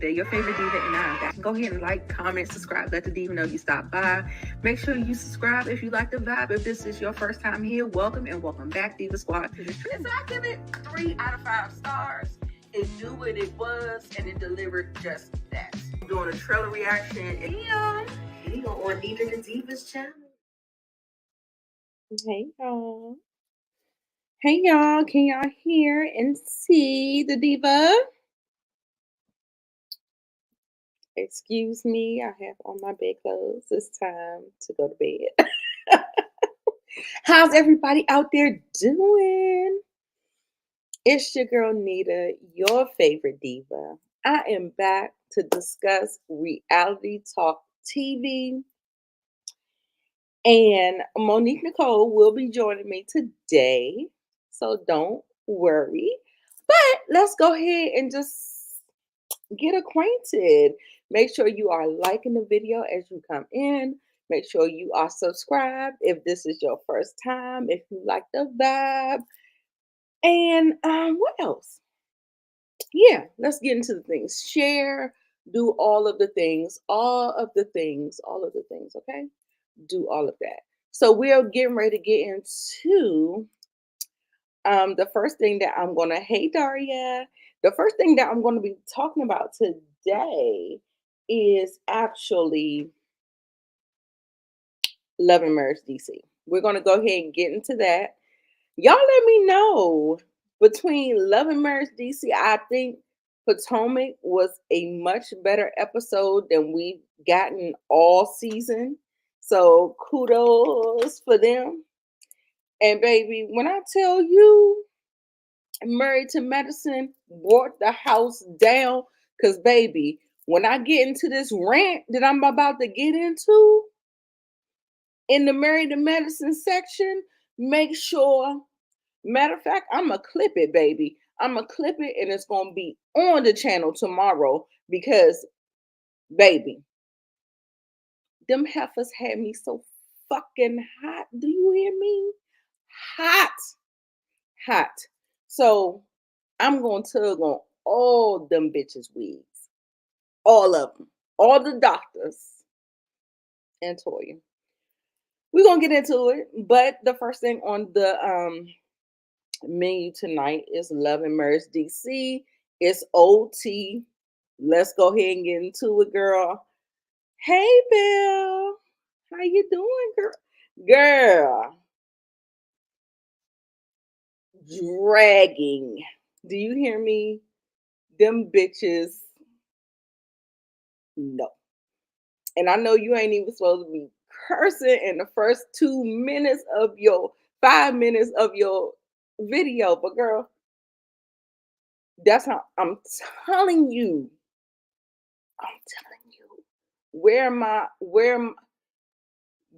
Nita, your favorite diva, and I'm back. Go ahead and like, comment, subscribe. Let the diva know you stopped by. Make sure you subscribe if you like the vibe. If this is your first time here, welcome and welcome back, Diva Squad. So I give it 3 out of 5 stars. It knew what it was, and it delivered just that. I'm doing a trailer reaction, and here on Nita the Diva's channel. Hey y'all. Hey y'all, can y'all hear and see the diva? Excuse me, I have on my bed clothes. It's time to go to bed. How's everybody out there doing? It's your girl Nita, your favorite diva. I am back to discuss reality talk TV. And Monique Nicole will be joining me today. So don't worry. But let's go ahead and just get acquainted. Make sure you are liking the video as you come in. Make sure you are subscribed if this is your first time, if you like the vibe. And what else? Yeah, let's get into the things. Share, do all of the things, okay? Do all of that. So we're getting ready to get into the first thing that I'm going to, hey Daria, the first thing that I'm going to be talking about today is actually Love and Marriage DC. We're going to go ahead and get into that. Y'all let me know between Love and Marriage DC, I think Potomac was a much better episode than we've gotten all season. So kudos for them. And baby, when I tell you Married to Medicine brought the house down, because baby, when I get into this rant that I'm about to get into in the Married to Medicine section, make sure, matter of fact, I'm going to clip it, baby. I'm going to clip it and it's going to be on the channel tomorrow because, baby, them heifers had me so fucking hot. Do you hear me? Hot. So I'm going to tug on all them bitches' wigs. All of them. All the doctors. And Toya. We're going to get into it. But the first thing on the menu tonight is Love and Marriage DC. It's OT. Let's go ahead and get into it, girl. Hey, Bill. How you doing, girl? Girl. Dragging. Do you hear me? Them bitches. No. And I know you ain't even supposed to be cursing in the first 2 minutes of your 5 minutes of your video, but girl, that's how I'm telling you.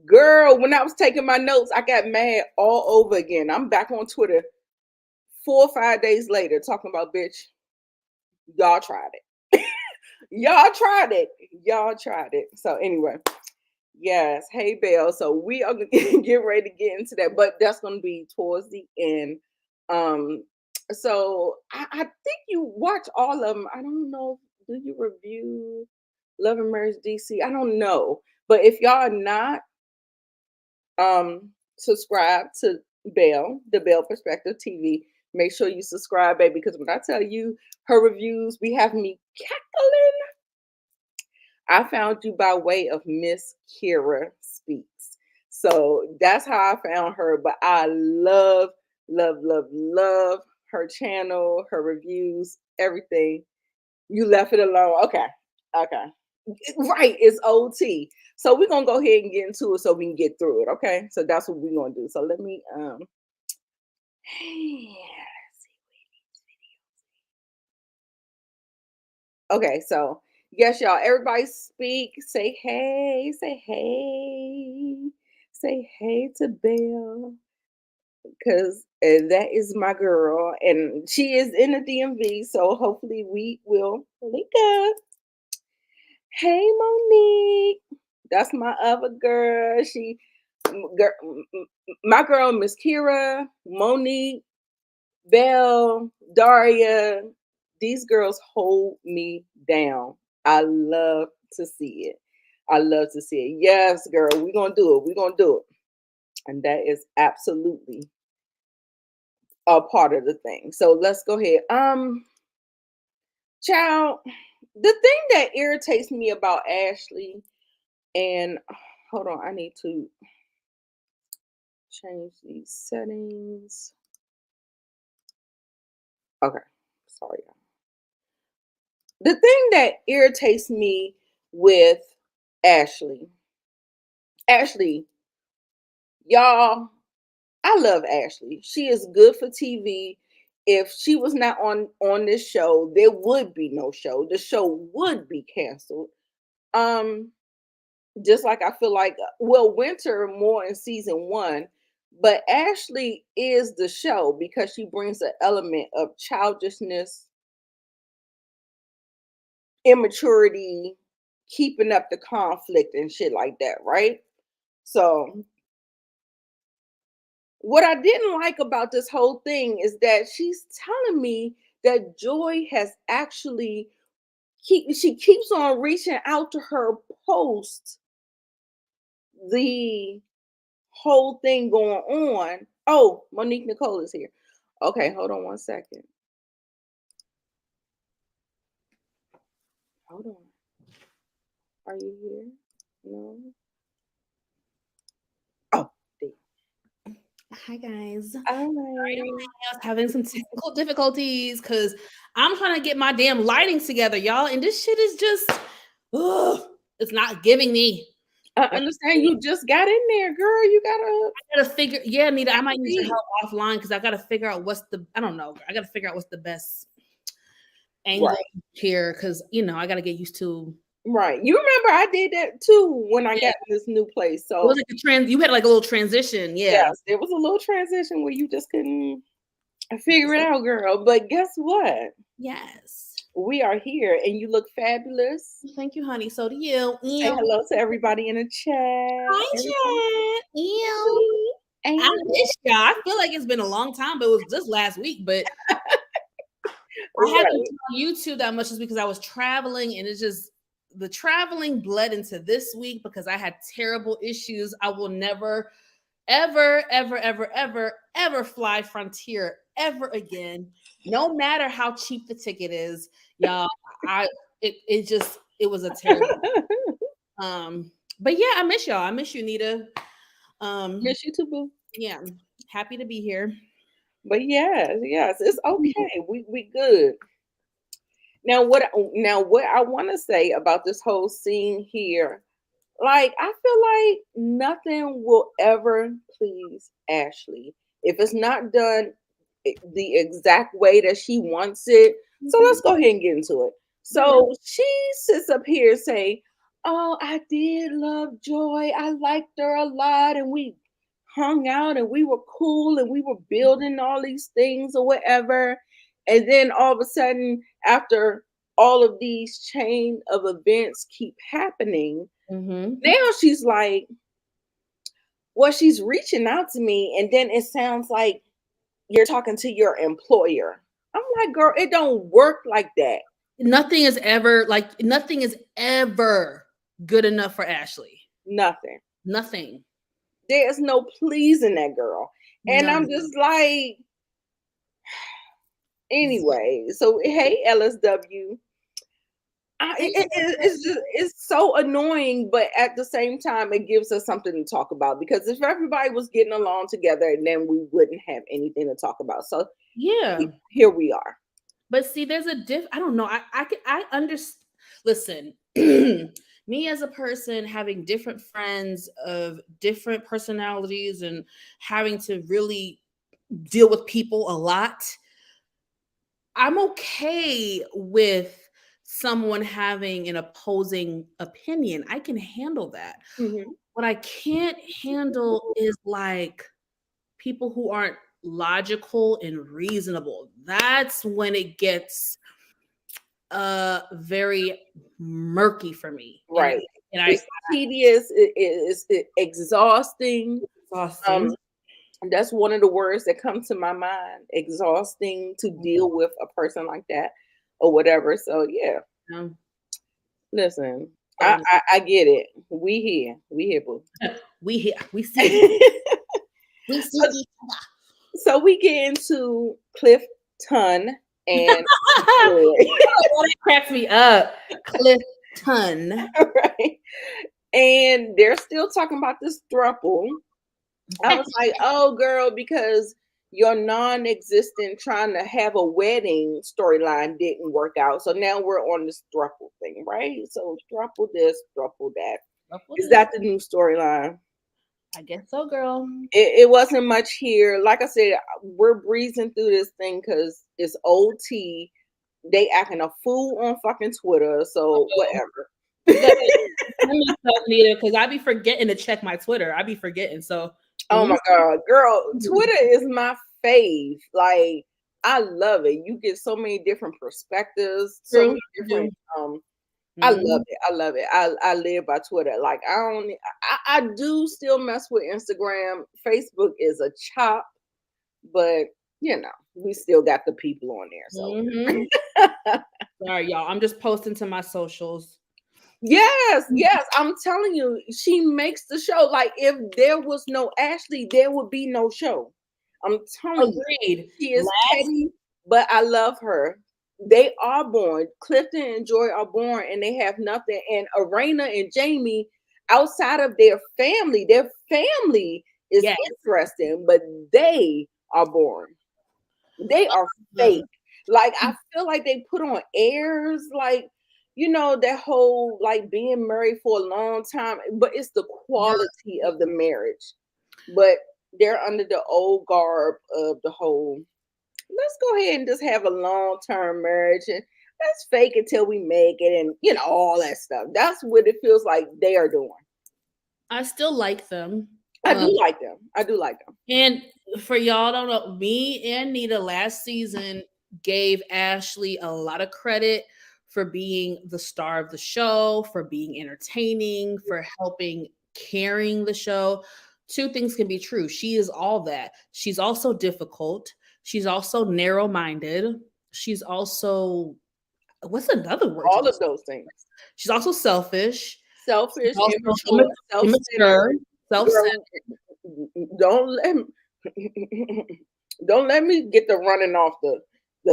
Girl, when I was taking my notes, I got mad all over again. I'm back on Twitter 4 or 5 days later talking about, bitch, y'all tried it. Y'all tried it. So anyway, yes. Hey, Belle. So we are get ready to get into that, but that's going to be towards the end. So I think you watch all of them. I don't know. Do you review Love and Marriage DC? I don't know. But if y'all are not subscribe to Belle, the Belle Perspective TV, make sure you subscribe, baby, because when I tell you her reviews, we have me cackling. I found you by way of Miss Kira Speaks. So that's how I found her. But I love her channel, her reviews, everything. You left it alone. Okay. Right, it's OT. So we're gonna go ahead and get into it so we can get through it. Okay. So that's what we're gonna do. So let me okay, so yes, y'all, everybody speak, say hey to Belle, because that is my girl, and she is in the DMV, so hopefully we will link up. Hey, Monique, that's my other girl. My girl, Miss Kira, Monique, Belle, Daria, these girls hold me down. I love to see it. I love to see it. Yes, girl, we're gonna do it. We're gonna do it. And that is absolutely a part of the thing. So let's go ahead. Child, the thing that irritates me about Ashley, and hold on, I need to change these settings. Okay, sorry. The thing that irritates me with Ashley, Ashley, y'all, I love Ashley. She is good for TV. If she was not on this show, there would be no show. The show would be canceled. Um, just like I feel like, well, Winter more in season one, but Ashley is the show because she brings an element of childishness, immaturity, keeping up the conflict and shit like that, right? So what I didn't like about this whole thing is that she's telling me that Joy has actually she keeps on reaching out to her post the whole thing going on. Oh, Monique Nicole is here. Okay, hold on one second. Hold on. Are you here? No. Oh, there. Hi guys. All Sorry, right. I was having some technical difficulties because I'm trying to get my damn lightings together, y'all, and this shit is just, ugh, it's not giving me. I understand you just got in there, girl. You I gotta figure. Yeah, Nita, I might need your see. help offline because I gotta figure out what's the. I don't know. I gotta figure out what's the best angle Right. here because I gotta get used to. Right. You remember I did that too when I Yeah. got in this new place. It So was like a trans. You had like a little transition. Yeah. yes, there was a little transition where you just couldn't figure it out, girl. But guess what? Yes. We are here and you look fabulous. Thank you, honey. So do you. Say Ew. hello to everybody in the chat. Hi, Chat. Ew. And I miss y'all. I feel like it's been a long time, but it was just last week. But I haven't been on YouTube that much just because I was traveling, and it's just the traveling bled into this week because I had terrible issues. I will never, ever, ever, ever, ever, ever fly Frontier ever again, no matter how cheap the ticket is, y'all. It was a terrible. But yeah, I miss y'all. I miss you, Nita. miss you too, boo. Yeah, happy to be here. But yes, it's okay. We good. Now what I want to say about this whole scene here, like I feel like nothing will ever please Ashley if it's not done the exact way that she wants it. So let's go ahead and get into it. So she sits up here saying, "Oh, I did love Joy. I liked her a lot, and we hung out, and we were cool, and we were building all these things or whatever." And then all of a sudden, after all of these chain of events keep happening, now she's like, well, she's reaching out to me, and then it sounds like you're talking to your employer. I'm like, girl, it don't work like that. Nothing is ever good enough for Ashley. Nothing. There's no pleasing that girl. And No. I'm just like, anyway. So hey, LSW. It's so annoying, but at the same time, it gives us something to talk about because if everybody was getting along together, then we wouldn't have anything to talk about. So yeah, here we are. But see, there's a I don't know. I understand. Listen, me as a person having different friends of different personalities and having to really deal with people a lot, I'm okay with someone having an opposing opinion. I can handle that. What I can't handle is like people who aren't logical and reasonable. That's when it gets very murky for me. Right. And it's tedious, it's exhausting. That's one of the words that come to my mind. Exhausting to deal with a person like that. or whatever. So yeah, Um, listen, I get it. We here, boo. we see we see So each so we get into Clifton and other. Troy, That cracks me up. Clifton. right? And they're still talking about this throuple. I was like, oh, girl, because your non-existent trying to have a wedding storyline didn't work out. So now we're on this throuple thing, right? So throuple this, throuple that. Is that the new storyline? I guess so, girl. It wasn't much here. Like I said, we're breezing through this thing because it's OT. They acting a fool on fucking Twitter. So whatever. Because I be forgetting to check my Twitter. I be forgetting. So Oh my God, girl, Twitter is my fave. Like, I love it. You get so many different perspectives, so many different I love it. I love it. I live by Twitter. Like, I do still mess with Instagram. Facebook is a chop, but you know, we still got the people on there. So sorry, y'all. I'm just posting to my socials. yes, I'm telling you, she makes the show. Like, if there was no Ashley, there would be no show. I'm telling you, she is petty, but I love her. They are born. Clifton and Joy are born, and they have nothing. And Arena and Jamie, outside of their family is interesting, but they are born. They are fake. Like, I feel like they put on airs, like, you know, that whole like being married for a long time, but it's the quality of the marriage. But they're under the old garb of the whole, let's go ahead and just have a long-term marriage and let's fake it till we make it, and you know, all that stuff. That's what it feels like they are doing. I still like them. I do like them. I do like them. And for y'all don't know, me and Nita last season gave Ashley a lot of credit for being the star of the show, for being entertaining, for helping carrying the show. Two things can be true. She is all that. She's also difficult. She's also narrow-minded. She's also, what's another word? All of those things. She's also selfish. Selfish, immature, self-centered. Don't let me get the running off the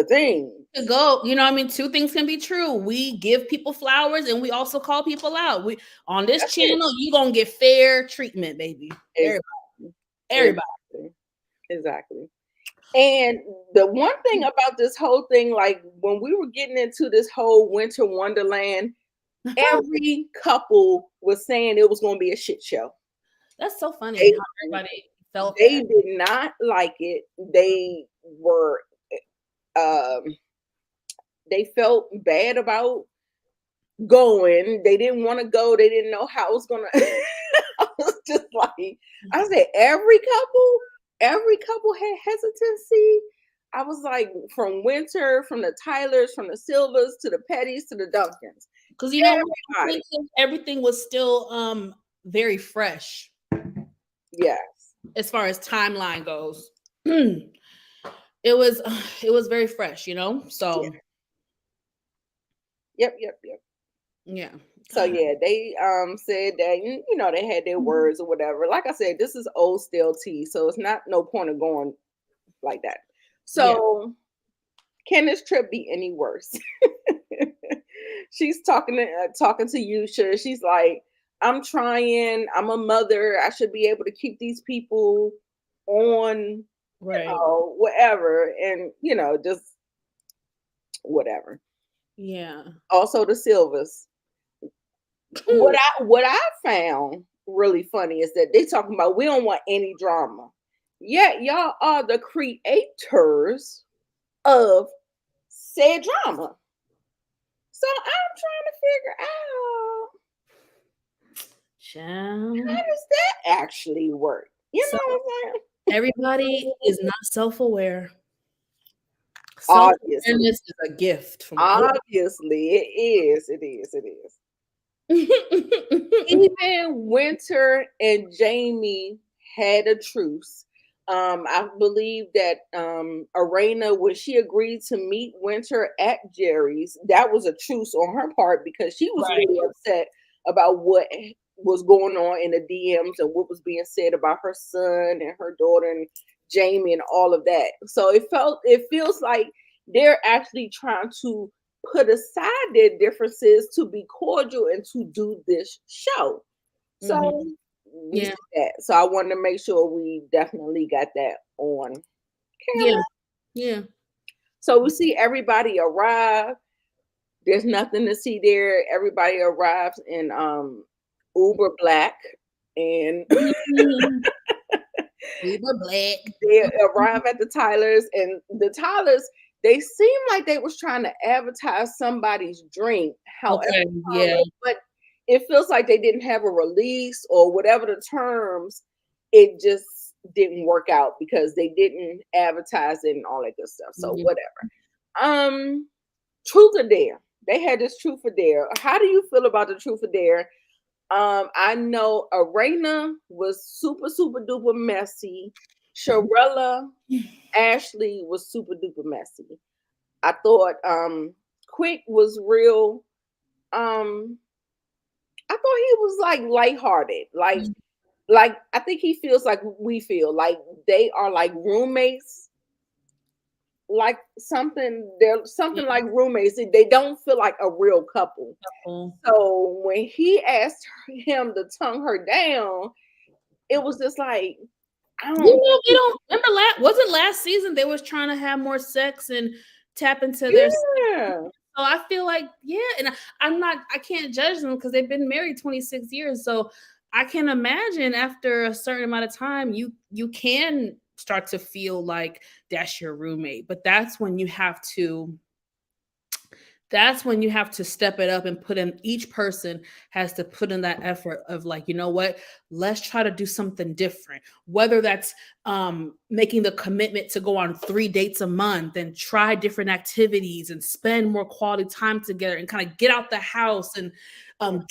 thing. To go, you know, I mean, two things can be true. We give people flowers and we also call people out. We on this That's channel, you gonna get fair treatment, baby. Everybody. Exactly. And the one thing about this whole thing, like when we were getting into this whole winter wonderland, every couple was saying it was going to be a shit show. That's so funny. How everybody felt. They did not like it. They were, they felt bad about going. They didn't want to go. They didn't know how it was going to. I was just like, I said, every couple had hesitancy. I was like, from Winter, from the Tylers, from the Silvers to the Pettys to the Duncans. Because you know, everything was still very fresh. Yes. As far as timeline goes. It was very fresh, you know. So Yep. Yeah. So yeah, they said that, you know, they had their words or whatever. Like I said, this is old stale tea, so it's not no point of going like that. So can this trip be any worse? She's talking to Yusha. She's like, I'm trying. I'm a mother. I should be able to keep these people on, you know, whatever, and you know, just whatever. Yeah. Also, the Silvers. What I found really funny is that they talking about we don't want any drama. Yet y'all are the creators of said drama. So I'm trying to figure out how does that actually work? You know what I'm saying? Everybody is not self-aware. Self-awareness is a gift. Obviously, it is. Even Winter and Jamie had a truce I believe that Arena, when she agreed to meet Winter at Jerry's, that was a truce on her part because she was Right. really upset about what was going on in the DMs and what was being said about her son and her daughter and Jamie and all of that. So it feels like they're actually trying to put aside their differences to be cordial and to do this show. So we Yeah. see that. So I wanted to make sure we definitely got that on Yeah. camera. Yeah. So we see everybody arrive. There's nothing to see there. Everybody arrives in Uber Black and Mhm. We were black. they arrive at the Tylers, and the Tylers, they seem like they was trying to advertise somebody's drink. However, Okay. Yeah. but it feels like they didn't have a release or whatever the terms. It just didn't work out because they didn't advertise it and all that good stuff. So Mhm. whatever. Truth or dare. They had this truth or dare. How do you feel about the truth or dare? I know Arena was super, super duper messy. Sharella Ashley was super duper messy. I thought Quick was real. I thought he was like lighthearted. Like I think he feels like we feel like they are like roommates. Like they're something Yeah. like roommates. They don't feel like a real couple. Cool. So when he asked him to tongue her down, it was just like, I You don't know, they don't remember wasn't last season they was trying to have more sex and tap into their. yeah. So I feel like, yeah, and I can't judge them because they've been married 26 years. So I can imagine after a certain amount of time, you can start to feel like that's your roommate. But that's when you have to step it up and put in, each person has to put in that effort of like, you know what, let's try to do something different, whether that's making the commitment to go on 3 dates a month and try different activities and spend more quality time together and kind of get out the house and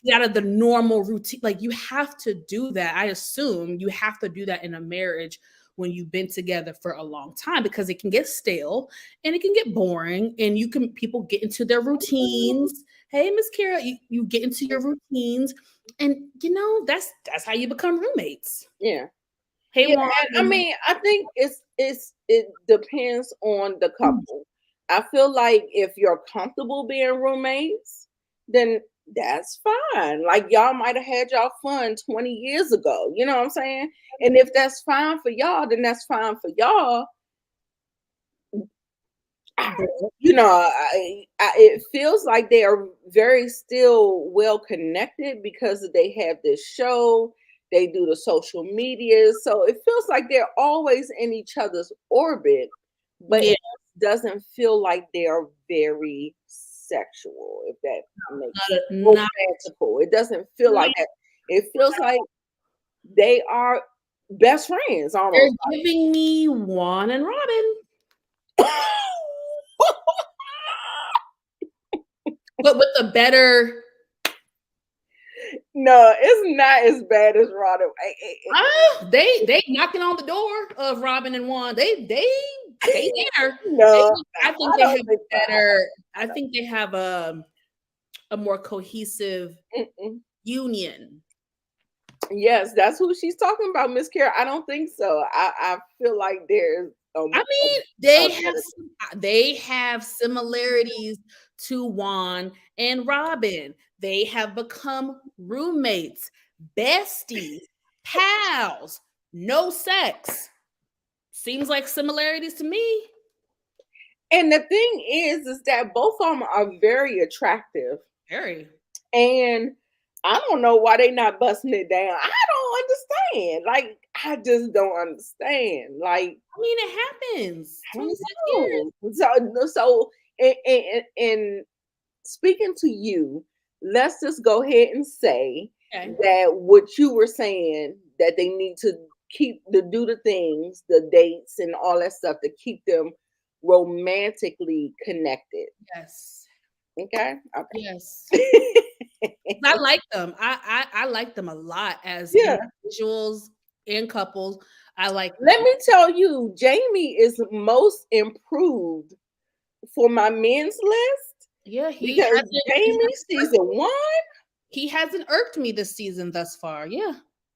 get out of the normal routine. Like you have to do that. I assume you have to do that in a marriage when you've been together for a long time, because it can get stale and it can get boring, and people get into their routines. Hey, Miss Kara, you get into your routines, and that's how you become roommates. Yeah. Hey, Yeah, Juan. and I mean, I think it depends on the couple. I feel like if you're comfortable being roommates, then that's fine. Like y'all might have had y'all fun 20 years ago. You know what I'm saying? And if that's fine for y'all, then that's fine for y'all. It feels like they are very still well connected because they have this show, they do the social media, so it feels like they're always in each other's orbit, but Yeah. it doesn't feel like they are very sexual, if that makes sense. Not Romantical. It doesn't feel like that. It feels like they are best friends they're almost. giving me Juan and Robin, but with a better. No, it's not as bad as Rodham. They knocking on the door of Robin and Juan. They there. No, I think they have better. I think they have a more cohesive union. Yes, that's who she's talking about, Miss Kara. I don't think so. I feel like there's. I mean, they have similarities to Juan and Robin. They have become roommates, besties, pals, no sex. Seems like similarities to me. And the thing is that both of them are very attractive. Very. And I don't know why they not busting it down. I don't understand. Like, I just don't understand. Like, I mean, it happens. 26 years. So in speaking to you, let's just go ahead and say that what you were saying, that they need to do the things, the dates and all that stuff to keep them romantically connected. Yes. Okay. Yes. I like them. I like them a lot as individuals and couples. I like. Let me tell you, Jamie is most improved for my men's list Yeah, because Jamie season 1. He hasn't irked me this season thus far. Yeah,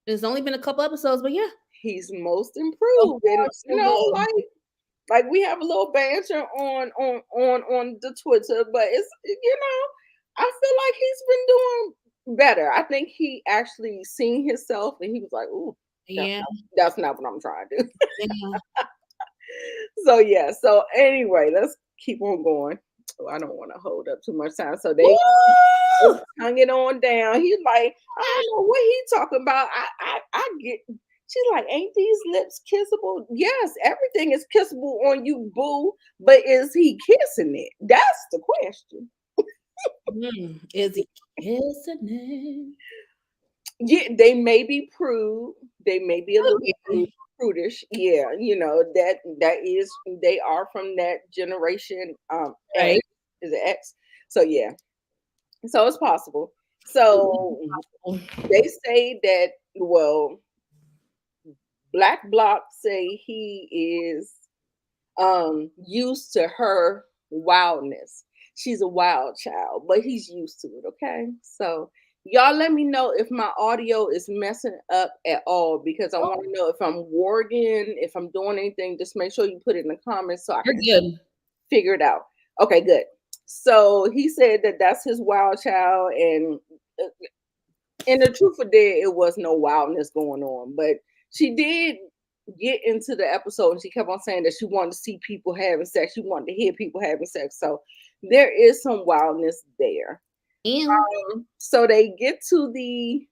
there's only been a couple episodes, but yeah, he's most improved, and you know, like we have a little banter on the Twitter, but it's, you know, I feel like he's been doing better. I think he actually seen himself, and he was like, "Ooh, that's not what I'm trying to do." Yeah. So yeah. So anyway, let's keep on going. Oh, I don't want to hold up too much time. So they hung it on down. He's like, I don't know what he talking about. I get. She's like, ain't these lips kissable? Yes, everything is kissable on you, boo. But is he kissing it? That's the question. Is he kissing it? Yeah, they may be prude. They may be a little prudish. Yeah, you know, that is, they are from that generation. Right. Is it X? So yeah. So it's possible. So they say that, well, Black Block say he is used to her wildness. She's a wild child, but he's used to it. Okay. So y'all let me know if my audio is messing up at all, because I want to know if I'm warging, if I'm doing anything. Just make sure you put it in the comments so I can figure it out. Okay, good. So he said that that's his wild child, and in the truth of it, it was no wildness going on, but she did get into the episode and she kept on saying that she wanted to see people having sex. She wanted to hear people having sex. So there is some wildness there. So they get to the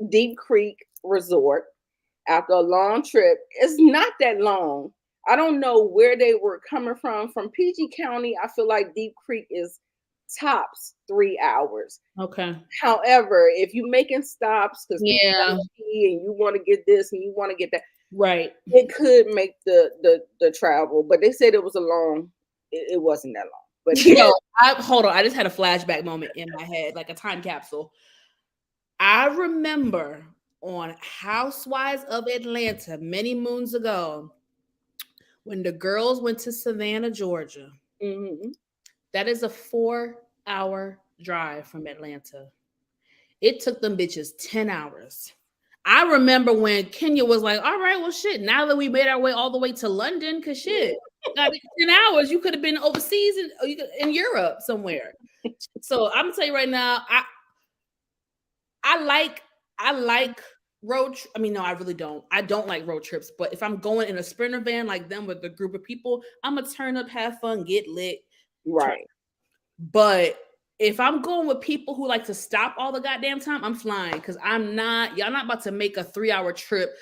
Deep Creek Resort after a long trip. It's not that long. I don't know where they were coming from. From PG County, I feel like Deep Creek is tops 3 hours. Okay. However, if you're making stops because and you want to get this and you want to get that, right, it could make the travel. But they said it was it wasn't that long. But hold on, I just had a flashback moment in my head, like a time capsule. I remember on Housewives of Atlanta many moons ago when the girls went to Savannah, Georgia. Mm-hmm. That is a 4-hour drive from Atlanta. It took them bitches 10 hours. I remember when Kenya was like, all right, well, shit, now that we made our way all the way to London, because shit, 10 hours, you could have been overseas in Europe somewhere. So I'm going to tell you right now, I like road. I mean, no, I really don't. I don't like road trips. But if I'm going in a Sprinter van like them with a group of people, I'm going to turn up, have fun, get lit. Right. But if I'm going with people who like to stop all the goddamn time, I'm flying, because y'all not about to make a 3-hour trip.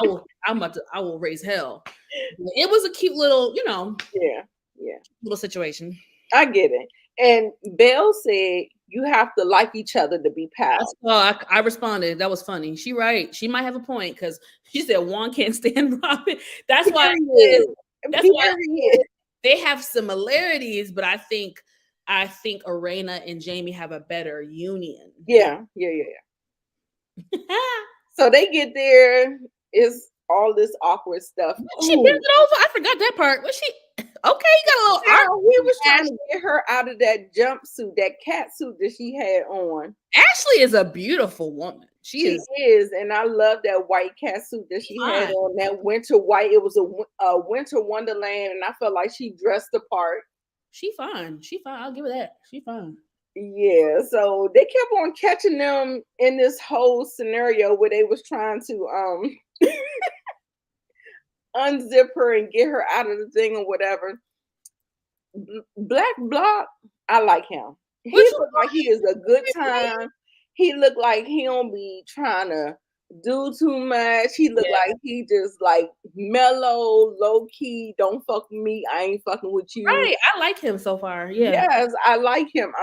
I will raise hell. It was a cute little, little situation. I get it. And Belle said you have to like each other to be pals. I responded. That was funny. She right. She might have a point, because she said Juan can't stand Robin. That's why they have similarities, but I think Arena and Jamie have a better union. Yeah. So they get there. It's all this awkward stuff. She bent it over. I forgot that part. Was she okay? You got a little. We was trying to get her out of that jumpsuit, that cat suit that she had on. Ashley is a beautiful woman. She is, and I love that white cat suit that she had on. That winter white. It was a winter wonderland, and I felt like she dressed the part. She fine. I'll give her that. She fine. Yeah. So they kept on catching them in this whole scenario where they was trying to unzip her and get her out of the thing or whatever. Black Block, I like him. He looked like he is a good time. He looked like he don't be trying to do too much. He looked like he just like mellow, low key. Don't fuck with me. I ain't fucking with you. Right. I like him so far. Yeah. Yes, I like him.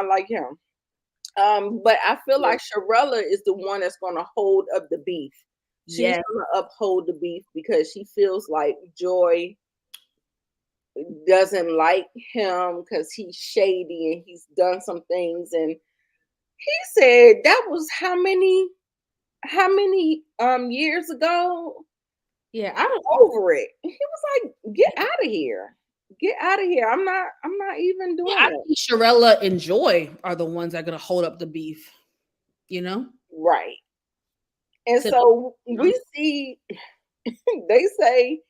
But I feel like Sharella is the one that's gonna hold up the beef. She's gonna uphold the beef because she feels like Joy doesn't like him because he's shady and he's done some things. And he said that was how many how many years ago. Yeah, I don't. Over it. He was like, get out of here. Get out of here. I'm not even Yeah, doing I it. think Sharella and Joy are the ones that are gonna hold up the beef. You know. Right. And To so we see they say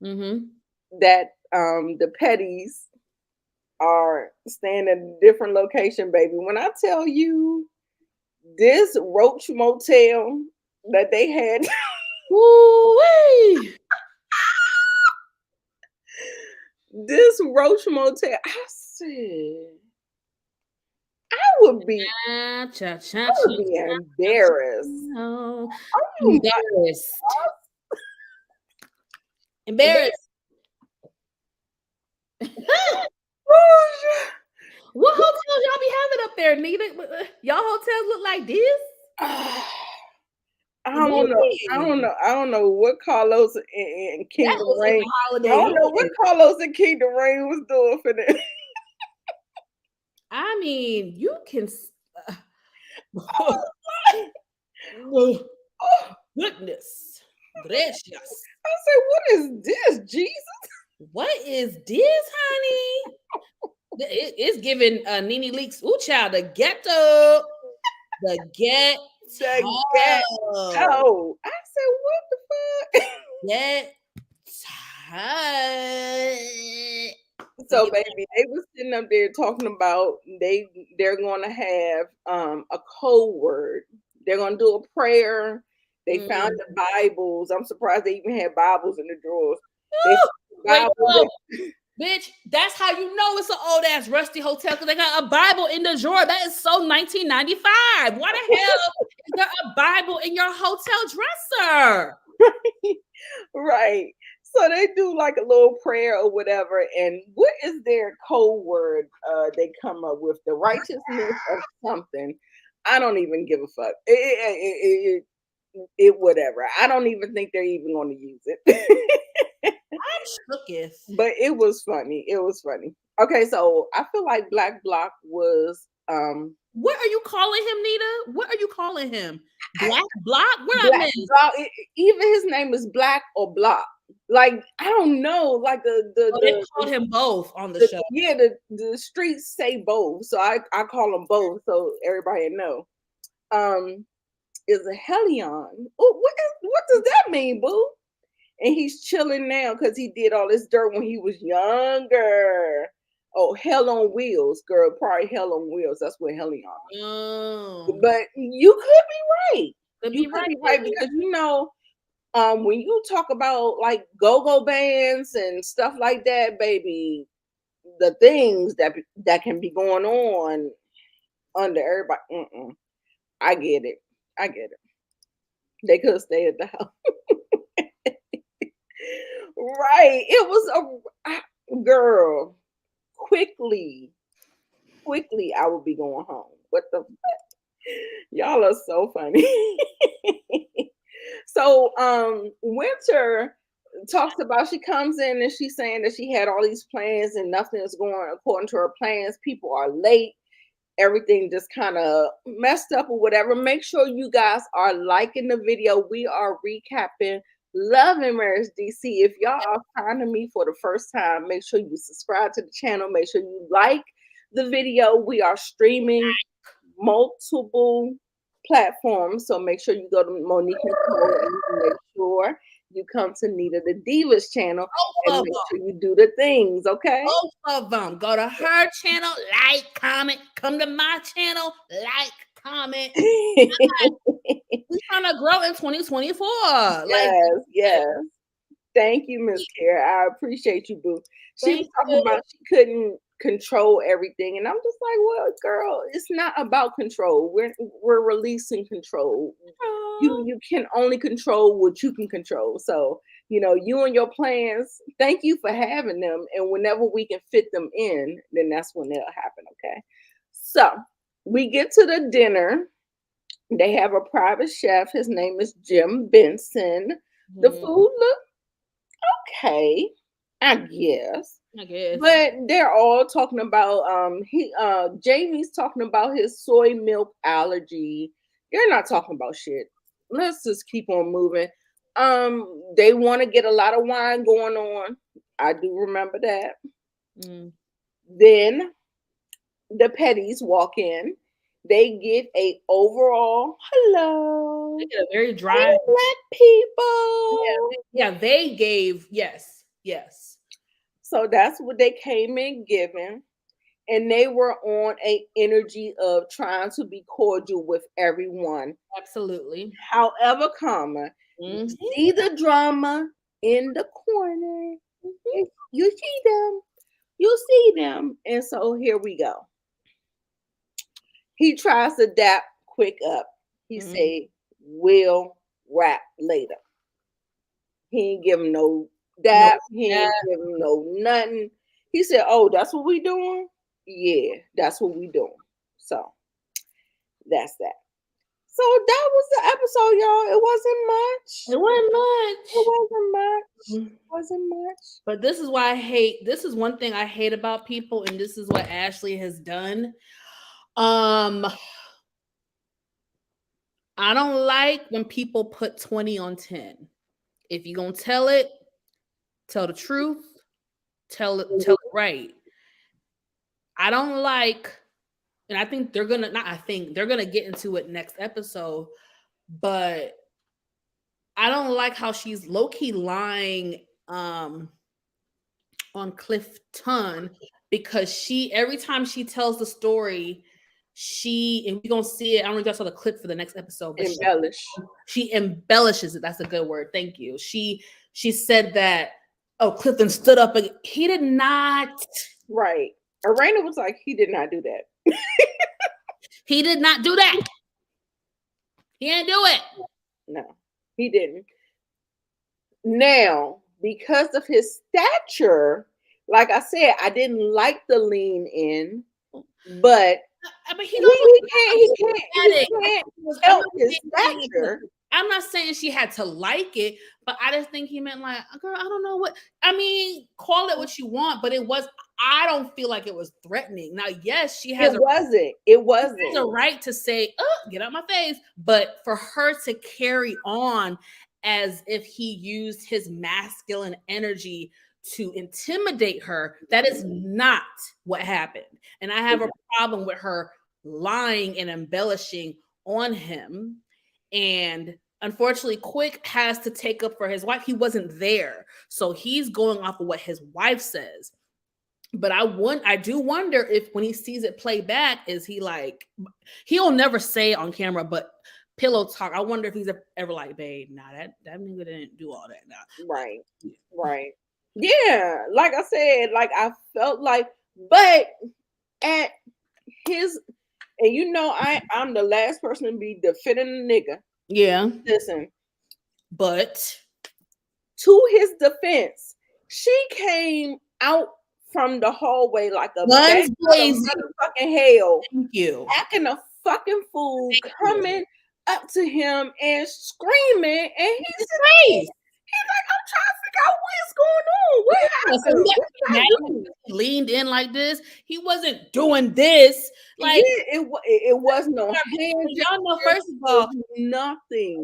mm-hmm. that the Petties are staying at a different location, baby. When I tell you this Roach Motel that they had, Woo-wee. this Roach Motel, I said, I would be, Cha, cha, cha, I cha, would be cha, embarrassed. no. I'm Embarrassed. embarrassed. Embarrassed. What hotels y'all be having up there, Nita? Y'all hotels look like this? I don't know. I don't know what Carlos and That Kingdom was in Rain. the I Holiday don't know what Inn. Carlos and Kingdom Rain was doing for them. I mean, you can. Oh, Goodness gracious. I said, what is this, Jesus? What is this, honey? It's giving Nene Leaks. Ooh, child, the ghetto. The ghetto. The ghetto. I said, what the fuck? Ghetto. So, baby, they was sitting up there talking about they're going to have a code word. They're going to do a prayer. They found the Bibles. I'm surprised they even had Bibles in the drawers. Wait, no. Bitch, that's how you know it's an old ass rusty hotel because they got a Bible in the drawer. That is so 1995. Why the hell is there a Bible in your hotel dresser? Right. So they do like a little prayer or whatever. And what is their code word they come up with? The righteousness of something. I don't even give a fuck. It whatever. I don't even think they're even going to use it. I'm shooketh. But it was funny. It was funny. Okay, so I feel like Black Block was what are you calling him, Nita? What are you calling him? Black Block? What Black I mean? Block, even his name is Black or Block. Like I don't know. Like they called him both on the show. Yeah, the streets say both, so I call them both, so everybody know. Is a Hellion. Oh, what does that mean, boo? And he's chilling now because he did all this dirt when he was younger. Oh, Hell on Wheels, girl. Probably Hell on Wheels. That's what Hellion means. Oh. But you could be right. Could You be could right, be right because you know, when you talk about like go-go bands and stuff like that, baby, the things that can be going on under everybody. I get it. I get it. They could stay at the house. Right. It was a girl. Quickly, I would be going home. What the fuck? Y'all are so funny. So Winter talks about, she comes in and she's saying that she had all these plans and nothing is going according to her plans. People are late. Everything just kind of messed up or whatever. Make sure you guys are liking the video. We are recapping Love and Marriage DC. If y'all are finding me for the first time, make sure you subscribe to the channel. Make sure you like the video. We are streaming multiple platforms, so make sure you go to Monique Nicole and make sure you come to Nita the Divas channel and make sure you do the things, okay? Both of them. Go to her channel, like, comment. Come to my channel, like, comment. We're trying to grow in 2024. Yes. Thank you, Miss Kara. I appreciate you, boo. She was talking about she couldn't control everything, and I'm just like, well, girl, it's not about control. We're releasing control. You can only control what you can control. So, you know, you and your plans, thank you for having them. And whenever we can fit them in, then that's when they'll happen. Okay. So we get to the dinner. They have a private chef. His name is Jim Benson. The food looked okay, I guess. But they're all talking about Jamie's talking about his soy milk allergy. You're not talking about shit. let's just keep on moving. They want to get a lot of wine going on. I do remember that. Mm. Then the Petties walk in. They give a overall hello. They get a very Hey, dry. black people. Yeah, they gave yes. So that's what they came in giving. And they were on a energy of trying to be cordial with everyone. Absolutely. However, comma, you Mhm. see the drama in the corner. You see them. You see them. And so here we go. He tries to dap Quick up. He Mhm. say, we'll rap later. He ain't give him no dap. He ain't give him no nothing. He said, oh, that's what we doing? Yeah, that's what we doing. So that's that. So that was the episode, y'all. It wasn't much. It wasn't much. It wasn't much. Mhm. It wasn't much. But this is why I hate. This is one thing I hate about people, and this is what Ashley has done. I don't like when people put 20 on 10. If you're gonna tell it, tell the truth, tell it right. I don't like, and I think they're gonna they're gonna get into it next episode, but I don't like how she's low-key lying on Clifton, because she every time she tells the story, and we're gonna see it. I don't know if y'all saw the clip for the next episode, but she embellishes it. That's a good word. Thank you. She said that, oh, Clifton stood up. He did not. Right. Arena was like, he did not do that. He did not do that. He didn't do it. No, he didn't. Now, because of his stature, like I said, I didn't like the lean in, but he can't help his stature. I'm not saying she had to like it, but I just think he meant like, girl, I don't know what. I mean, call it what you want, but I don't feel like it was threatening. Now, yes, she has It wasn't. She has a right to say, oh, get out my face. But for her to carry on as if he used his masculine energy to intimidate her, that is not what happened. And I have a problem with her lying and embellishing on him. And unfortunately, Quick has to take up for his wife. He wasn't there, so he's going off of what his wife says. But I do wonder if when he sees it play back, is he like, he'll never say it on camera, but pillow talk. I wonder if he's ever like, babe, nah, that nigga didn't do all that. Nah. Right. Yeah, like I said, like I felt like, but at his, and you know, I'm the last person to be defending a nigga. Yeah. Listen, but to his defense, she came out from the hallway like a motherfucking hell. Thank you. Acting a fucking fool, coming up to him and screaming, and he's like, I'm trying to figure out what's going on. What happened? Leaned in like this. He wasn't doing this. Like it was no hand. Y'all know, first of all, nothing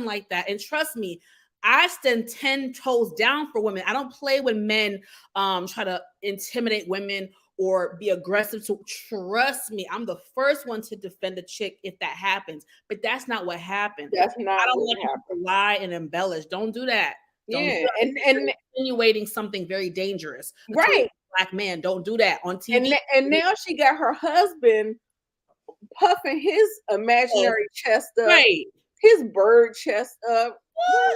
like that. And trust me, I stand 10 toes down for women. I don't play when men try to intimidate women or be aggressive. So trust me, I'm the first one to defend a chick if that happens. But that's not what happened. That's not. I don't want to lie and embellish. Don't do that. And insinuating something very dangerous. Right. Black man, don't do that on TV. And now she got her husband puffing his imaginary chest up. Right. His bird chest up. What?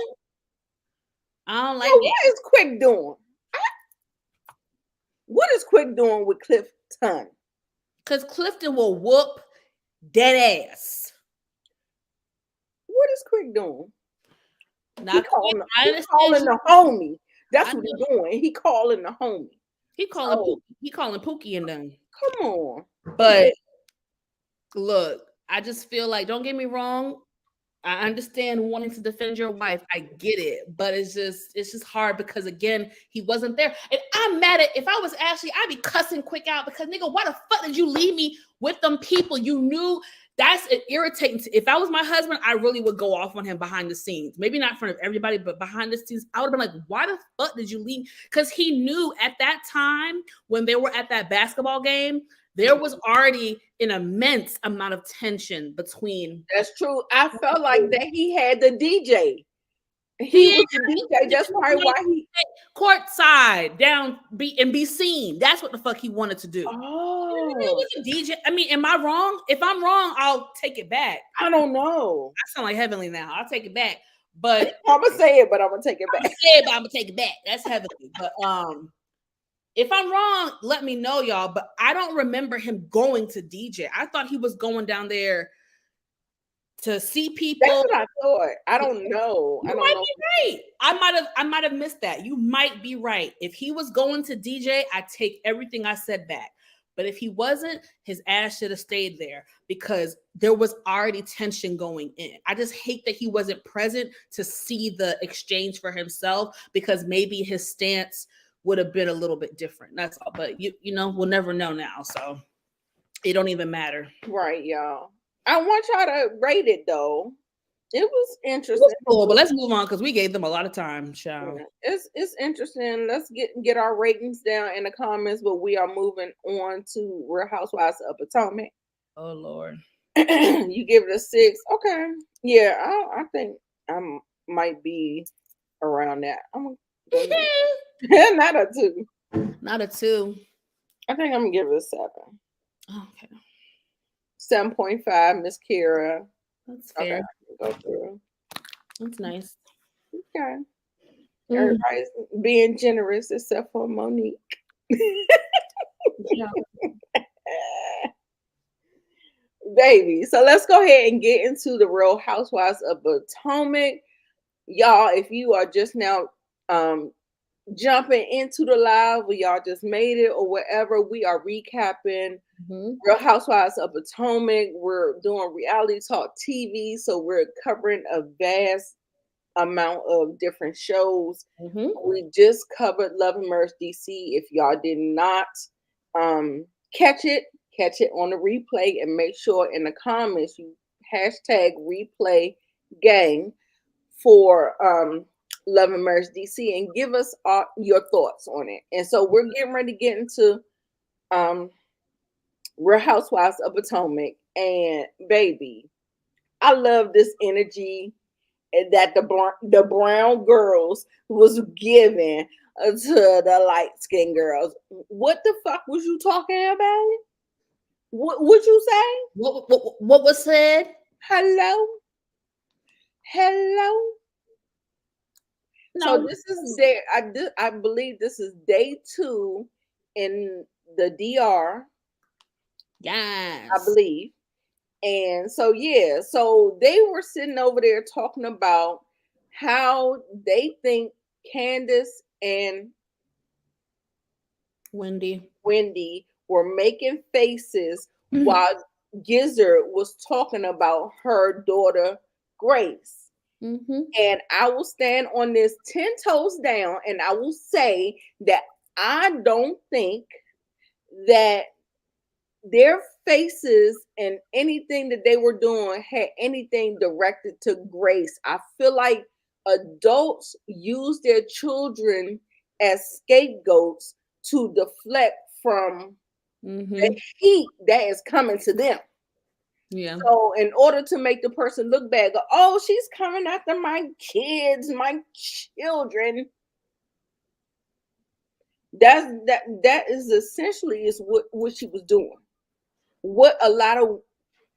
I don't like so what is Quick doing? What is Quick doing with Clifton? Because Clifton will whoop dead ass. What is Quick doing? He calling the homie. That's what he's doing. He calling the homie. He calling Pookie and them. Come on. But look, I just feel like, don't get me wrong, I understand wanting to defend your wife. I get it, but it's just hard because again, he wasn't there. And I'm mad at, if I was Ashley, I'd be cussing Quick out because nigga, why the fuck did you leave me with them people? You knew That's irritating. If I was my husband, I really would go off on him behind the scenes. Maybe not in front of everybody, but behind the scenes, I would have been like, why the fuck did you leave? Because he knew at that time when they were at that basketball game, there was already an immense amount of tension between. That's true. I felt like that he had the DJ. He was the DJ. That's probably why he courtside down be seen. That's what the fuck he wanted to do. Oh, It was a DJ. I mean, am I wrong? If I'm wrong, I'll take it back. I don't know. I sound like Heavenly now. I'll take it back. But I'm gonna say it, but I'm gonna take it back. I'm gonna take it back. That's Heavenly. But if I'm wrong, let me know, y'all. But I don't remember him going to DJ. I thought he was going down there to see people. That's what I thought. I don't know. You might be right. I might have missed that. You might be right. If he was going to DJ, I take everything I said back. But if he wasn't, his ass should have stayed there because there was already tension going in. I just hate that he wasn't present to see the exchange for himself because maybe his stance would have been a little bit different. That's all. But you know, we'll never know now. So it don't even matter. Right, y'all. I want y'all to rate it though. It was interesting. It was cool, but let's move on because we gave them a lot of time, child. It's interesting. Let's get our ratings down in the comments, but we are moving on to Real Housewives of Potomac. Oh Lord. You give it a 6. Okay. Yeah, I think I might be around that. I'm gonna not a 2. Not a 2. I think I'm gonna give it a 7. Okay. 7.5, Miss Kira. That's fair. Okay, go through. That's nice. Okay. Everybody's being generous except for Monique. Yeah. Baby. So let's go ahead and get into the Real Housewives of Potomac. Y'all, if you are just now jumping into the live, or y'all just made it or whatever, we are recapping Real Housewives of Potomac. We're doing reality talk TV, so we're covering a vast amount of different shows. We just covered Love and Mercy DC. If y'all did not catch it on the replay, and make sure in the comments you hashtag replay gang for Love and Mercy DC and give us all your thoughts on it. And so we're getting ready to get into Real Housewives of Potomac. And baby, I love this energy that the brown girls was giving to the light-skinned girls. What the fuck was you talking about? What you say? What was said? Hello? No. So this is day. I believe this is day 2 in the DR. Yes, I believe. And so yeah, so they were sitting over there talking about how they think Candace and Wendy were making faces while Gizzard was talking about her daughter Grace. And I will stand on this 10 toes down, and I will say that I don't think that their faces and anything that they were doing had anything directed to Grace. I feel like adults use their children as scapegoats to deflect from the heat that is coming to them. Yeah. So in order to make the person look bad, go, oh, she's coming after my kids, my children. That is essentially is what she was doing. What a lot of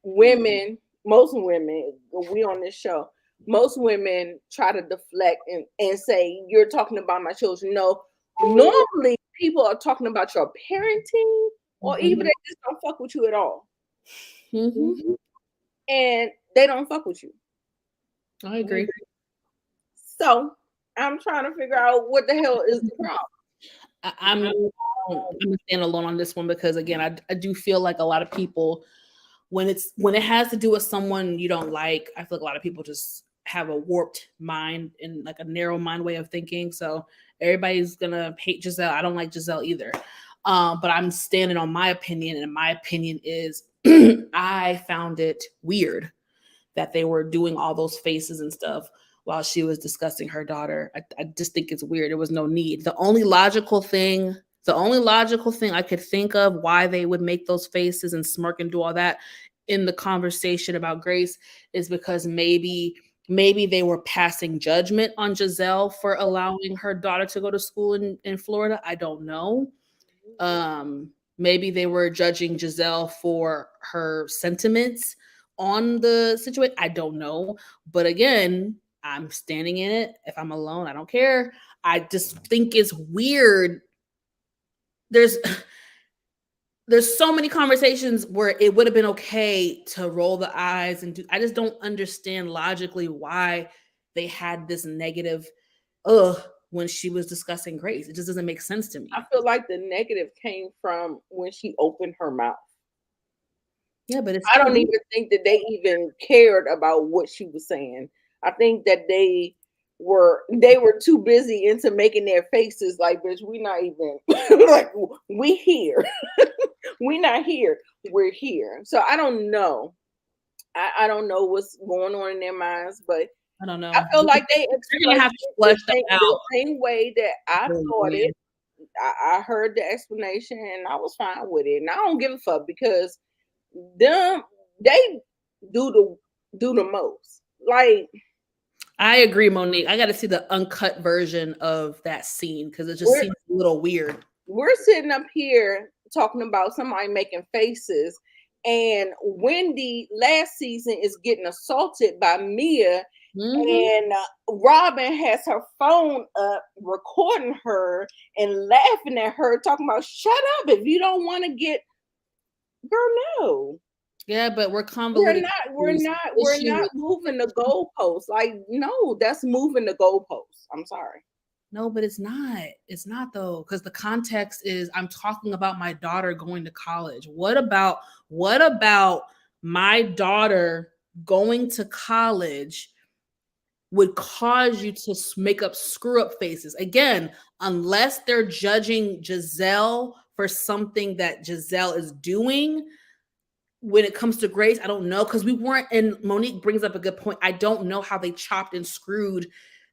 women, most women, we on this show, most women try to deflect and say, you're talking about my children. No, normally people are talking about your parenting, or even they just don't fuck with you at all. And they don't fuck with you. I agree. So I'm trying to figure out what the hell is the problem. I'm gonna stand alone on this one because again, I do feel like a lot of people, when it has to do with someone you don't like, I feel like a lot of people just have a warped mind and like a narrow mind way of thinking. So everybody's gonna hate Giselle. I don't like Giselle either. But I'm standing on my opinion, and my opinion is I found it weird that they were doing all those faces and stuff while she was discussing her daughter. I just think it's weird. There was no need. The only logical thing I could think of why they would make those faces and smirk and do all that in the conversation about Grace is because maybe they were passing judgment on Giselle for allowing her daughter to go to school in Florida. I don't know. Maybe they were judging Giselle for her sentiments on the situation. I don't know. But again, I'm standing in it. If I'm alone, I don't care. I just think it's weird. There's so many conversations where it would have been okay to roll the eyes and do. I just don't understand logically why they had this negative when she was discussing Grace. It just doesn't make sense to me. I feel like the negative came from when she opened her mouth. Yeah, but I don't even think that they even cared about what she was saying. I think that they were too busy into making their faces like, bitch, we not even like we here. We not here. We're here. So I don't know. I don't know what's going on in their minds, but I don't know. I feel like they You're gonna have to flesh that out the same way that I thought it. I heard the explanation and I was fine with it. And I don't give a fuck because they do the most. Like, I agree, Monique. I got to see the uncut version of that scene because it just seems a little weird. We're sitting up here talking about somebody making faces, and Wendy last season is getting assaulted by Mia, and Robin has her phone up recording her and laughing at her, talking about shut up if you don't want to get. Girl, no. Yeah, but we're convoluted. We're not moving the goalposts. Like, no, that's moving the goalposts. I'm sorry. No, but it's not. It's not though, because the context is I'm talking about my daughter going to college. What about my daughter going to college would cause you to make up screw up faces? Again, unless they're judging Giselle for something that Giselle is doing. When it comes to Grace, I don't know, because we weren't, and Monique brings up a good point. I don't know how they chopped and screwed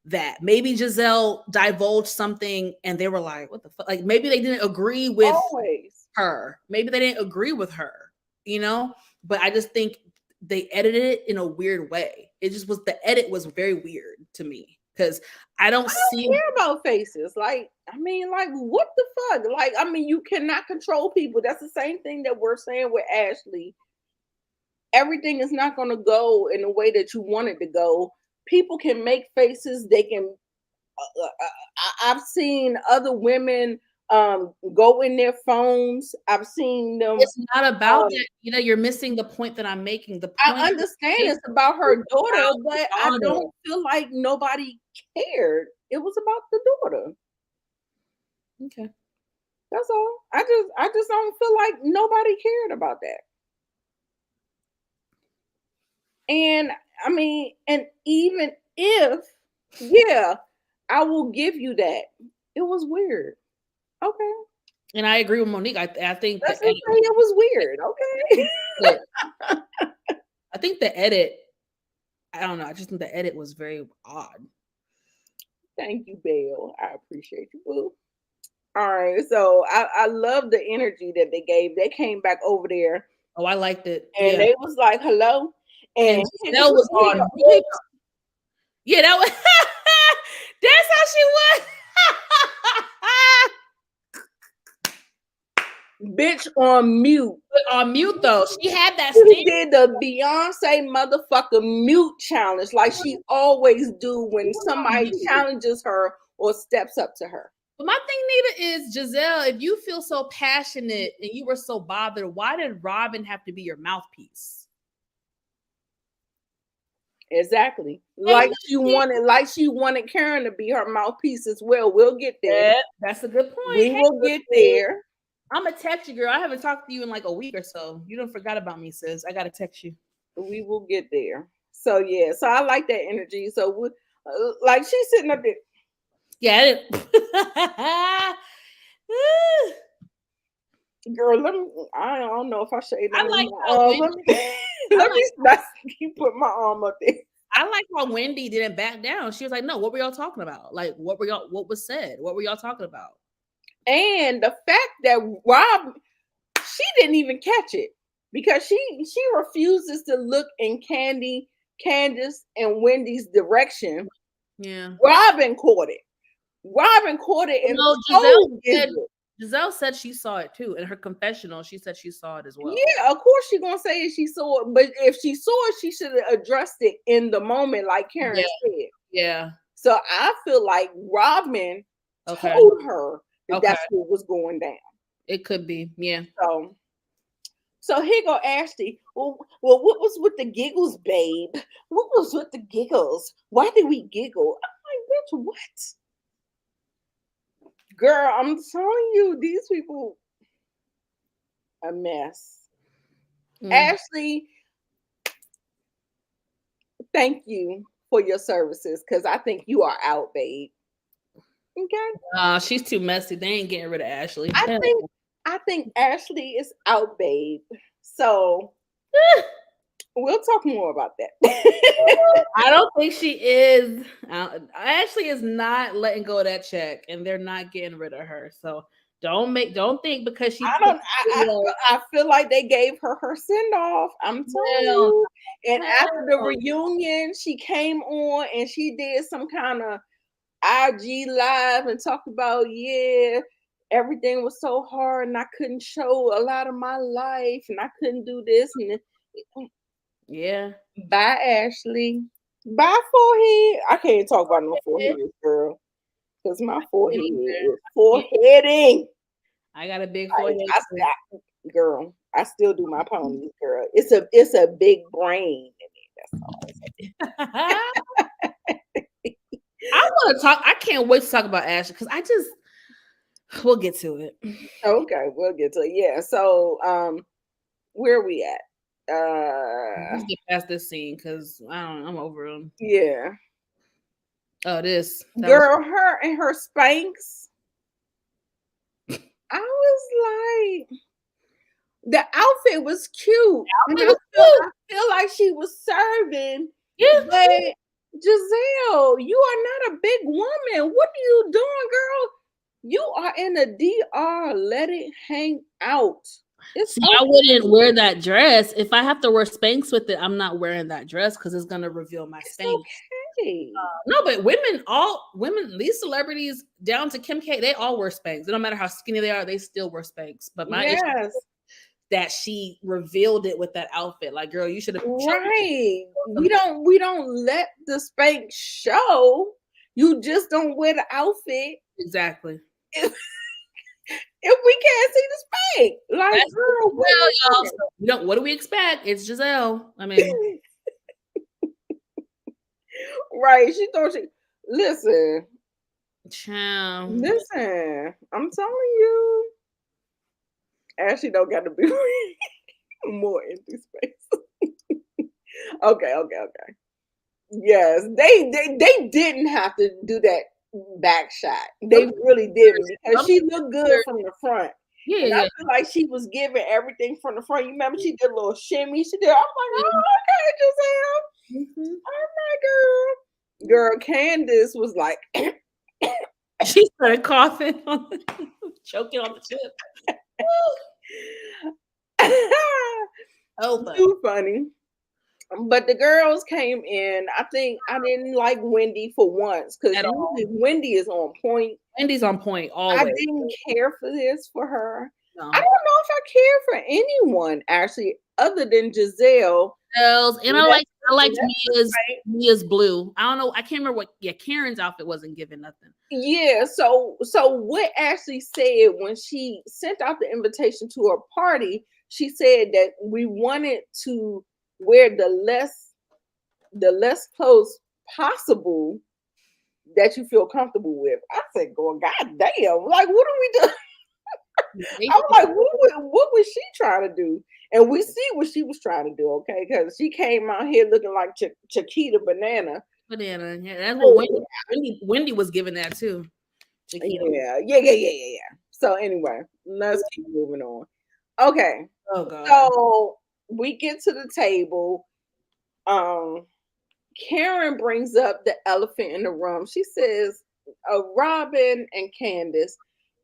that. Maybe Giselle divulged something and they were like, what the fuck? Like, maybe they didn't agree with her. Maybe they didn't agree with her, But I just think they edited it in a weird way. It just was, the edit was very weird to me. Because I don't care about faces. Like, I mean, like, what the fuck? Like, I mean, you cannot control people. That's the same thing that we're saying with Ashley. Everything is not going to go in the way that you want it to go. People can make faces. They can. I've seen other women go in their phones. I've seen them. It's not about that. You're missing the point that I'm making. The point I understand it's about her daughter, but I don't feel like nobody cared. It was about the daughter. Okay. That's all. I just don't feel like nobody cared about that. And I mean, and even if, yeah, I will give you that. It was weird. Okay. And I agree with Monique. I think it was weird. Okay. I think the edit, I don't know. I just think the edit was very odd. Thank you, Belle. I appreciate you, boo. All right. So I love the energy that they gave. They came back over there. Oh, I liked it. And they was like, hello. And that was on mute. Yeah, that was that's how she was. Bitch on mute. On mute though. She had that. She did the Beyonce motherfucker mute challenge like she always do when somebody challenges her or steps up to her. But my thing, Nita, is Giselle, if you feel so passionate and you were so bothered, why did Robin have to be your mouthpiece? Exactly. Like she wanted Karen to be her mouthpiece as well. We'll get there. Yeah, that's a good point. We will get there. I'm gonna text you, girl. I haven't talked to you in like a week or so. You don't forgot about me, sis. I gotta text you. We will get there. So yeah, so I like that energy. So like she's sitting up there. Yeah. Girl, I don't know if I shade I them like in my how arm. Let me not keep putting my arm up there. I like how Wendy didn't back down. She was like, "No, what were y'all talking about? Like, what was said? What were y'all talking about?" And the fact that Rob, she didn't even catch it because she refuses to look in Candace, and Wendy's direction. Yeah. Robin caught it. Robin caught it and No, told Israel. Giselle said she saw it too. In her confessional, she said she saw it as well. Yeah, of course she's gonna say she saw it, but if she saw it, she should have addressed it in the moment, like Karen said. Yeah. So I feel like Robin Okay. told her that Okay. that's what was going down. It could be. Yeah. So here go Ashley. Well, what was with the giggles, babe? What was with the giggles? Why did we giggle? I'm like, bitch, what? Girl, I'm telling you, these people a mess. Ashley, thank you for your services because I think you are out, babe. Okay. She's too messy. They ain't getting rid of Ashley. I think Ashley is out, babe. So we'll talk more about that. I don't think she is. Ashley is not letting go of that check, and they're not getting rid of her. So don't think because she. I feel like they gave her send off. I'm telling you. And after the reunion, she came on and she did some kind of IG live and talked about everything was so hard and I couldn't show a lot of my life and I couldn't do this and Bye, Ashley. Bye, forehead. I can't talk about no forehead, girl, because my forehead is foreheading. I got a big forehead. Girl, I still do my ponies, girl. It's a big brain in it. That's all. I want to talk. I can't wait to talk about Ashley because we'll get to it. Okay, we'll get to it. Yeah. So, where are we at? Let's get past this scene because I'm over them. Yeah. Oh, girl, her and her Spanx. I was like, the outfit was cute. I feel like she was serving. Yeah. But Giselle, you are not a big woman. What are you doing, girl? You are in a DR. Let it hang out. I wouldn't wear that dress. If I have to wear Spanx with it, I'm not wearing that dress because it's gonna reveal my Spanx. Okay. No, but women, these celebrities down to Kim K, they all wear Spanx. It don't matter how skinny they are, they still wear Spanx. But my issue is that she revealed it with that outfit. Like, girl, you should have right. We don't let the Spanx show. You just don't wear the outfit. Exactly. If we can't see the Spanx, like, girl, what do we expect? It's Giselle. I mean, right? She thought listen. Child. Listen, I'm telling you, Ashley don't got to be more empty space. Okay. Yes, they didn't have to do that back shot. They really didn't because she looked good from the front. I feel like she was giving everything from the front. You remember she did a little shimmy. She did. I'm like, oh, okay, Giselle. Oh my girl. Candace was like, she started coughing, choking on the tip. Too funny. But the girls came in. I think I didn't like Wendy for once because Wendy is on point. Wendy's on point always. I didn't care for this for her. No. I don't know if I care for anyone actually other than Giselle. And I like Mia's blue. I don't know. I can't remember what. Yeah, Karen's outfit wasn't giving nothing. Yeah. So what Ashley said when she sent out the invitation to her party, she said that we wanted to wear the less clothes possible that you feel comfortable with. I said, "God damn! Like, what are we doing?" I'm like, what was she trying to do? And we see what she was trying to do, okay? Because she came out here looking like Chiquita Banana. Yeah, that's what Wendy was giving that too. Chiquita. Yeah. So anyway, let's keep moving on. Okay, Oh God. so we get to the table. Karen brings up the elephant in the room. She says, Robin and Candace,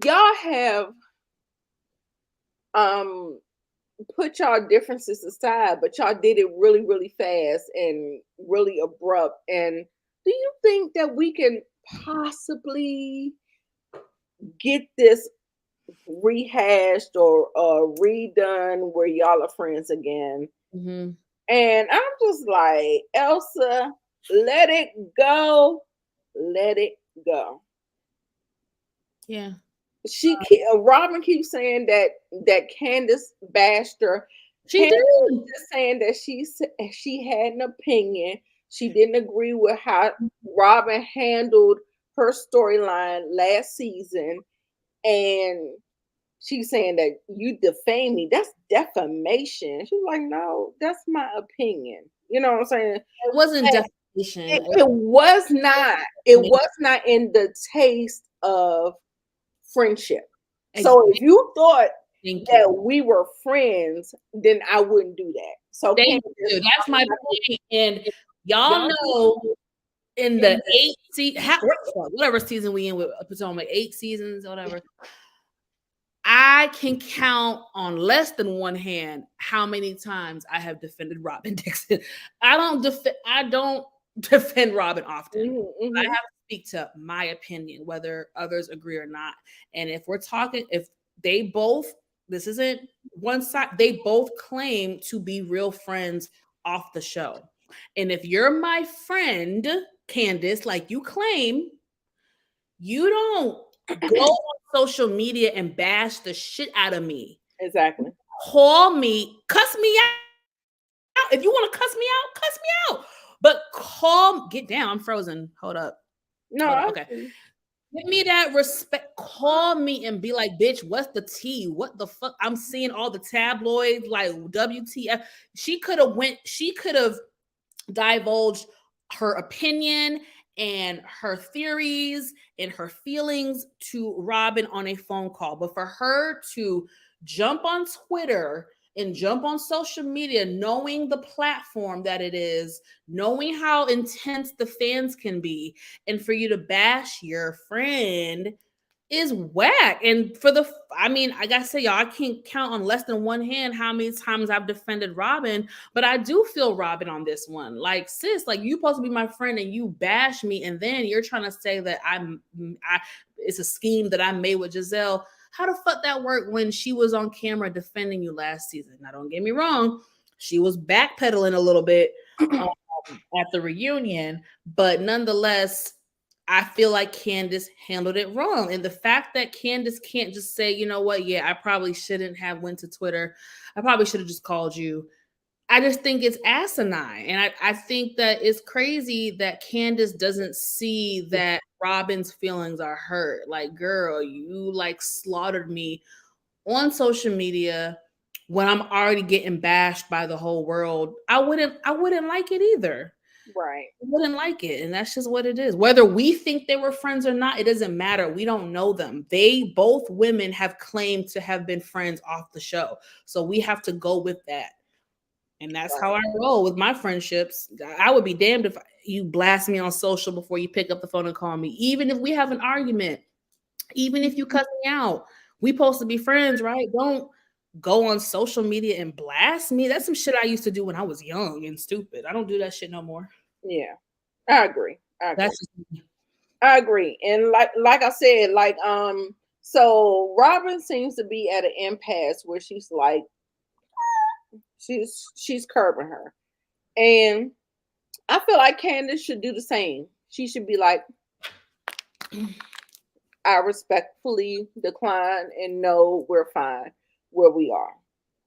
y'all have put y'all differences aside, but y'all did it really, really fast and really abrupt. And do you think that we can possibly get this rehashed or redone where y'all are friends again? Mm-hmm. And I'm just like, Elsa, let it go. Let it go. Yeah. Robin keeps saying that Candace bashed her. She Candace did. was just saying that she had an opinion. She didn't agree with how Robin handled her storyline last season, and she's saying that you defame me. That's defamation. She's like, no, that's my opinion. You know what I'm saying? It wasn't And defamation. it was not. It was not in the taste of friendship. So if you thought Thank that you. we were friends, then I wouldn't do that. So Thank Candace, you. That's my point. And y'all know in the whatever season we in with Potomac, 8 seasons, whatever. I can count on less than one hand how many times I have defended Robin Dixon. I don't defend Robin often. I have to speak to my opinion, whether others agree or not. And if we're talking, if they both, this isn't one side, they both claim to be real friends off the show. And if you're my friend, Candace, like you claim, you don't go on social media and bash the shit out of me. Exactly. Call me, cuss me out. If you want to cuss me out. But get down. I'm frozen. Hold up. Okay. Give me that respect. Call me and be like, bitch, what's the tea? What the fuck? I'm seeing all the tabloids like WTF. She could have divulged her opinion and her theories and her feelings to Robin on a phone call. But for her to jump on Twitter and jump on social media, knowing the platform that it is, knowing how intense the fans can be, and for you to bash your friend is whack. And I gotta say, y'all, I can't count on less than one hand how many times I've defended Robin, but I do feel Robin on this one. Like, sis, like you supposed to be my friend and you bash me, and then you're trying to say that it's a scheme that I made with Giselle. How the fuck that worked when she was on camera defending you last season? Now, don't get me wrong, she was backpedaling a little bit at the reunion, but nonetheless, I feel like Candace handled it wrong. And the fact that Candace can't just say, you know what, yeah, I probably shouldn't have went to Twitter. I probably should have just called you. I just think it's asinine. And I think that it's crazy that Candace doesn't see that Robin's feelings are hurt. Like, girl, you like slaughtered me on social media when I'm already getting bashed by the whole world. I wouldn't like it either. Right. I wouldn't like it. And that's just what it is. Whether we think they were friends or not, it doesn't matter. We don't know them. Both women have claimed to have been friends off the show. So we have to go with that. And that's how I roll with my friendships. I would be damned if you blast me on social before you pick up the phone and call me. Even if we have an argument, even if you cuss me out, we supposed to be friends, right? Don't go on social media and blast me. That's some shit I used to do when I was young and stupid. I don't do that shit no more. Yeah, I agree. That's I agree. And like I said, so Robin seems to be at an impasse where she's like, she's curbing her. And I feel like Candace should do the same. She should be like, I respectfully decline and no, we're fine where we are.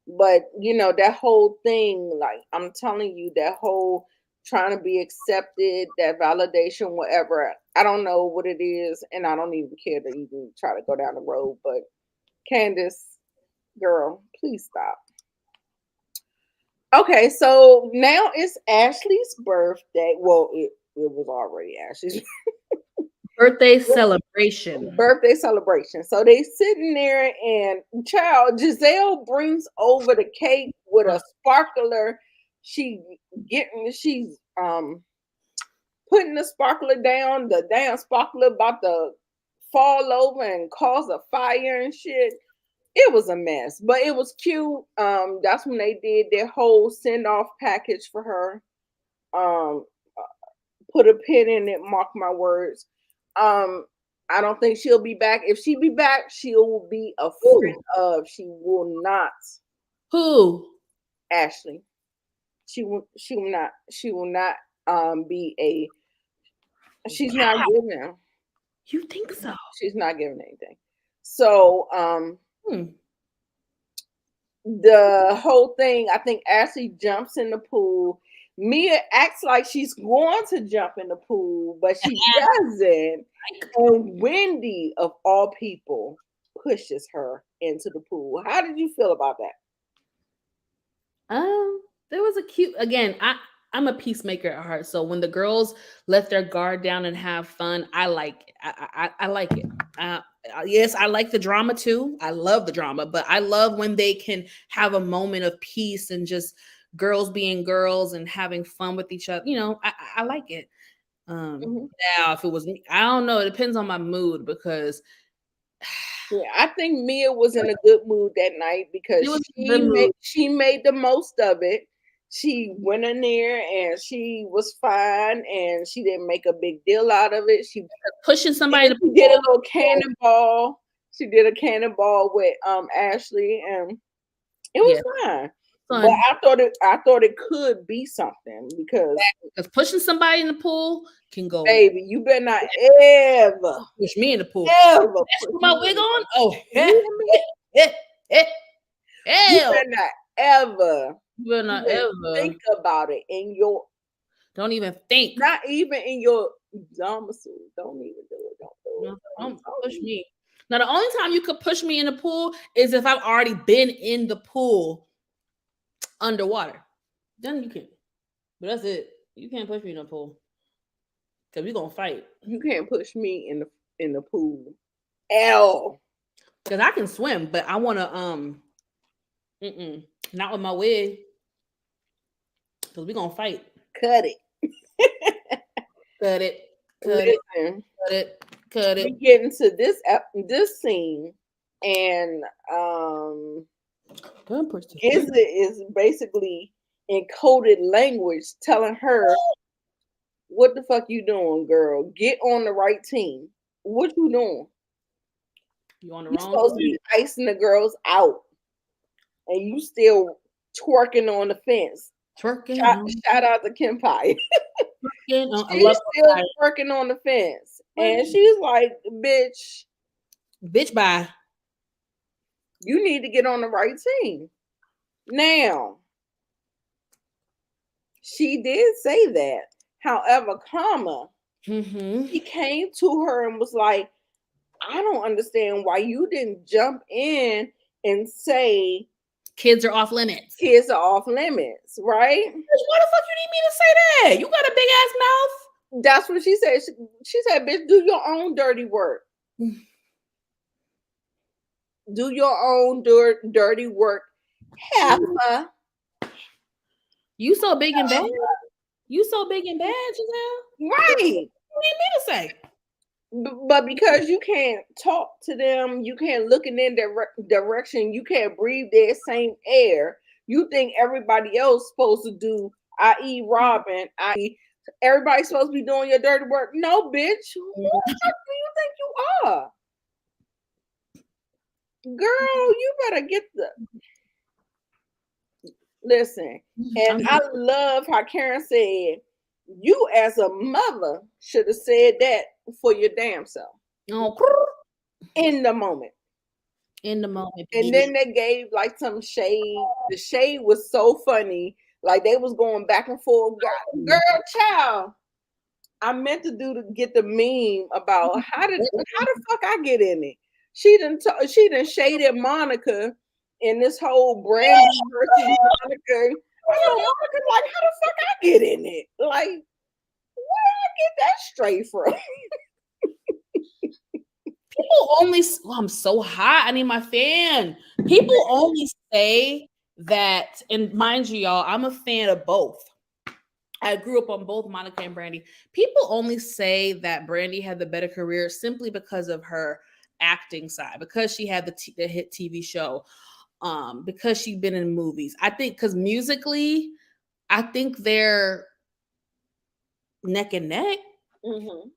But that whole thing, like I'm telling you, that whole trying to be accepted, that validation, whatever, I don't know what it is, and I don't even care to even try to go down the road. But Candace, girl, please stop. Okay, so now it's Ashley's birthday. Well, it was already Ashley's. Birthday celebration. Birthday celebration. So they sitting there, and child Giselle brings over the cake with a sparkler. She's putting the sparkler down. The damn sparkler about to fall over and cause a fire and shit. It was a mess, but it was cute. That's when they did their whole send off package for her. Put a pin in it. Mark my words. I don't think she'll be back. If she be back, she will be a friend of. She will not. Who? Ashley. She will not. She will not. Be a. She's not giving them. You think so? She's not giving anything. So the whole thing, I think Ashley jumps in the pool. Mia acts like she's going to jump in the pool, but she doesn't. And Wendy, of all people, pushes her into the pool. How did you feel about that? There was a cute. Again, I'm a peacemaker at heart. So when the girls let their guard down and have fun, I like it. I like it. Yes, I like the drama too. I love the drama, but I love when they can have a moment of peace and just girls being girls and having fun with each other. You know, I like it. Now, if it was me, I don't know. It depends on my mood because I think Mia was in a good mood that night because she made the most of it. She went in there and she was fine and she didn't make a big deal out of it. She pushing somebody. She did a little cannonball. She did a cannonball with Ashley and it was fine. But I thought it could be something because pushing somebody in the pool can go. Baby, you better not ever push me in the pool. Ever put my wig on? Oh, you better not ever. You better not ever think about it in your. Don't even think. Not even in your domicile. Don't even do it. Don't push me. Now, the only time you could push me in the pool is if I've already been in the pool underwater. Then you can. But that's it. You can't push me in the pool. Because we're going to fight. You can't push me in the pool. L. Because I can swim, but I want to, not with my wig. Because we're going to fight. Cut it. Cut it. We get into this scene, and is basically in coded language telling her, "What the fuck you doing, girl? Get on the right team. What you doing? You on the You're wrong supposed to be icing the girls out, and you still twerking on the fence." Twerking. Shout out to Kim Pye. She's still twerking on the fence. And she's like, bitch, bye. You need to get on the right team. Now, she did say that. However, he came to her and was like, I don't understand why you didn't jump in and say kids are off limits. Kids are off limits, right? Why the fuck you need me to say that? You got a big ass mouth. That's what she said. She said, bitch, do your own dirty work. Do your own dirty work. Heifer. You so big and bad. You so big and bad, Giselle. Right. What do you need me to say? But because you can't talk to them, you can't look in their direction, you can't breathe their same air, you think everybody else supposed to do, i.e. Robin, i.e. everybody's supposed to be doing your dirty work. No, bitch. Who the fuck do you think you are? Girl, you better get listen. And I love how Karen said, you as a mother should have said that for your damn self. In the moment. In the moment. And then they gave like some shade. The shade was so funny. Like they was going back and forth. Girl, child. I meant to get the meme about how the fuck I get in it. She done shaded Monica in this whole Brandy versus Monica. Monica, like, how the fuck I get in it? Like, where did I get that straight from? People only, I'm so hot. I need my fan. People only say that, and mind you, y'all, I'm a fan of both. I grew up on both Monica and Brandy. People only say that Brandy had the better career simply because of her acting side, because she had the hit TV show, because she'd been in movies. I think because musically, I think they're neck and neck. Mm-hmm.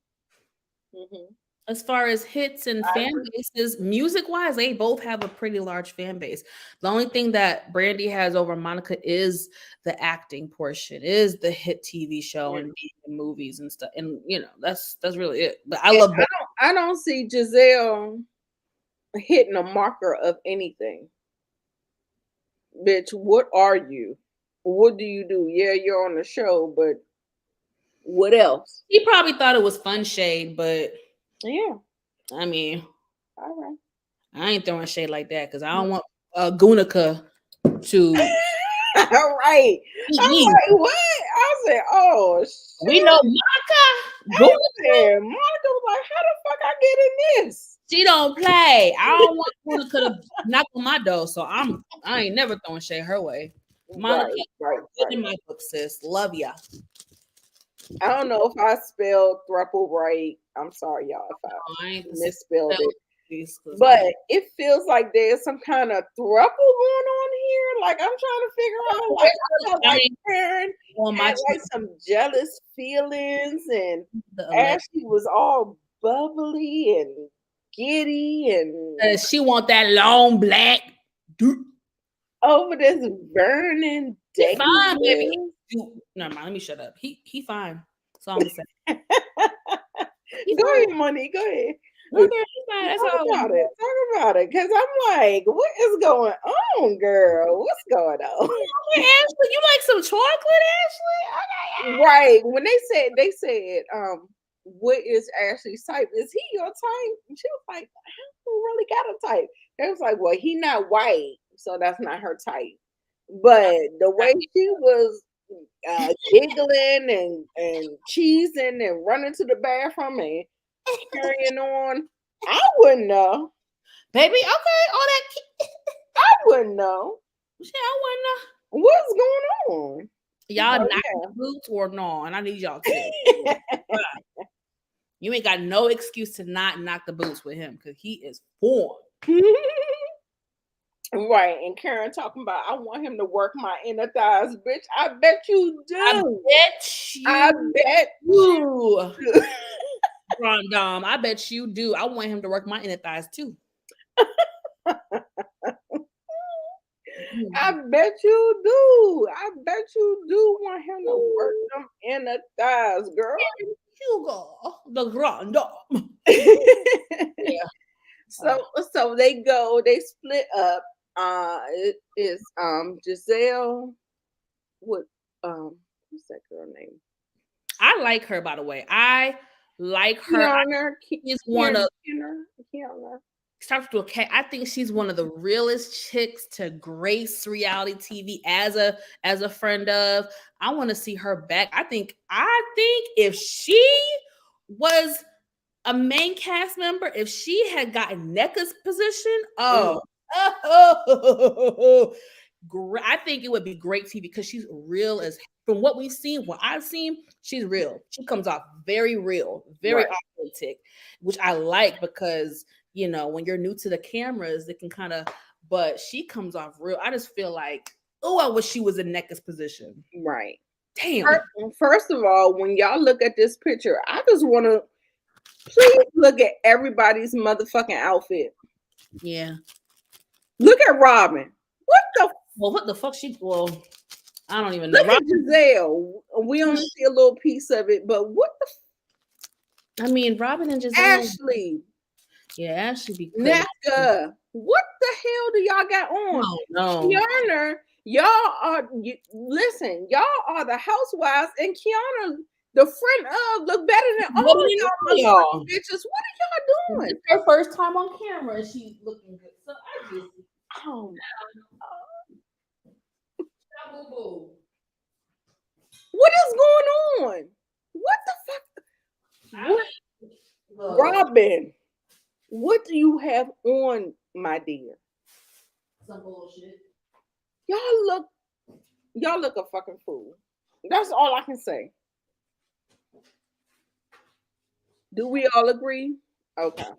Mm-hmm. As far as hits and I fan agree. bases, music wise, they both have a pretty large fan base. The only thing that Brandy has over Monica is the acting portion, is the hit TV show Yeah. and being in movies and stuff. And that's really it. But I And love both. I don't see Giselle hitting a marker of anything. Bitch, what are you? What do you do? Yeah, you're on the show, but what else? He probably thought it was fun shade, but Yeah. I mean, All right. I ain't throwing shade like that because I don't want Gunica to All right. beat I'm me. like, what? I said, oh shit. We know Monica. I Gunica, said, Monica was like, how the fuck I get in this? she don't play. I don't want Gunica to knock on my door, so I ain't never throwing shade her way. Monica, Right. good in my book, sis. Love ya. I don't know if I spelled thruple right. I'm sorry, y'all, if I I ain't misspelled it. these, 'cause But it feels like there's some kind of thruple going on here. Like I'm trying to figure out. Like I felt like Karen on my had like some jealous feelings, and the Ashley was all bubbly and giddy and she want that long black. over this burning day. Fine, baby. Never mind. Let me shut up. He fine. So I'm gonna say. Go ahead, Monique. Go ahead. Okay, he's fine. That's Talk all. about it. Talk about it. Because I'm like, what is going on, girl? What's going on? Ashley, you like some chocolate, Ashley? Okay. Right. When they said, what is Ashley's type? Is he your type? And she was like, I don't really got a type. They was like, well, he not white, so that's not her type. But the way she was giggling and cheesing and running to the bathroom and carrying on, I wouldn't know. Baby, okay, all that. I wouldn't know. Shit, I wouldn't know. What's going on? Y'all Oh, knock yeah. the boots or no? And I need y'all to. You ain't got no excuse to not knock the boots with him because he is born. Right, and Karen talking about I want him to work my inner thighs, bitch. I bet you do. I bet you. do. Rondom, I bet you do. I want him to work my inner thighs too. I bet you do. I bet you do want him to work them inner thighs, girl. Hugo, the Rondom. Yeah. So they split up. It is Giselle. What's that girl name? I like her, by the way. I like her. Kiana. She's one of Kiana. Starts to a cat. I think she's one of the realest chicks to grace reality TV as a friend of. I want to see her back. I think if she was a main cast member, if she had gotten NECA's position, great. I think it would be great TV because she's real as from what we've seen, what I've seen, she's real. She comes off very real, very authentic, which I like because when you're new to the cameras, it can kind of, but she comes off real. I just feel like, I wish she was in NECA's position. Right. Damn. First of all, when y'all look at this picture, I just want to please look at everybody's motherfucking outfit. Yeah. Look at Robin. What the fuck I don't even know. Look at Giselle. We only see a little piece of it, but what the I mean, Robin and Giselle. Ashley. Yeah, Ashley be cool. NECA. What the hell do y'all got on? No. Kiana, listen, y'all are the housewives, and Kiana, the friend of, look better than all y'all bitches. What are y'all doing? It's her first time on camera, and she's looking good. So I just, what is going on? What the fuck? Robin. What do you have on, my dear? Some bullshit. Y'all look a fucking fool. That's all I can say. Do we all agree? Okay.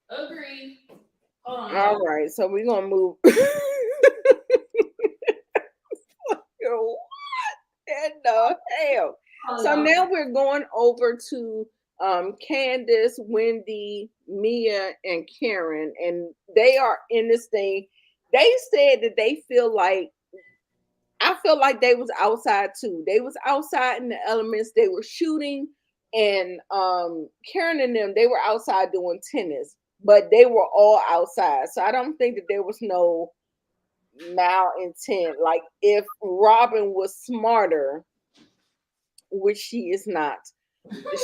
Agree. Hold on. All right. So we're gonna move. Yo, what in the hell? So now we're going over to Candace, Wendy, Mia, and Karen, and they are in this thing. They said that they feel like I feel like they was outside too. They was outside in the elements. They were shooting, and Karen and them, they were outside doing tennis, but they were all outside. So I don't think that there was no malintent. Like if Robin was smarter, which she is not,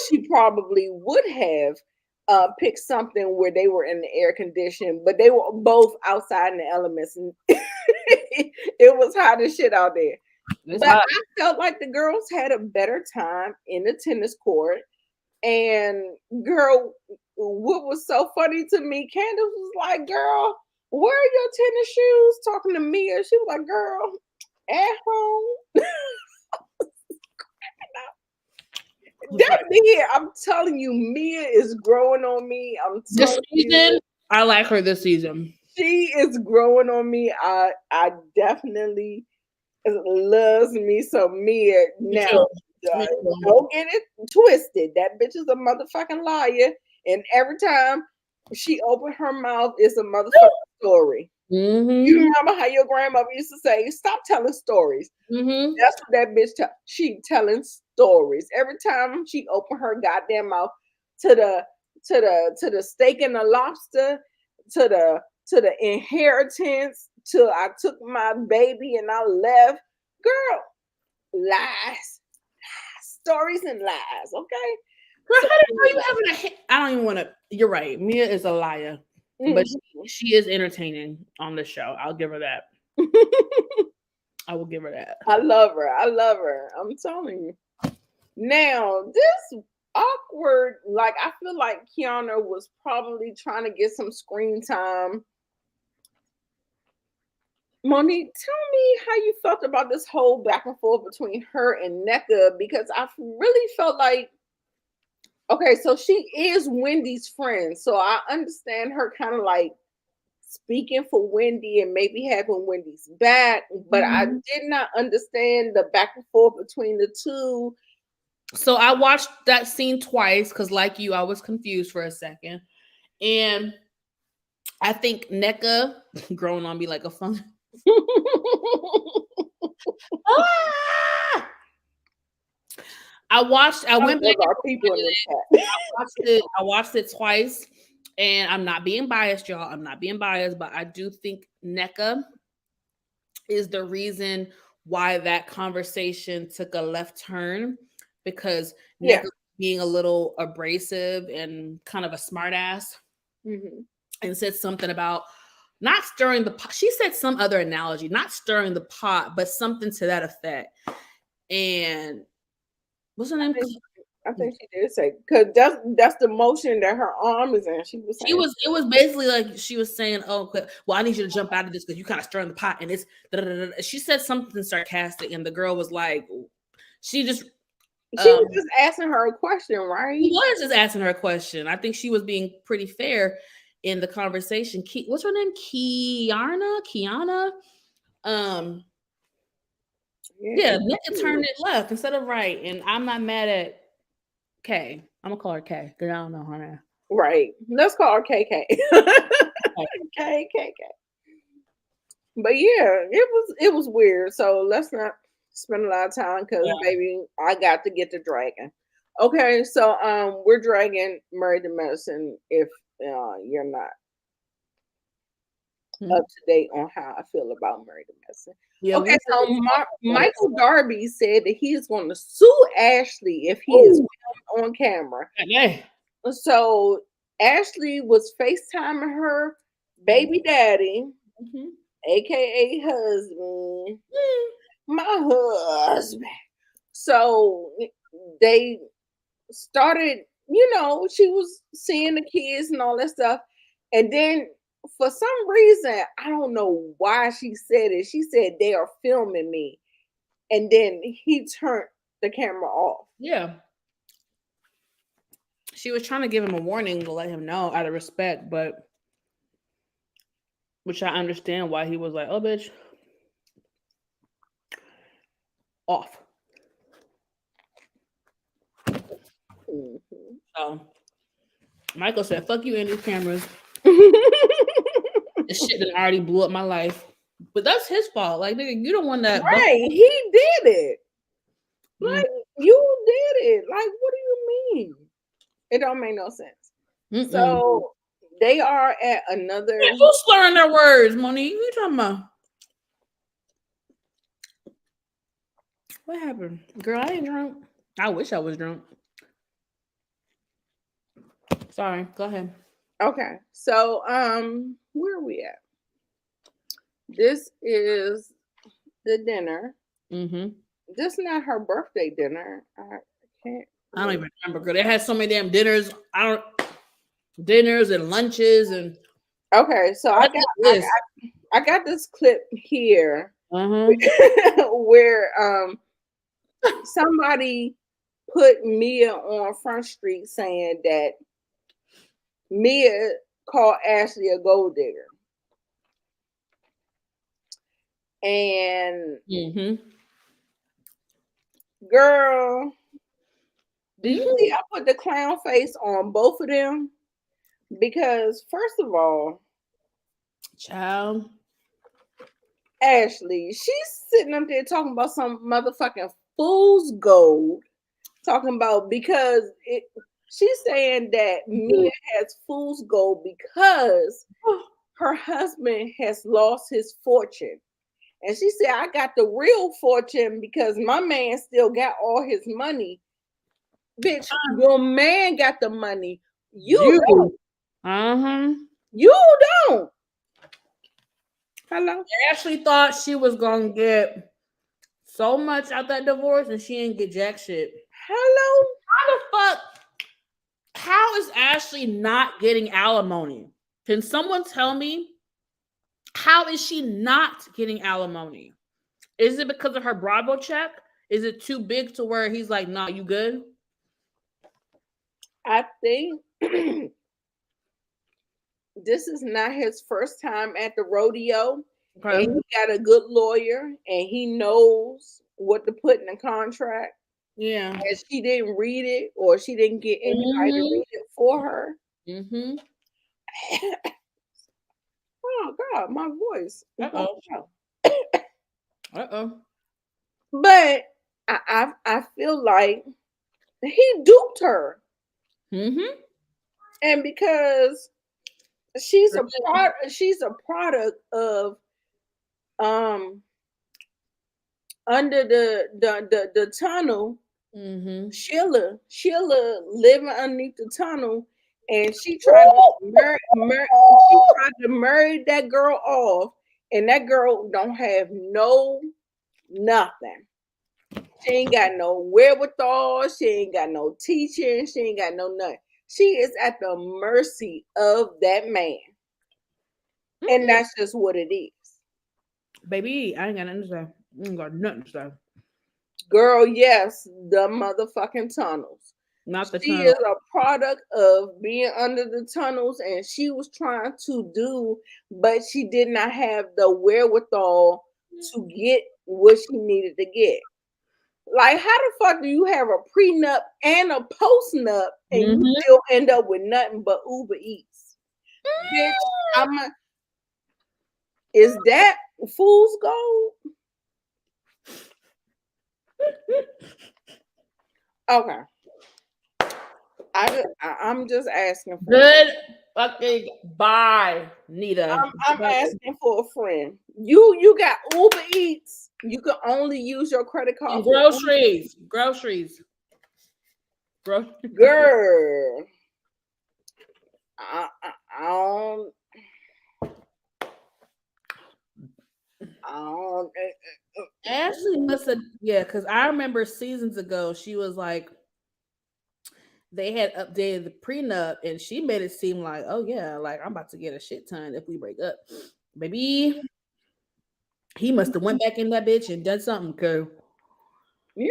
she probably would have picked something where they were in the air condition, but they were both outside in the elements, and it was hot as shit out there. It's But hot. I felt like the girls had a better time in the tennis court. And girl, what was so funny to me, Candace was like, "Girl, where are your tennis shoes?" Talking to Mia, she was like, "Girl, at home." That Mia, I'm telling you, Mia is growing on me. I'm This telling season, you, I like her this season. she is growing on me. I definitely loves me some Mia now. too. Me too. Don't get it twisted. That bitch is a motherfucking liar, and every time she opened her mouth, it's a motherfucking story. Mm-hmm. You remember how your grandmother used to say, "Stop telling stories." Mm-hmm. That's what that bitch she telling stories. Every time she opened her goddamn mouth to the steak and the lobster, to the inheritance, to I took my baby and I left. Girl, lies. Stories and lies, okay? Girl, how are you having a hit? I don't even want to. You're right. Mia is a liar, but she is entertaining on the show. I'll give her that. I will give her that. I love her. I love her. I'm telling you. Now, this awkward, like I feel like Kiana was probably trying to get some screen time. Monique, tell me how you felt about this whole back and forth between her and Nneka, because I really felt like, okay, so she is Wendy's friend, so I understand her kind of like speaking for Wendy and maybe having Wendy's back, but I did not understand the back and forth between the two. So I watched that scene twice because, like you, I was confused for a second, and I think Nneka growing on me like a fun. I went back. I watched it twice, and I'm not being biased, y'all. I'm not being biased, but I do think Nneka is the reason why that conversation took a left turn, because Nneka being a little abrasive and kind of a smart ass, and said something about not stirring the pot. She said some other analogy, not stirring the pot, but something to that effect. And what's her name? I think she did say, because that's the motion that her arm is in. She was saying, it was basically like she was saying, "Oh, well, I need you to jump out of this because you kind of stirring the pot." And it's she said something sarcastic, and the girl was like, she was just asking her a question, right? She was just asking her a question. I think she was being pretty fair in the conversation. What's her name? Kiana. Yeah, Nneka turned it left instead of right, and I'm not mad at K. I'm gonna call her K because I don't know her name. Right. Let's call her KK. KKK. But yeah, it was weird. So let's not spend a lot of time because baby, I got to get to dragging. Okay, so we're dragging Married to Medicine if you're not up to date on how I feel about Married to Medicine. Yeah, okay, so Michael Darby said that he is going to sue Ashley if he is on camera. Yeah. So Ashley was FaceTiming her baby daddy, aka husband, my husband. So they started, she was seeing the kids and all that stuff. And then for some reason, I don't know why she said it. She said they are filming me. And then he turned the camera off. Yeah. She was trying to give him a warning to let him know out of respect, but which I understand why he was like, oh, bitch, off. Mhm. So Michael said, fuck you and these cameras. This shit that already blew up my life. But that's his fault. Like, nigga, you don't want that. Right. He did it. Mm. Like, you did it. Like, what do you mean? It don't make no sense. Mm-mm. So they are at another. Who's slurring their words, Monique? What you talking about? What happened? Girl, I ain't drunk. I wish I was drunk. Sorry, go ahead. Okay. So where are we at? This is the dinner. Mm-hmm. This is not her birthday dinner. I don't even remember, girl. They had so many damn dinners. Dinners and lunches and. Okay, so I got this clip here where somebody put Mia on Front Street saying that Mia called Ashley a gold digger. And girl, do you see I put the clown face on both of them? Because first of all, child, Ashley, she's sitting up there talking about some motherfucking fool's gold. Talking about because she's saying that Mia has fool's gold because her husband has lost his fortune. And she said, I got the real fortune because my man still got all his money. Bitch, your man got the money. You don't. You don't. Hello? I actually thought she was going to get so much out that divorce and she didn't get jack shit. Hello? How the fuck? How is Ashley not getting alimony? Can someone tell me? How is she not getting alimony? Is it because of her Bravo check? Is it too big to where he's like, nah, you good? I think this is not his first time at the rodeo. Okay. And he got a good lawyer and he knows what to put in the contract. Yeah. And she didn't read it or she didn't get anybody to read it for her. Oh God, my voice. But I feel like he duped her. And because she's a product of under the tunnel. Sheila living underneath the tunnel, and she tried to marry that girl off, and that girl don't have nothing. She ain't got no wherewithal. She ain't got no teaching. She ain't got no nothing. She is at the mercy of that man. And that's just what it is. Baby, I ain't got nothing to say. I ain't got nothing to say. Girl, yes, the motherfucking tunnels. Not the tunnel. She is a product of being under the tunnels, and she was trying to do, but she did not have the wherewithal to get what she needed to get. Like, how the fuck do you have a prenup and a post-nup and you still end up with nothing but Uber Eats? Bitch, is that fool's gold? Okay. I'm just asking for good fucking bye, Nita. I'm asking for a friend. You got Uber Eats. You can only use your credit card. And groceries. Girl. I don't. Ashley must have, because I remember seasons ago she was like, they had updated the prenup, and she made it seem like, oh yeah, like I'm about to get a shit ton if we break up. Maybe he must have went back in that bitch and done something, cause Yeah,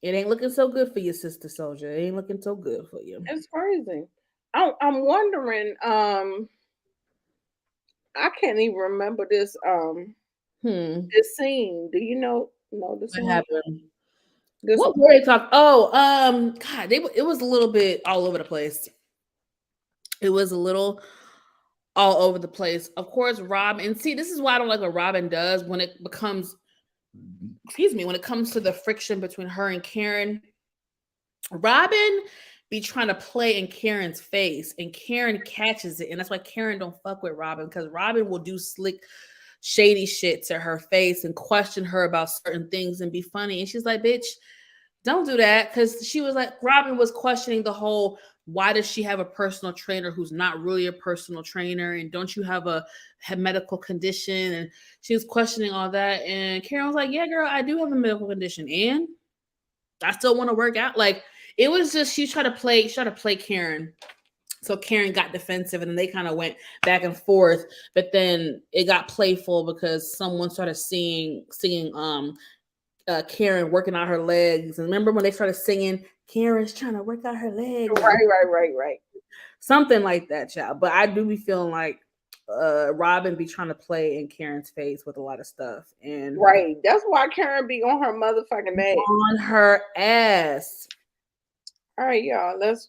it ain't looking so good for you, Sister Soldier. It ain't looking so good for you. it's crazy. I'm wondering. I can't even remember this. This scene. Do you know the What scene? happened? This What were they talking? Oh, God, it was a little bit all over the place. It was a little all over the place. Of course, Robin. And see, this is why I don't like what Robin does when it becomes, when it comes to the friction between her and Karen. Robin be trying to play in Karen's face, and Karen catches it, and that's why Karen don't fuck with Robin, because Robin will do slick, shady shit to her face and question her about certain things and be funny. And she's like, "Bitch, don't do that," because she was like, Robin was questioning the whole, why does she have a personal trainer who's not really a personal trainer, and don't you have a medical condition? And she was questioning all that, and Karen was like, "Yeah, girl, I do have a medical condition, and I still want to work out." Like, it was just, she tried to play Karen. So Karen got defensive, and then they kind of went back and forth. But then it got playful because someone started singing Karen working out her legs. And remember when they started singing, Karen's trying to work out her legs? right. Something like that, child. But I do be feeling like Robin be trying to play in Karen's face with a lot of stuff. And Right. That's why Karen be on her motherfucking ass. on her ass. All right, y'all. Let's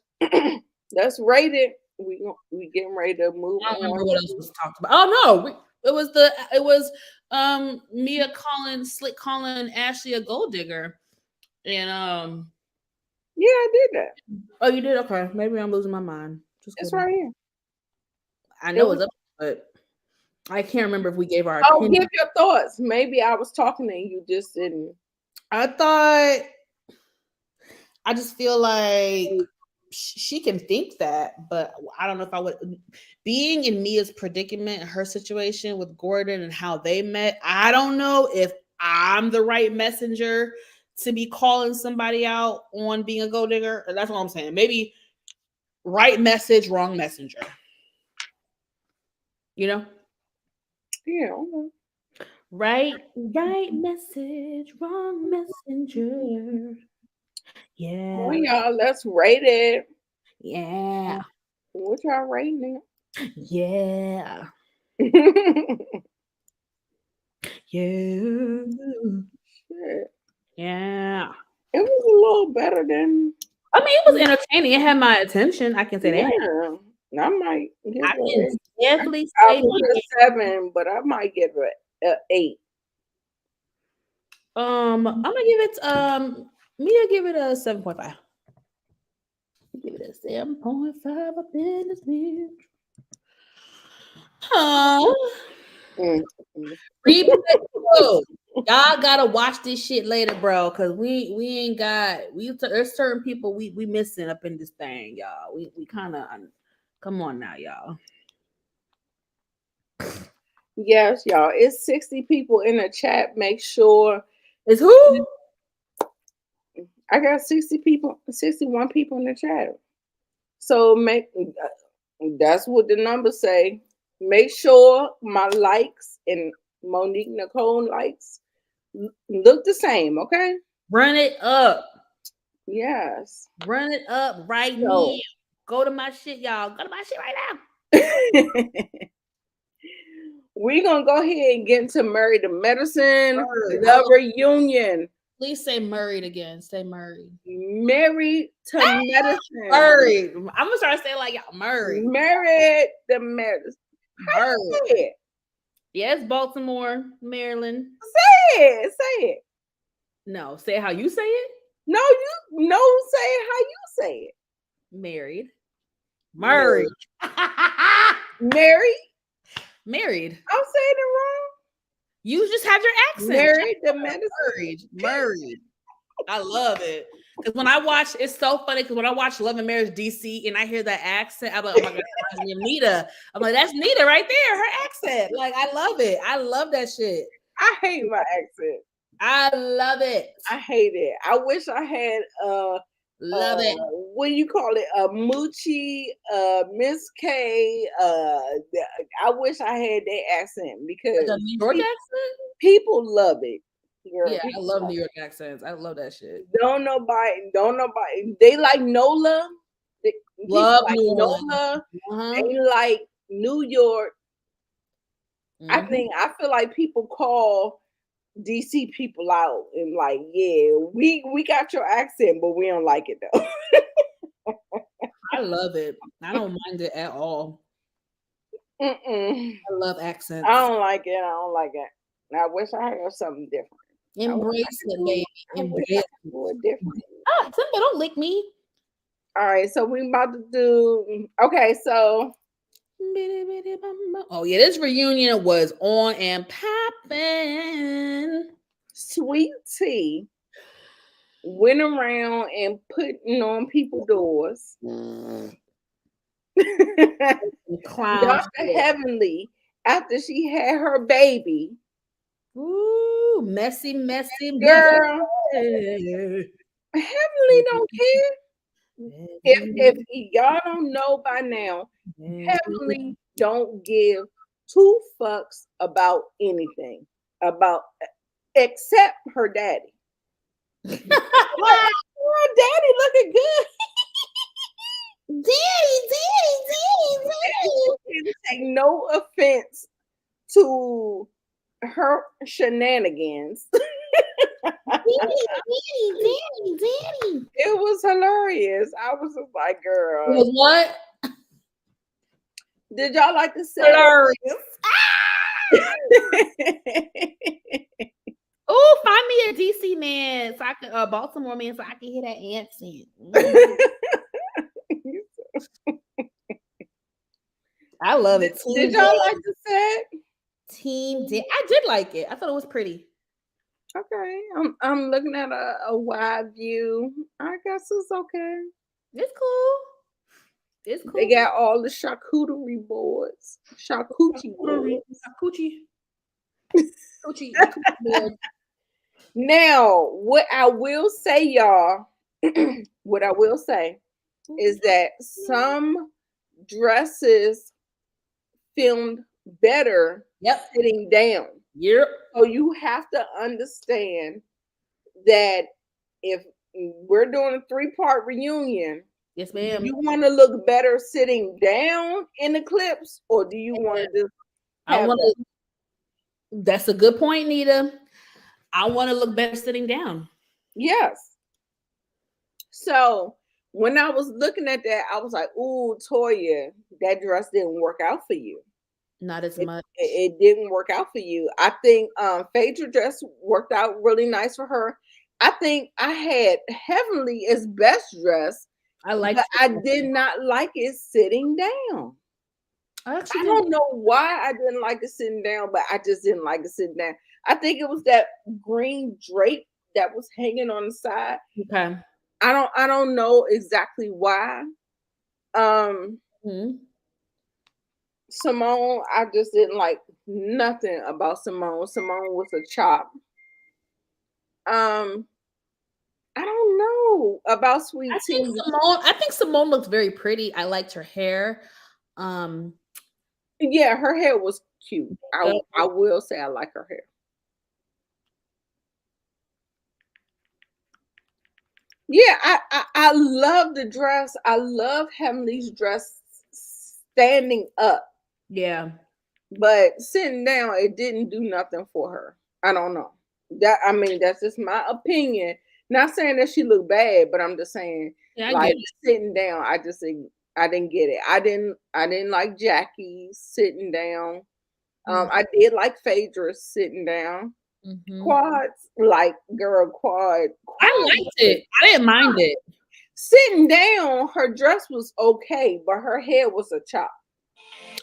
rate it. We getting ready to move I don't on. remember what else was talked about. Oh no, it was Mia calling Ashley a gold digger. And Yeah, I did that. oh, you did? Okay, maybe I'm losing my mind. Just It's kidding. right here. I know It it's up, but I can't remember if we gave our Oh, opinion. give your thoughts. Maybe I was talking and you just didn't. I just feel like she can think that, but I don't know if I would. Being in Mia's predicament, her situation with Gordon and how they met, I don't know if I'm the right messenger to be calling somebody out on being a gold digger. That's what I'm saying. Maybe right message, wrong messenger. You know? Yeah. Okay. Right message, wrong messenger. Yeah. Well, y'all, let's rate it. Yeah. What y'all rating Yeah. it? Yeah. Shit. Yeah. It was a little better than. I mean, it was entertaining. It had my attention. I can say that. Yeah. I might give I can it. definitely I'll say put a 7, but I might give it an 8. I'm gonna give it Mia give it a 7.5. Give it a 7.5 up in this bitch. Replay. Y'all gotta watch this shit later, bro, because we ain't got there's certain people we missing up in this thing, y'all. We kind of come on now, y'all. Yes, y'all. It's 60 people in the chat. Make sure. It's who? I got 61 people in the chat. So that's what the numbers say. Make sure my likes and Monique Nicole likes look the same, okay? Run it up. Yes. Run it up right now. Go to my shit, y'all. Go to my shit right now. We're going to go ahead and get into Married to Medicine, the reunion. Please say married again. Say married. Married to Medicine. Married. I'm going to start saying like y'all married. Married to Medicine. How you say it? Yes, Baltimore, Maryland. Say it. No, say it how you say it. No, say it how you say it. Married. Married. Married. I'm saying it wrong. You just have your accent. Married to Medicine. Married. I love it. Because when I watch, it's so funny because when I watch Love and Marriage DC and I hear that accent, I'm like, oh my God, that's Nita. I'm like, that's Nita right there, her accent. Like, I love it. I love that shit. I hate my accent. I love it. I hate it. I wish I had Love it. What do you call it? Moochie, Miss K. I wish I had that accent because The New York accent? people love it. Girl, Yeah, I people love love New York accents. I love that shit. it. Don't nobody. They like Nola. People Love like New Orleans. Nola. Uh-huh. They like New York. I Mhm. feel like people call DC people out and like, yeah, we got your accent, but we don't like it though. I love it. I don't mind it at all. Mm-mm. I love accents. I don't like it. I don't like it. I wish I had something different. Embrace it, baby. I wish I Embrace could do it different. Ah, Simba, don't lick me. All right, so we about to do. Okay, so Oh yeah, this reunion was on and popping. Sweet Tea went around and putting on people's doors. Clown Dr. shit. Heavenly, after she had her baby, Ooh, messy, messy, girl, messy. Heavenly don't care. If y'all don't know by now, Heavenly don't give two fucks about anything except her daddy. Her daddy looking good. Daddy. Didn't take no offense to her shenanigans. Daddy. It was hilarious. I was just like, It girl, was what? did y'all like to say? Hilarious. Oh, find me a DC man so I can Baltimore man so I can hear that accent. I love it. Did y'all like the set? I did like it. I thought it was pretty. Okay, I'm looking at a wide view. I guess it's okay. It's cool. It's cool. They got all the charcuterie boards, charcuterie boards. Coochie. Now, what I will say, y'all, what I will say is that some dresses filmed better sitting down. Yep. So you have to understand that if we're doing a 3-part reunion, Yes, ma'am. do you want to look better sitting down in the clips, or do you want to just I want to. That's a good point, Nita. I want to look better sitting down. Yes. So when I was looking at that, I was like, "Ooh, Toya, that dress didn't work out for you. Not as much. It didn't work out for you." I think Phaedra dress worked out really nice for her. I think I had Heavenly as best dress. But I did not like it sitting down. I don't know why I didn't like it sitting down, but I just didn't like it sitting down. I think it was that green drape that was hanging on the side. Okay. I don't know exactly why. Simone, I just didn't like nothing about Simone. Simone was a chop. I don't know about Sweet Tea. I think Simone looks very pretty. I liked her hair. Yeah, her hair was cute. I will say I like her hair. Yeah, I love the dress. I love Heavenly's dress standing up. Yeah. But sitting down, it didn't do nothing for her. I don't know. That's just my opinion. Not saying that she looked bad, but I'm just saying, like sitting down, I didn't get it. I didn't like Jackie sitting down. I did like Phaedra sitting down. Quads, like girl, quad. I liked it. I didn't mind it. Sitting down, her dress was okay, but her hair was a chop.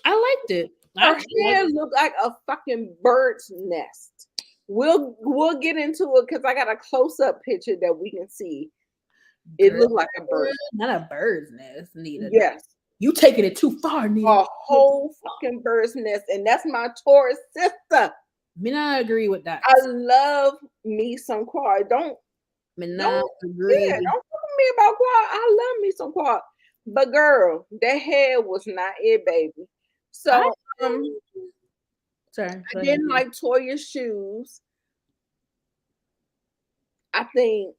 I liked it. Her hair looked like a fucking bird's nest. We'll get into it because I got a close-up picture that we can see. It looked like a bird. Not a bird's nest, Nita. Yes. You taking it too far, Nita. A whole fucking bird's nest. And that's my Taurus sister. I agree with that. I love me some quad. Don't agree. Yeah, don't put me about Quad. I love me some Quad. But girl, that hair was not it, baby. So Sorry. I didn't like Toya's shoes. I think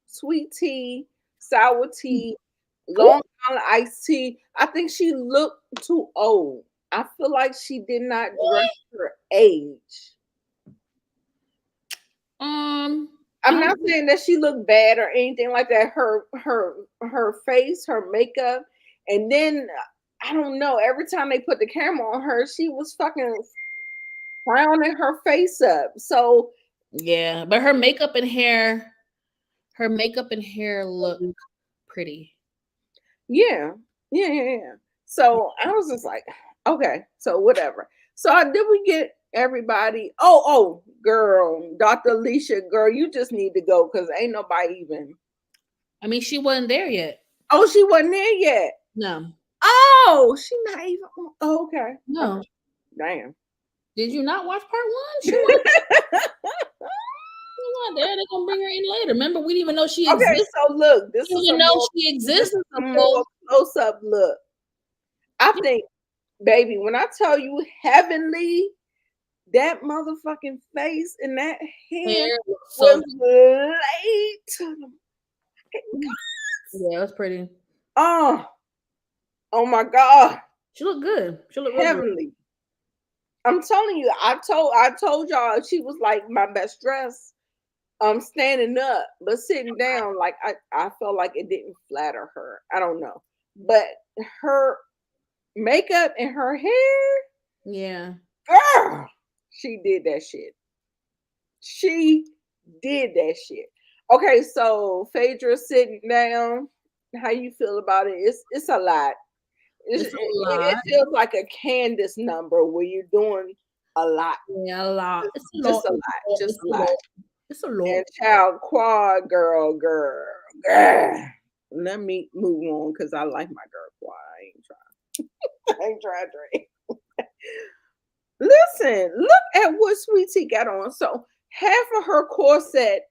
sweet tea, sour tea, Long Island iced tea. I think she looked too old. I feel like she did not dress her age. I'm not saying that she looked bad or anything like that. Her face, her makeup, and then I don't know. Every time they put the camera on her, she was fucking frowning her face up. So yeah, but her makeup and hair look pretty. Yeah. So I was just like, okay, so whatever. So did we get everybody? Oh, girl, Dr. Alicia, girl, you just need to go because ain't nobody even. I mean, she wasn't there yet. Oh, she wasn't there yet. No. Oh, she not even. Oh, okay. No. Okay. Damn. Did you not watch part one? She wasn't there. They're gonna bring her in later. Remember, we didn't even know she existed. Okay, so look, this is she exists. This is a more close-up look. I think, baby, when I tell you heavenly, that motherfucking face and that hair was late. Yeah, it was pretty. Oh my God. She looked good. She looked heavenly. Good. I'm telling you, I told y'all she was like my best dress. Standing up, but sitting down, like I felt like it didn't flatter her. I don't know. But her makeup and her hair, yeah. Girl, she did that shit. Okay, so Phaedra sitting down. How you feel about it? It's a lot. It feels like a Candace number where you're doing a lot. Yeah, a lot. It's just a lot. Just a lot. It's a lot. And child Quad girl. Let me move on because I like my girl Quad. I ain't trying. Listen, look at what Sweet Tea got on. So half of her corset.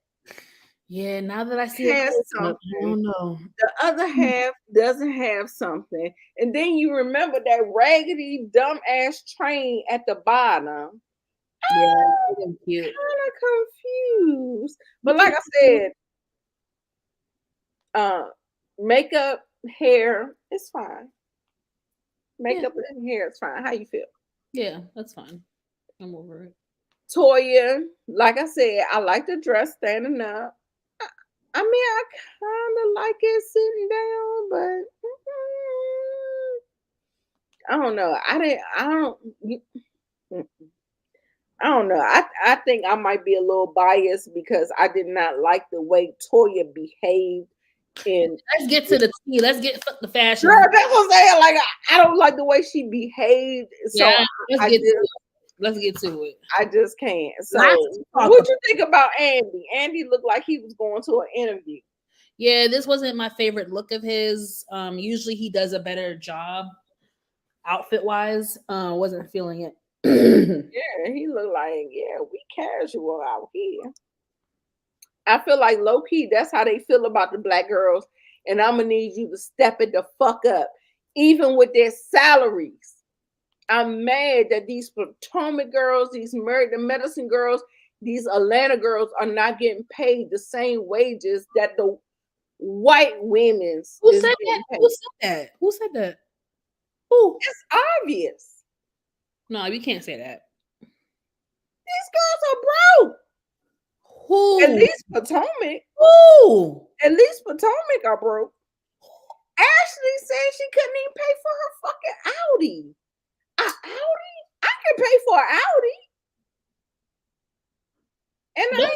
Yeah, now that I see has something. I don't know. The other half doesn't have something. And then you remember that raggedy, dumb ass train at the bottom. Yeah, I'm kind of confused. But like I said, makeup, hair, it's fine. Makeup and hair is fine. How you feel? Yeah, that's fine. I'm over it. Toya, like I said, I like the dress standing up. I mean, I kind of like it sitting down, but I don't know. I don't know. I think I might be a little biased because I did not like the way Toya behaved. Let's get to the tea. Let's get the fashion. Girl, that's what I'm saying. Like I don't like the way she behaved. So yeah, let's get to it. I just can't. So what you think about Andy? Andy looked like he was going to an interview. Yeah, this wasn't my favorite look of his. Usually he does a better job outfit wise. Wasn't feeling it. Yeah, he looked like, we casual out here. I feel like low key, that's how they feel about the black girls. And I'm gonna need you to step it the fuck up, even with their salaries. I'm mad that these Potomac girls, these the medicine girls, these Atlanta girls are not getting paid the same wages that the white women's. Who said that? Who said that? Who? It's obvious. No, we can't say that. These girls are broke. Who? At least Potomac. Who? At least Potomac are broke. Ashley said she couldn't even pay for her fucking Audi. Audi? I can pay for an Audi. And the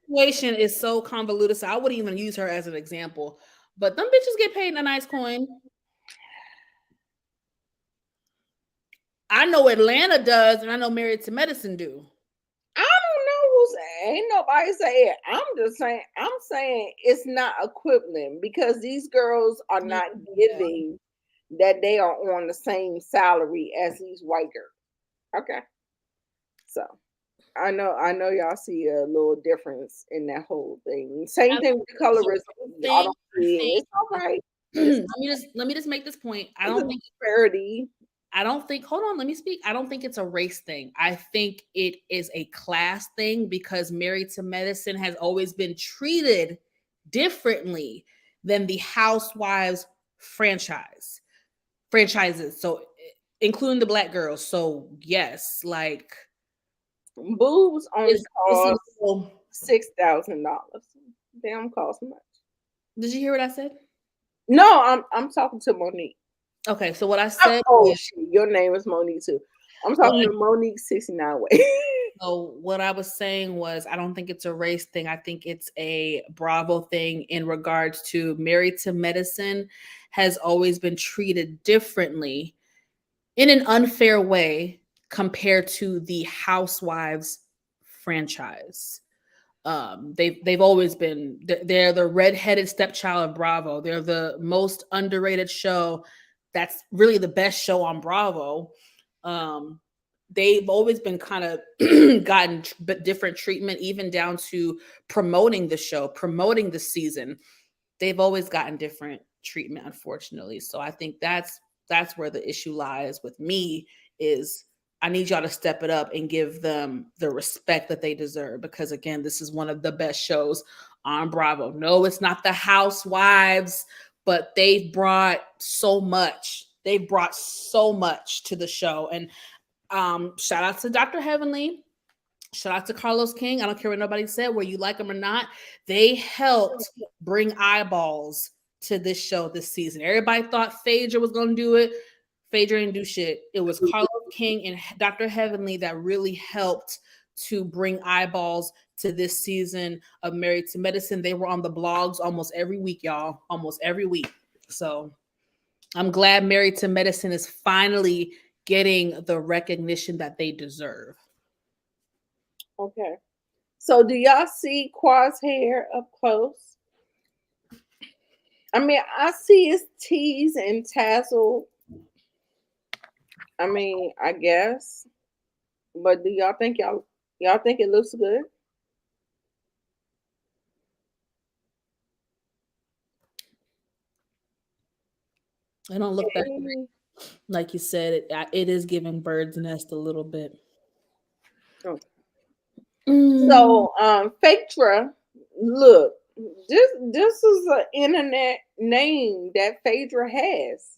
situation is so convoluted, so I wouldn't even use her as an example. But them bitches get paid in a nice coin. I know Atlanta does, and I know Married to Medicine do. I don't know who's ain't nobody saying. I'm saying it's not equivalent because these girls are not giving that they are on the same salary as these white girls. Okay. So I know y'all see a little difference in that whole thing. Same thing with the colorism. Y'all don't see it. It's all right. Let me just make this point. I It's don't a think disparity. hold on, let me speak. I don't think it's a race thing. I think it is a class thing because Married to Medicine has always been treated differently than the Housewives franchises. So including the Black girls. So yes, like Boobs only it's cost a little, $6,000. They don't cost much. did you hear what I said? No, I'm talking to Monique. Okay, so what I said Oh was, shit, your name is Monique too. I'm what talking to Monique 69 way. So what I was saying was, I don't think it's a race thing. I think it's a Bravo thing in regards to Married to Medicine has always been treated differently in an unfair way compared to the Housewives franchise. They've always been, they're the redheaded stepchild of Bravo. They're the most underrated show. That's really the best show on Bravo. They've always been kind of gotten different treatment, even down to promoting the show, promoting the season. They've always gotten different treatment, unfortunately. So I think that's where the issue lies with me is I need y'all to step it up and give them the respect that they deserve. Because again, this is one of the best shows on Bravo. No, it's not the Housewives, but they've brought so much. They've brought so much to the show. And shout out to Dr. Heavenly. Shout out to Carlos King. I don't care what nobody said, whether you like them or not. They helped bring eyeballs to this show this season. Everybody thought Phaedra was going to do it. Phaedra didn't do shit. It was Carlos King and Dr. Heavenly that really helped to bring eyeballs to this season of Married to Medicine. They were on the blogs almost every week, y'all. Almost every week. So I'm glad Married to Medicine is finally getting the recognition that they deserve. Okay. So do y'all see Quad's hair up close? I mean, I see his tease and tassel. I mean, I guess. But do y'all think y'all think it looks good? I don't look that great. Like you said, it is giving bird's nest a little bit. Okay. So, Phaedra, look, this is an internet name that Phaedra has.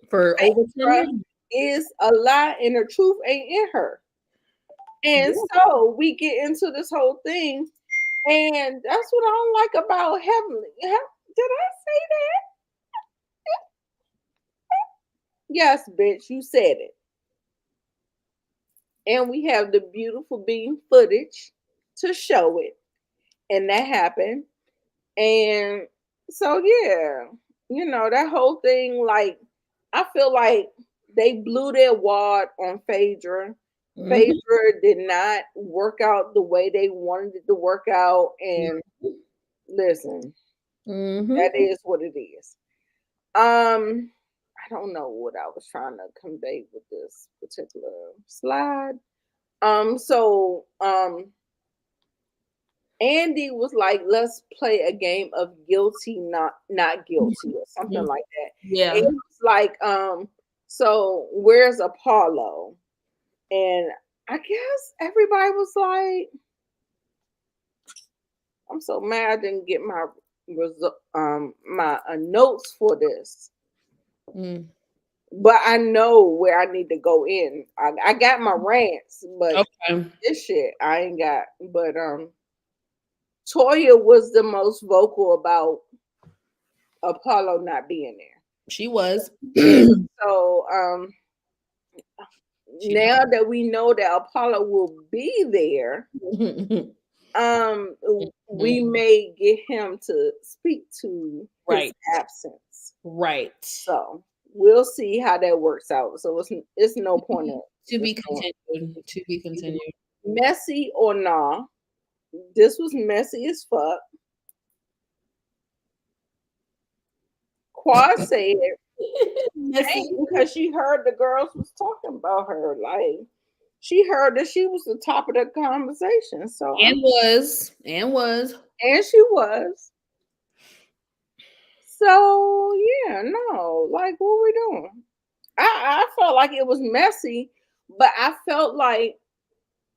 For over 10 years. Is a lie and the truth ain't in her. And so we get into this whole thing, and that's what I don't like about Heavenly. Did I say that? Yes, bitch, you said it. And we have the beautiful beam footage to show it. And that happened. And so yeah, you know, that whole thing, like, I feel like they blew their wad on Phaedra. Phaedra did not work out the way they wanted it to work out. And listen, that is what it is. I don't know what I was trying to convey with this particular slide. So Andy was like, let's play a game of guilty, not guilty, or something like that. Yeah. And it was like, so where's Apollo? And I guess everybody was like, I'm so mad I didn't get my my notes for this. But I know where I need to go in. I got my rants, but this shit I ain't got. But Toya was the most vocal about Apollo not being there. She was. So now that we know that Apollo will be there, we may get him to speak to his absence. Right. So we'll see how that works out. So it's no point of to be continued. To be continued. Messy or nah? This was messy as fuck. Quad said because she heard the girls was talking about her. Like, she heard that she was the top of the conversation. So And was. and she was. So yeah, no, like what we doing? I felt like it was messy, but I felt like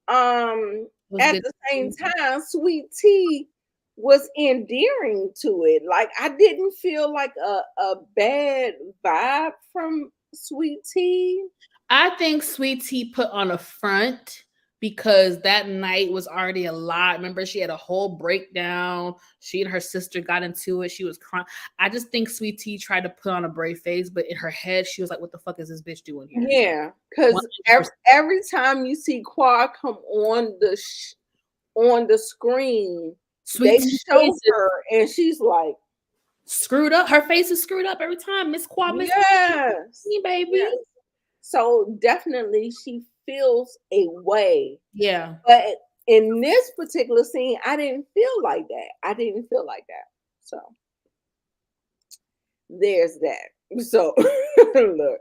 Was at good. the same time, Sweet Tea was endearing to it. Like I didn't feel like a bad vibe from Sweet Tea. I think Sweet Tea put on a front because that night was already a lot. Remember, she had a whole breakdown. She and her sister got into it. She was crying. I just think Sweet Tea tried to put on a brave face, but in her head, she was like, "What the fuck is this bitch doing here?" Yeah, because 100%. every time you see Quad come on the screen, Sweet they Tea show face is her, and she's like, screwed up. Her face is screwed up every time. Miss Quad, Miss yes, me, baby. yes. So definitely, she feels a way. Yeah. But in this particular scene, I didn't feel like that. I didn't feel like that. So there's that. So look,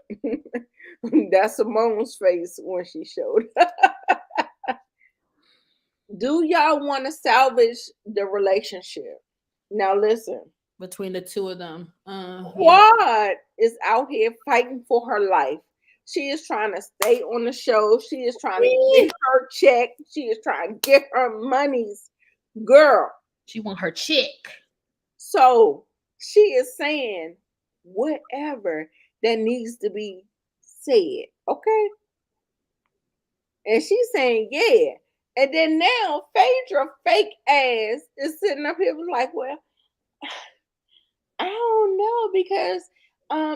that's Simone's face when she showed. Do y'all want to salvage the relationship? Now listen, Between the two of them. Yeah. Quad is out here fighting for her life. She is trying to stay on the show. She is trying to get her check. She is trying to get her monies. Girl, She want her chick. so she is saying whatever that needs to be said, okay? And she's saying, yeah. And then now Phaedra fake ass is sitting up here was like, well, I don't know because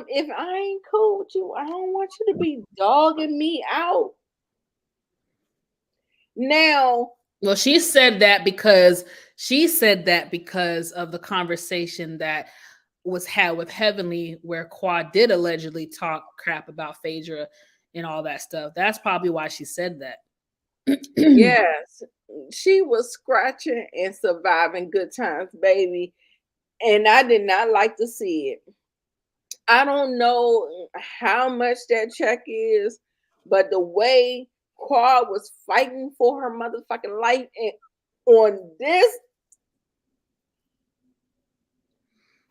if I ain't cool with you, I don't want you to be dogging me out. Now, Well, she said that because of the conversation that was had with Heavenly, where Quad did allegedly talk crap about Phaedra and all that stuff. That's probably why she said that. yes, she was scratching and surviving good times, baby. And I did not like to see it. I don't know how much that check is, but the way Quad was fighting for her motherfucking life and on this,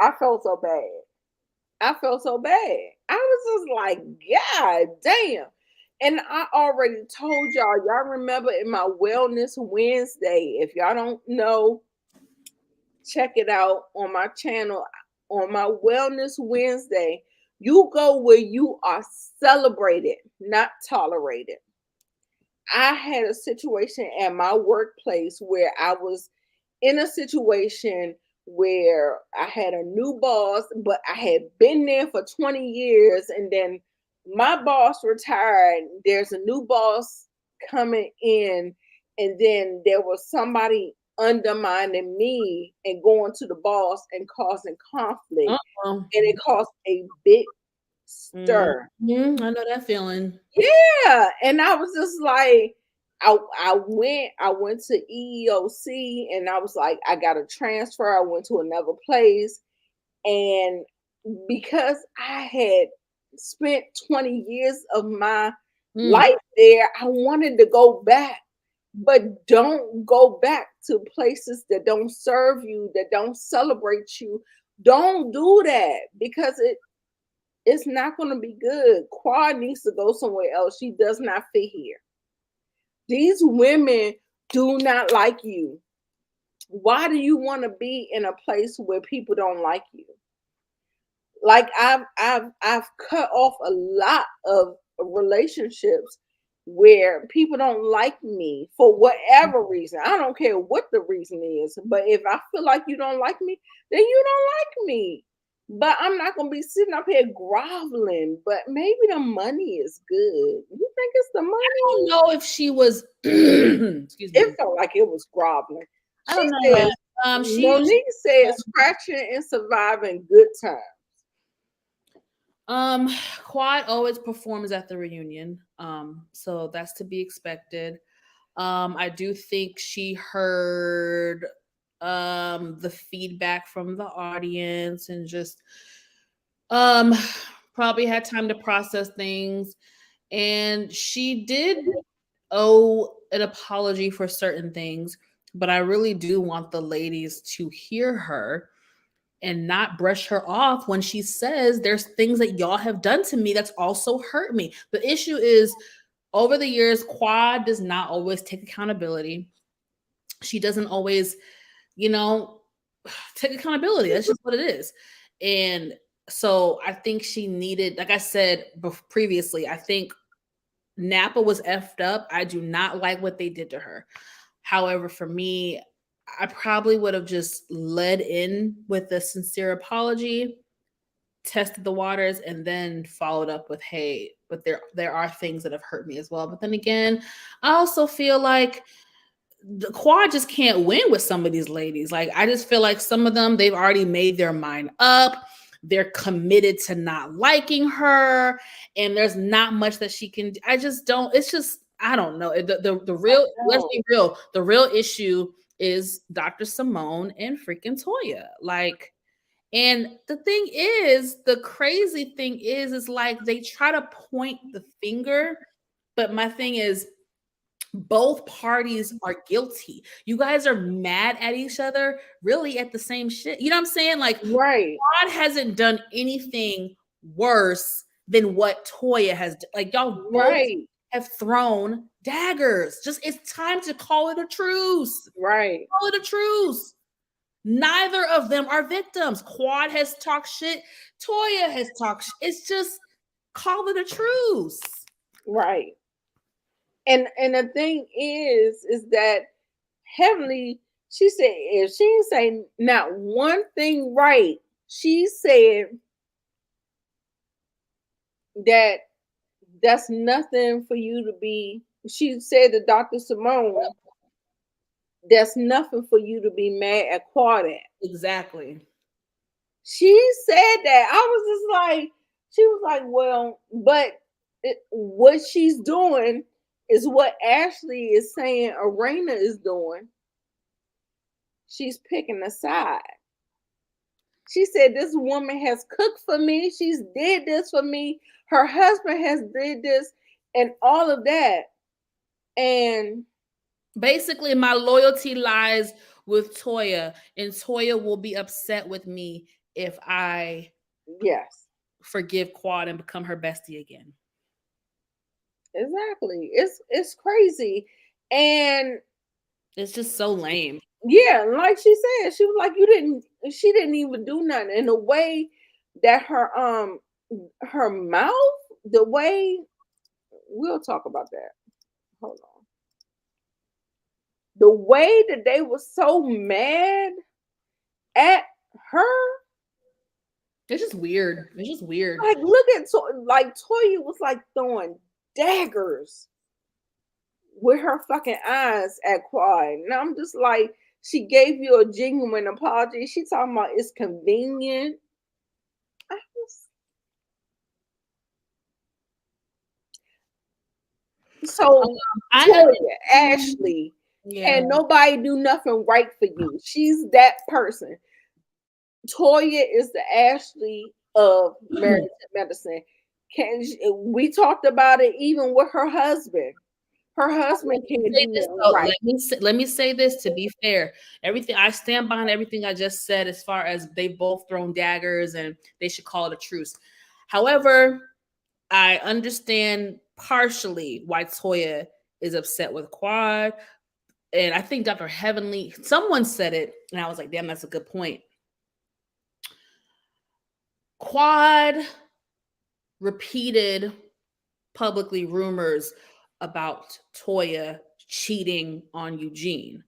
I felt so bad. I felt so bad. I was just like, God damn. And I already told y'all remember in my Wellness Wednesday, if y'all don't know, check it out on my channel. On my Wellness Wednesday, you go where you are celebrated, not tolerated. I had a situation at my workplace where I was in a situation where I had a new boss, but I had been there for 20 years. And then my boss retired. There's a new boss coming in. And then there was somebody undermining me and going to the boss and causing conflict. Uh-oh. And it caused a big stir. I know that feeling. Yeah. And I was just like, I went to EEOC and I was like, I got a transfer. I went to another place. And because I had spent 20 years of my life there, I wanted to go back. But don't go back to places that don't serve you, that don't celebrate you. Don't do that because it's not going to be good. Quad needs to go somewhere else. She does not fit here. These women do not like you. Why do you want to be in a place where people don't like you? Like I've cut off a lot of relationships where people don't like me for whatever reason. I don't care what the reason is, but if I feel like you don't like me, then you don't like me. But I'm not gonna be sitting up here groveling. But maybe the money is good. You think it's the money? I don't know if she was. Excuse me. It felt like it was groveling. I don't know. Monique said scratching and surviving good times. Quad always performs at the reunion. So that's to be expected. I do think she heard the feedback from the audience and just probably had time to process things. And she did owe an apology for certain things, but I really do want the ladies to hear her and not brush her off when she says there's things that y'all have done to me that's also hurt me. The issue is over the years, Quad does not always take accountability. She doesn't always, you know, take accountability. That's just what it is. And so I think she needed, like I said previously, I think Napa was effed up. I do not like what they did to her. However, for me, I probably would have just led in with a sincere apology, tested the waters, and then followed up with, hey, but there are things that have hurt me as well. But then again, I also feel like the Quad just can't win with some of these ladies. Like, I just feel like some of them, they've already made their mind up. They're committed to not liking her, and there's not much that she can. I just don't. It's just, I don't know. The real, let's be real. The real issue is Dr. Simone and freaking Toya. Like, and the thing is, the crazy thing is like they try to point the finger, but my thing is, both parties are guilty. You guys are mad at each other, really at the same shit. You know what I'm saying? Like, Right. God hasn't done anything worse than what Toya has done. Like, y'all both Right. have thrown daggers. Just, it's time to call it a truce. Right. Call it a truce. Neither of them are victims. Quad has talked shit. Toya has talked shit. It's just, call it a truce. Right. And the thing is that Heavenly, she said, if she didn't say not one thing right, she said that that's nothing for you to be. She said to Dr. Simone, that's nothing for you to be mad at Quad at. Exactly. She said that. I was just like, she was like, well, but what she's doing is what Ashley is saying Arena is doing. She's picking a side. She said, this woman has cooked for me. She's did this for me. Her husband has did this and all of that. And basically, my loyalty lies with Toya, and Toya will be upset with me if I forgive Quad and become her bestie again. Exactly. It's crazy. And it's just so lame. Yeah, like she said, she was like, she didn't even do nothing. And the way that her mouth, the way, we'll talk about that. Hold on. The way that they were so mad at her. It's just weird. It's just weird. Like, look at like Toya was like throwing daggers with her fucking eyes at Quad. And I'm just like, she gave you a genuine apology. She talking about it's convenient. So Toya, Ashley, and nobody do nothing right for you. She's that person. Toya is the Ashley of Married to Medicine. We talked about it even with her husband. Her husband can't do this. Right. Let me say this to be fair. Everything I stand behind everything I just said as far as they both thrown daggers and they should call it a truce. However, I understand partially why Toya is upset with Quad. And I think Dr. Heavenly, someone said it, and I was like, damn, that's a good point. Quad repeated publicly rumors about Toya cheating on Eugene.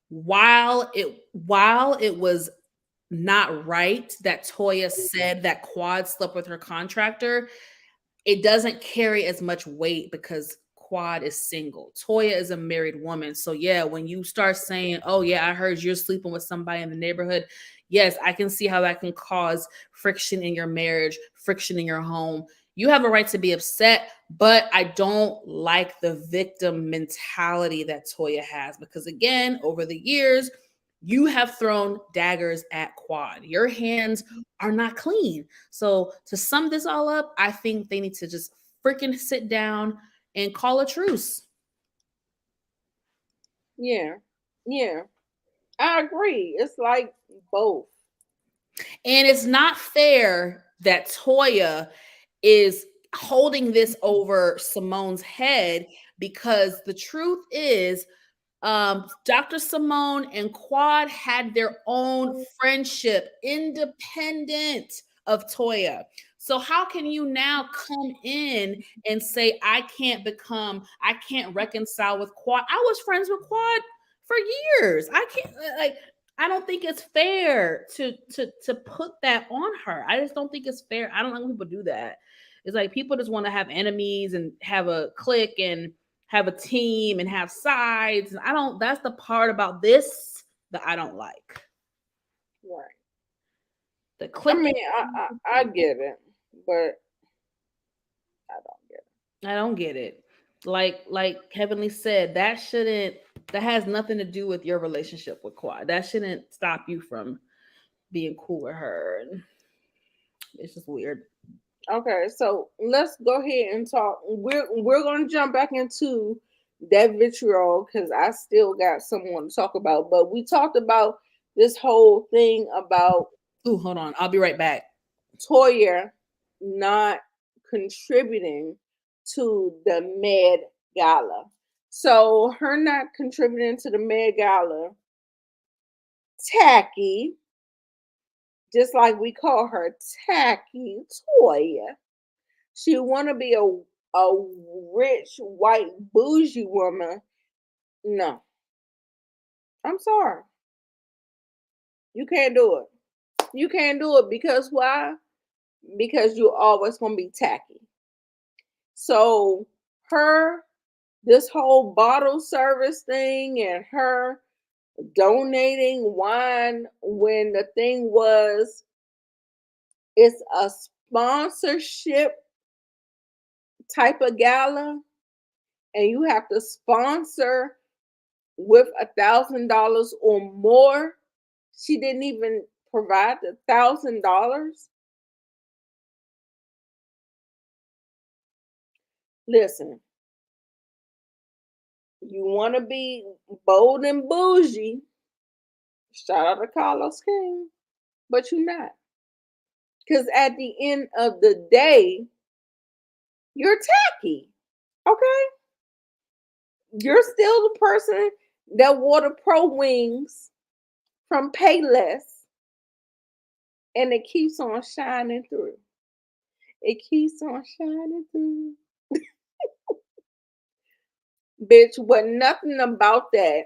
While it was not right that Toya said that Quad slept with her contractor, it doesn't carry as much weight because Quad is single. Toya is a married woman. So yeah, when you start saying, oh yeah, I heard you're sleeping with somebody in the neighborhood, yes, I can see how that can cause friction in your marriage, friction in your home. You have a right to be upset, but I don't like the victim mentality that Toya has because, again, over the years, you have thrown daggers at Quad. Your hands are not clean. So to sum this all up, I think they need to just freaking sit down and call a truce. Yeah. Yeah. I agree. It's like both. And it's not fair that Toya is holding this over Simone's head, because the truth is, Dr. Simone and Quad had their own friendship independent of Toya. So how can you now come in and say I can't reconcile with Quad? I was friends with Quad for years. I can't, like, I don't think it's fair to put that on her. I just don't think it's fair. I don't like when people do that. It's like people just want to have enemies and have a clique and have a team and have sides. And I don't, that's the part about this that I don't like. Right. The I clique. mean, I get it, but I don't get it. I don't get it. Like Heavenly said, that has nothing to do with your relationship with Quad. That shouldn't stop you from being cool with her. And it's just weird. Okay, so let's go ahead and talk. We're gonna jump back into that vitriol because I still got someone to talk about. But we talked about this whole thing about Ooh, hold on. I'll be right back. Toya not contributing to the Med Gala. So her not contributing to the Med Gala, tacky, just like we call her tacky Toya. She want to be a rich white bougie woman. No, I'm sorry. You can't do it. You can't do it because why? Because you're always gonna be tacky. So this whole bottle service thing and her donating wine when the thing was, it's a sponsorship type of gala, and you have to sponsor with $1,000 or more. She didn't even provide the $1,000. Listen, you want to be bold and bougie. Shout out to Carlos King, but you're not. Because at the end of the day, you're tacky. Okay? You're still the person that wore the Pro Wings from Payless, and it keeps on shining through. It keeps on shining through. Bitch, what nothing about that.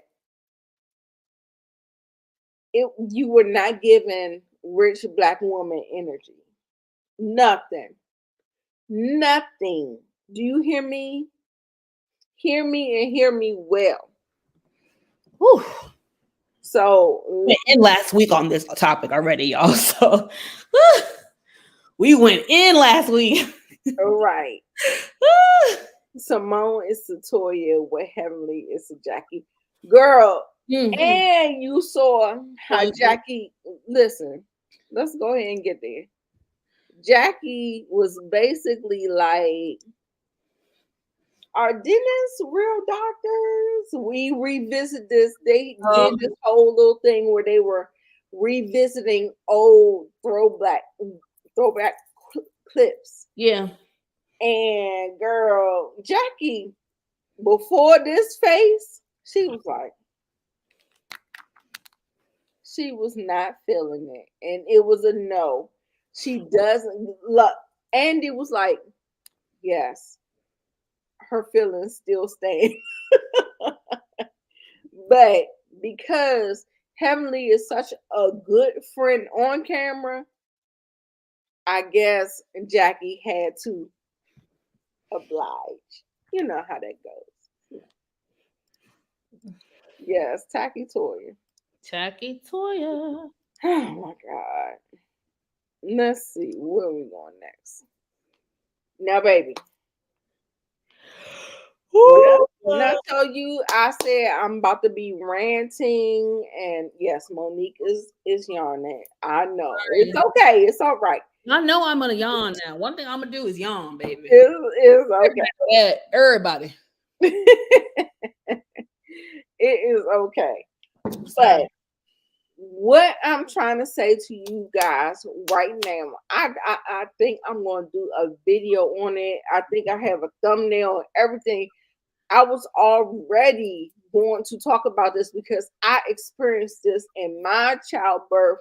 You were not given rich black woman energy. Nothing. Nothing. Do you hear me? Hear me and hear me well. Whew. So We went in last week on this topic already, y'all. So we went in last week. all right. Simone is Toya, what Heavenly is to Jackie. Girl, and you saw how Jackie, listen, let's go ahead and get there. Jackie was basically like, are dentists real doctors? We revisit this. They did this whole little thing where they were revisiting old throwback clips. Yeah. And girl, Jackie, before this face, she was like, she was not feeling it. And it was a no. She doesn't look. Andy was like, yes, her feelings still stand. But because Heavenly is such a good friend on camera, I guess Jackie had to oblige. You know how that goes. Yes, Tacky Toya. Tacky Toya. Oh my God. Let's see where we going next. Now, baby. When I tell you, I said I'm about to be ranting, and yes, Monique is yawning. I know it's okay. It's all right. I know I'm gonna yawn now. One thing I'm gonna do is yawn, baby. It's okay. Everybody. It is okay. So, But what I'm trying to say to you guys right now, I think I'm going to do a video on it. I think I have a thumbnail and everything. I was already going to talk about this because I experienced this in my childbirth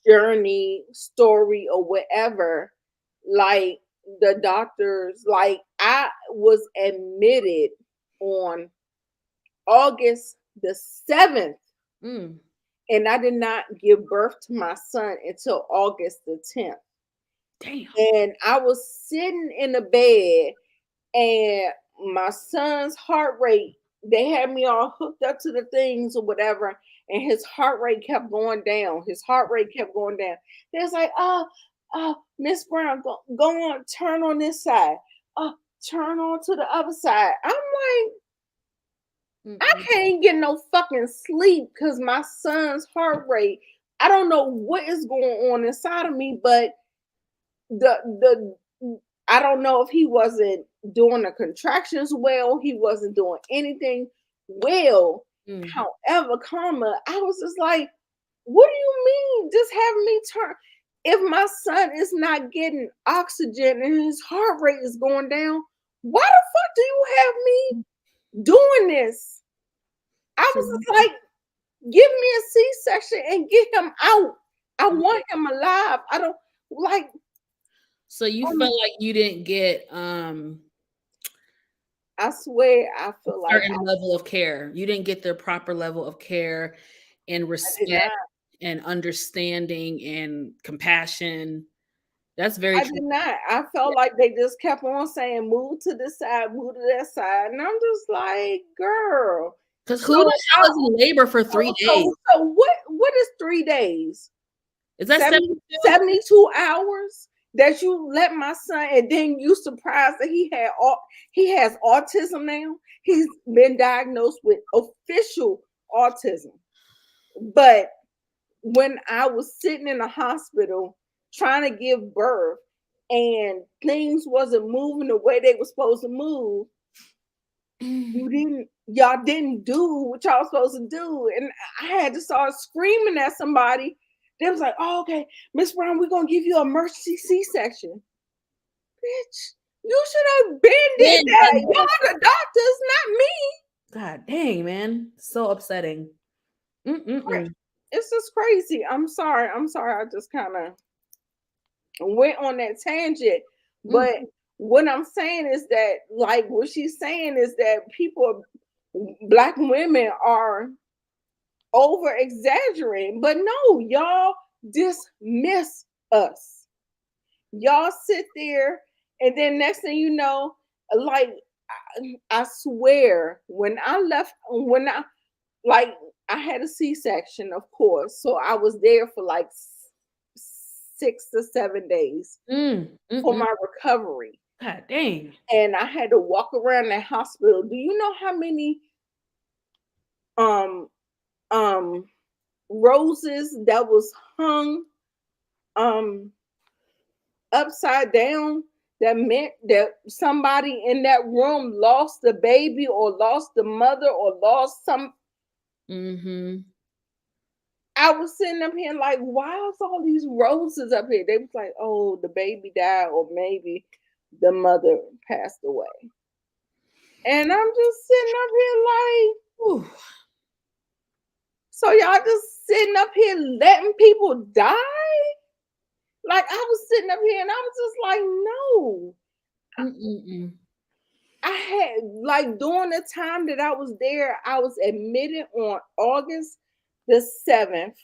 journey, story, or whatever. Like the doctors, like I was admitted on August the 7th, mm, and I did not give birth to my son until August the 10th. damn. And I was sitting in the bed, and my son's heart rate, they had me all hooked up to the things or whatever, and his heart rate kept going down. His heart rate kept going down. They was like, Miss Brown, go on, turn on this side. Turn on to the other side. I'm like, I can't get no fucking sleep because my son's heart rate, I don't know what is going on inside of me, but the I don't know if he wasn't doing the contractions well, he wasn't doing anything well. However, I was just like, what do you mean? Just having me turn. If my son is not getting oxygen and his heart rate is going down, why the fuck do you have me doing this? I was just like, give me a C-section and get him out. I want him alive. I don't like. So you felt like you didn't get I swear, I feel like certain level of care. You didn't get their proper level of care and respect and understanding and compassion. That's very I true. did not. I felt like they just kept on saying, move to this side, move to that side. And I'm just like, girl. Because who the hell is in labor for 3 days? So what is 3 days? Is that 72 hours that you let my son, and then you surprised that he has autism now. He's been diagnosed with official autism. But when I was sitting in the hospital trying to give birth and things wasn't moving the way they were supposed to move, y'all didn't do what y'all was supposed to do. And I had to start screaming at somebody. They was like, oh, okay, Miss Brown, we're gonna give you an emergency C-section. Bitch, you should have been did that. Y'all the doctors, not me. God dang, man. So upsetting. Right. It's just crazy. I'm sorry. I just kind of went on that tangent. But what I'm saying is that, like, what she's saying is that Black women are over exaggerating. But no, y'all dismiss us. Y'all sit there, and then next thing you know, like, I swear, I had a C-section, of course, so I was there for like 6 to 7 days for my recovery. God dang. And I had to walk around that hospital. Do you know how many roses that was hung upside down? That meant that somebody in that room lost the baby or lost the mother or lost some. I was sitting up here like, why is all these roses up here? They was like, oh, the baby died, or maybe the mother passed away. And I'm just sitting up here like, ooh. So y'all just sitting up here letting people die? Like, I was sitting up here and I was just like, no. I had, like, during the time that I was there, I was admitted on August the 7th.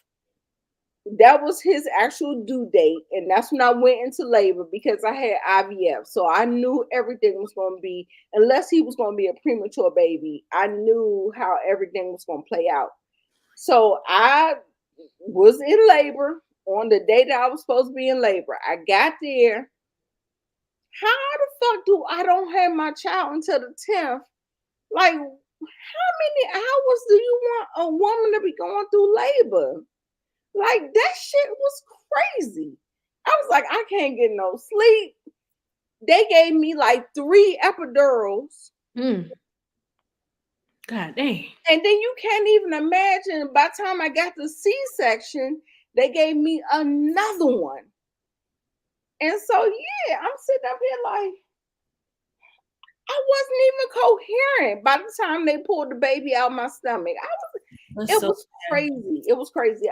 That was his actual due date. And that's when I went into labor because I had IVF. So I knew everything was going to be, unless he was going to be a premature baby, I knew how everything was going to play out. So I was in labor on the day that I was supposed to be in labor. I got there. How the fuck do I don't have my child until the 10th? Like, how many hours do you want a woman to be going through labor? Like, that shit was crazy. I was like, I can't get no sleep. They gave me like 3 epidurals. God dang. And then you can't even imagine, by the time I got the C-section, they gave me another one. And so, yeah, I'm sitting up here like, I wasn't even coherent by the time they pulled the baby out of my stomach. It was crazy. It was crazy.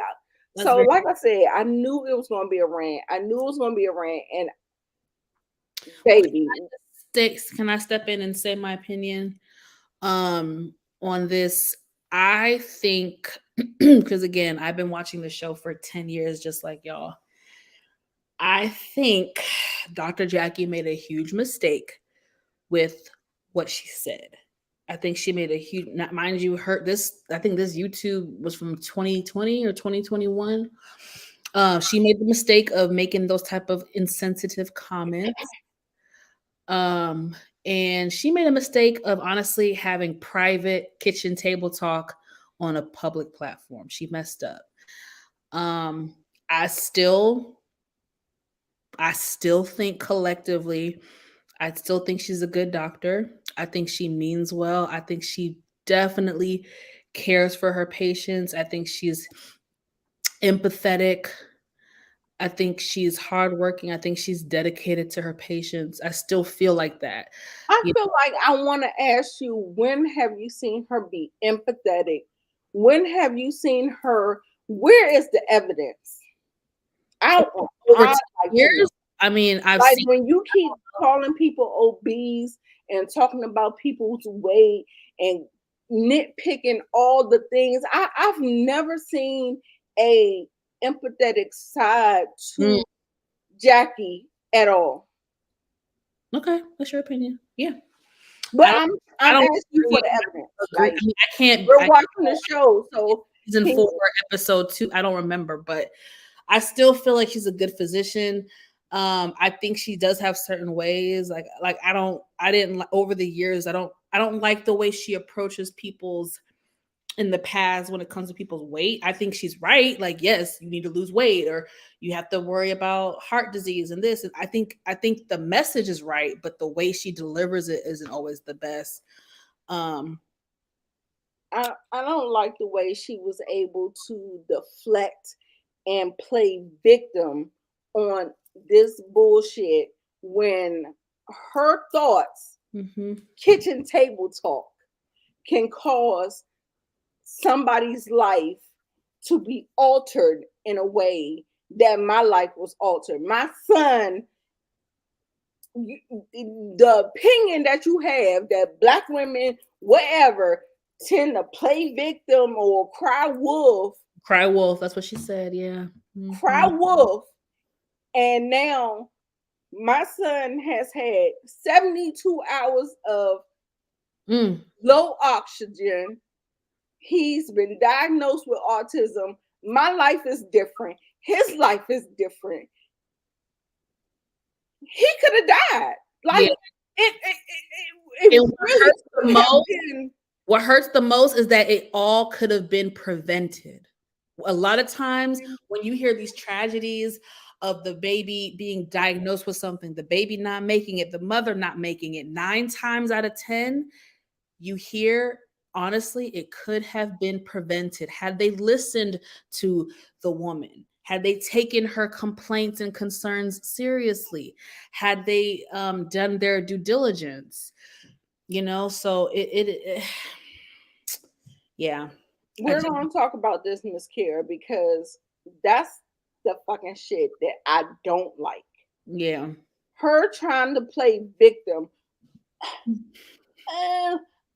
So, like I said, I knew it was going to be a rant. And baby. Can I step in and say my opinion on this? I think, because again, I've been watching the show for 10 years, just like y'all. I think Dr. Jackie made a huge mistake with what she said. I think she made a huge, not mind you, I think this YouTube was from 2020 or 2021. She made the mistake of making those type of insensitive comments. And she made a mistake of honestly having private kitchen table talk on a public platform. She messed up. I still think collectively, I still think she's a good doctor. I think she means well. I think she definitely cares for her patients. I think she's empathetic. I think she's hardworking. I think she's dedicated to her patients. I still feel like that. I feel like I want to ask you, when have you seen her be empathetic? When have you seen her? Where is the evidence? Over years, I mean, I've like seen when you keep calling people obese and talking about people's weight and nitpicking all the things. I've never seen a empathetic side to Jackie at all. Okay, that's your opinion. Yeah. But I'm asking you for the evidence. Like, I can't. We're watching the show, so season 4, episode 2. I don't remember, but I still feel like she's a good physician. I think she does have certain ways. Like I didn't over the years. I don't like the way she approaches people's in the past when it comes to people's weight. I think she's right. Like, yes, you need to lose weight, or you have to worry about heart disease and this. And I think the message is right, but the way she delivers it isn't always the best. I don't like the way she was able to deflect and play victim on this bullshit when her thoughts, kitchen table talk, can cause somebody's life to be altered in a way that my life was altered. My son, the opinion that you have that Black women, whatever, tend to play victim or cry wolf. Cry wolf, that's what she said, yeah. Cry wolf. And now my son has had 72 hours of low oxygen. He's been diagnosed with autism. My life is different. His life is different. He could have died. Like, what hurts the most is that it all could have been prevented. A lot of times when you hear these tragedies of the baby being diagnosed with something, the baby not making it, the mother not making it, 9 times out of 10, you hear, honestly, it could have been prevented had they listened to the woman, had they taken her complaints and concerns seriously, had they done their due diligence, so it yeah. We're going to talk about this, Miss Kira, because that's the fucking shit that I don't like. Yeah. Her trying to play victim.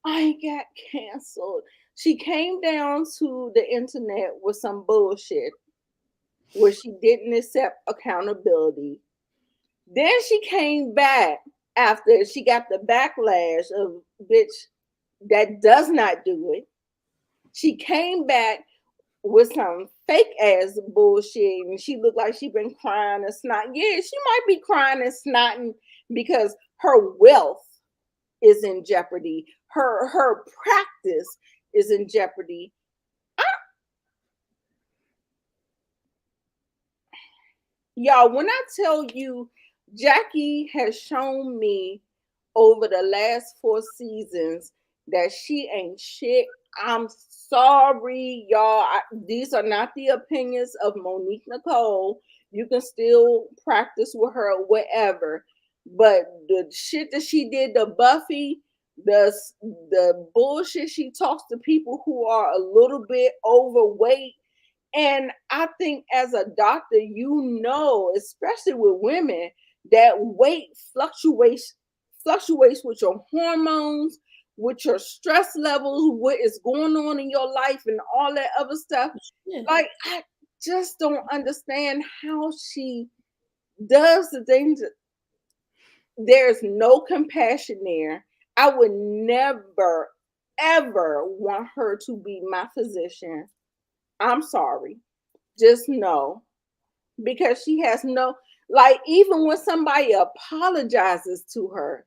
I got canceled. She came down to the internet with some bullshit where she didn't accept accountability. Then she came back after she got the backlash of bitch that does not do it. She came back with some fake ass bullshit, and she looked like she been crying and snotting. Yeah, she might be crying and snotting because her wealth is in jeopardy. Her practice is in jeopardy. Y'all, when I tell you, Jackie has shown me over the last 4 seasons that she ain't shit. I'm sorry, y'all. These are not the opinions of Monique Nicole. You can still practice with her or whatever. But the shit that she did to Buffy, the bullshit she talks to people who are a little bit overweight. And I think as a doctor, you know, especially with women, that weight fluctuates with your hormones, with your stress levels, what is going on in your life, and all that other stuff. Yeah. Like, I just don't understand how she does the things. There's no compassion there. I would never, ever want her to be my physician. I'm sorry. Just know. Because she has no, like, even when somebody apologizes to her,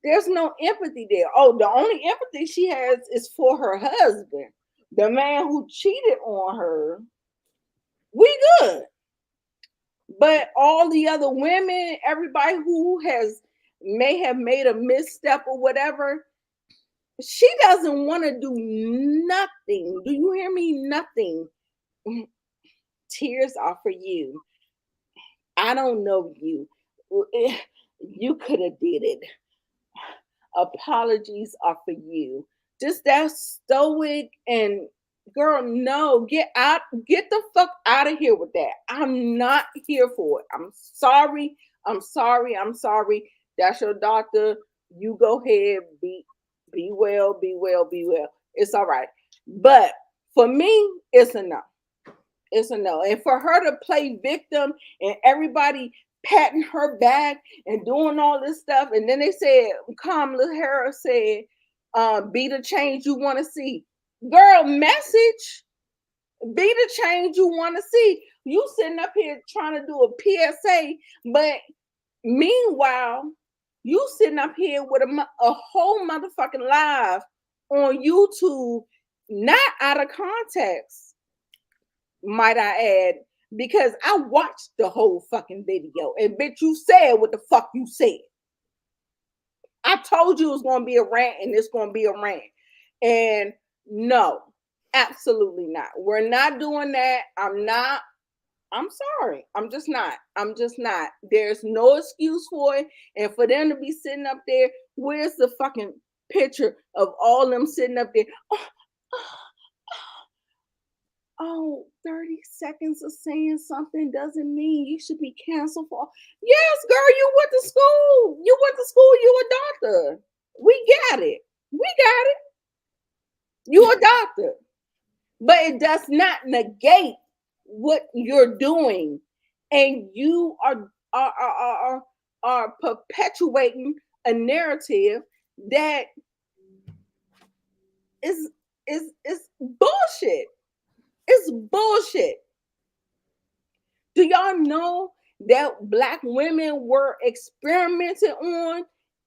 there's no empathy there. Oh, the only empathy she has is for her husband, the man who cheated on her. We good. But all the other women, everybody who may have made a misstep or whatever, she doesn't want to do nothing. Do you hear me? Nothing. Tears are for you. I don't know you. You could have did it. Apologies are for you. Just that stoic and girl, no, get the fuck out of here with that. I'm not here for it. I'm sorry. That's your doctor. You go ahead, be well. It's all right. But for me, it's a no. It's a no. And for her to play victim and everybody patting her back and doing all this stuff, and then they said, Kamala Harris said, be the change you want to see. Girl, message. Be the change you want to see. You sitting up here trying to do a PSA, but meanwhile, you sitting up here with a whole motherfucking live on YouTube, not out of context, might I add, because I watched the whole fucking video and bitch, you said what the fuck you said. I told you it was going to be a rant and it's going to be a rant. And no, absolutely not. We're not doing that. I'm sorry. I'm just not. There's no excuse for it. And for them to be sitting up there, where's the fucking picture of all them sitting up there? Oh, 30 seconds of saying something doesn't mean you should be canceled for. Yes, girl, you went to school. You a doctor. We got it. You a doctor. But it does not negate what you're doing. And you are perpetuating a narrative that is bullshit. It's bullshit. Do y'all know that Black women were experimented on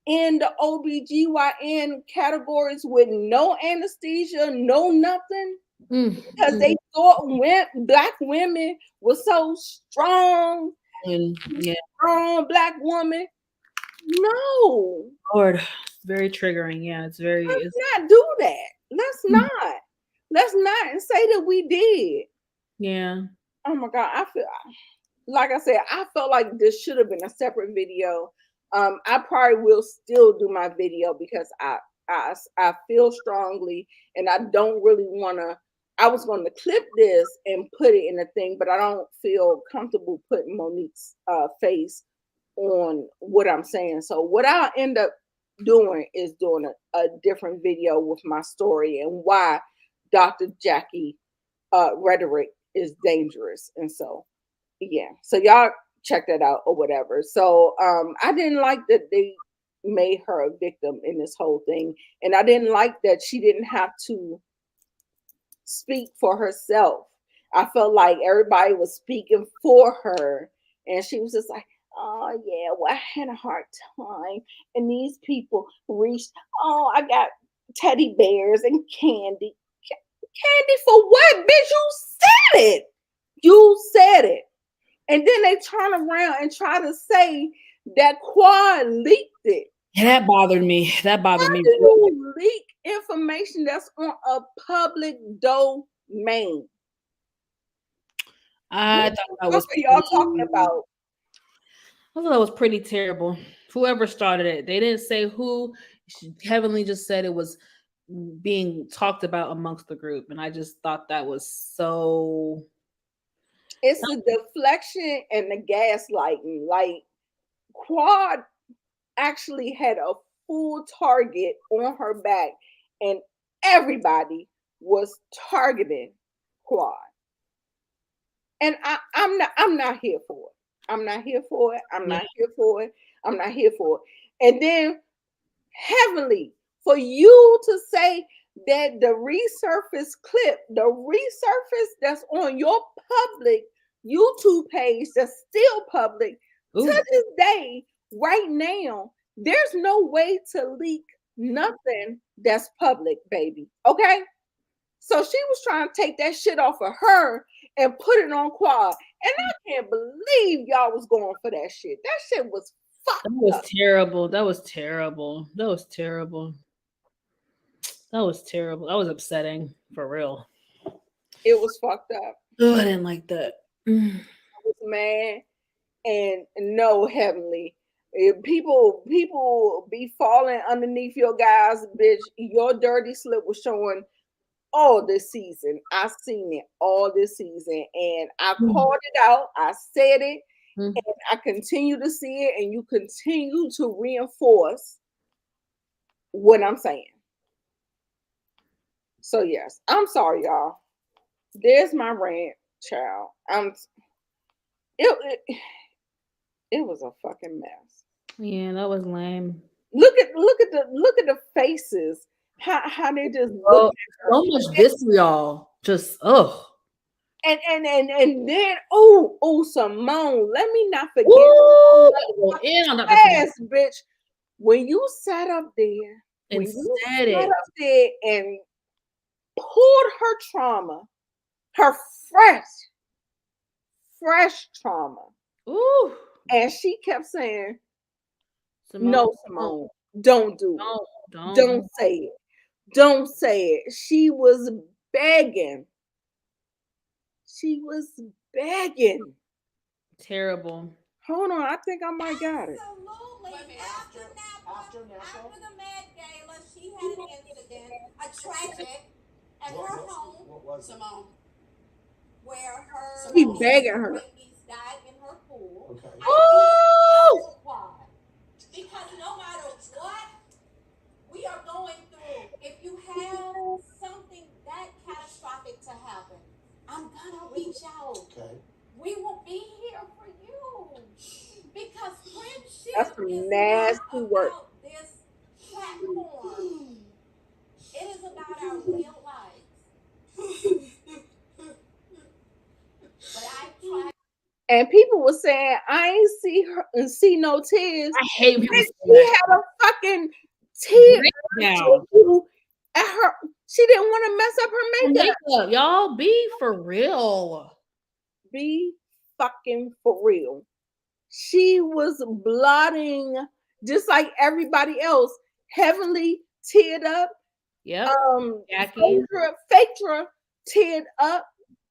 in the OBGYN categories with no anesthesia, no nothing? Because they thought Black women were so strong. Strong Black woman. No. Lord, very triggering. Yeah, it's very. Let's not do that. Let's not and say that we did. Yeah. Oh my God. I felt like this should have been a separate video. I probably will still do my video because I feel strongly and I don't really want to. I was going to clip this and put it in a thing, but I don't feel comfortable putting Monique's face on what I'm saying. So what I'll end up doing is doing a different video with my story and why Dr. Jackie rhetoric is dangerous. And so, yeah. So y'all check that out or whatever. So I didn't like that they made her a victim in this whole thing. And I didn't like that she didn't have to speak for herself. I felt like everybody was speaking for her. And she was just like, oh, yeah, well, I had a hard time. And these people reached, oh, I got teddy bears and candy. Candy for what, bitch? You said it. And then they turn around and try to say that Quad leaked it. Yeah, that bothered me. That bothered How me. do you leak information that's on a public domain? I What thought the that fuck was are y'all talking about? I thought that was pretty terrible. Whoever started it, they didn't say who. Heavenly just said it was being talked about amongst the group, and I just thought that was so. It's the deflection and the gaslighting. Like Quad actually had a full target on her back, and everybody was targeting Quad. And I'm not here for it. I'm not here for it. I'm not here for it. I'm not here for it. And then Heavenly, for you to say that the resurface clip, the resurface that's on your public YouTube page that's still public Ooh. to this day, right now, there's no way to leak nothing that's public, baby. Okay? So she was trying to take that shit off of her and put it on Quad. And I can't believe y'all was going for that shit. That shit was fucked That was up. terrible. That was terrible. That was terrible. That was terrible. That was upsetting for real. It was fucked up. Oh, I didn't like that. I was mad. And no, Heavenly. If people be falling underneath your guys, bitch. Your dirty slip was showing all this season. I seen it all this season, and I called it out. I said it, and I continue to see it, and you continue to reinforce what I'm saying. So yes, I'm sorry, y'all. There's my rant, child. It was a fucking mess. Yeah, that was lame. Look at the faces. How they just look at her. So much vitriol. Just And then Simone, let me not forget ass bitch. When you sat up there, and said it up there and pulled her trauma, her fresh trauma. Ooh. And she kept saying, Simone, no, Simone, don't do it. Don't say it. Don't say it. She was begging. She was begging. Terrible. Hold on, I think I might got it. Absolutely. After the Met Gala, she had an incident, a tragic, at her home. What was Simone? Where her He begging her. babies died in her pool. Okay. Oh! Because no matter what we are going through, if you have something that catastrophic to happen, I'm gonna reach out. Okay. We will be here for you. Because friendship That's some is nasty not work. about this platform. It is about our real lives. But I try. And people were saying, I ain't see no tears. I hate people. She had a fucking tear down at her. She didn't want to mess up her makeup. Y'all be for real. Be fucking for real. She was blotting just like everybody else. Heavenly teared up. Yeah. Jackie. Phaedra teared up.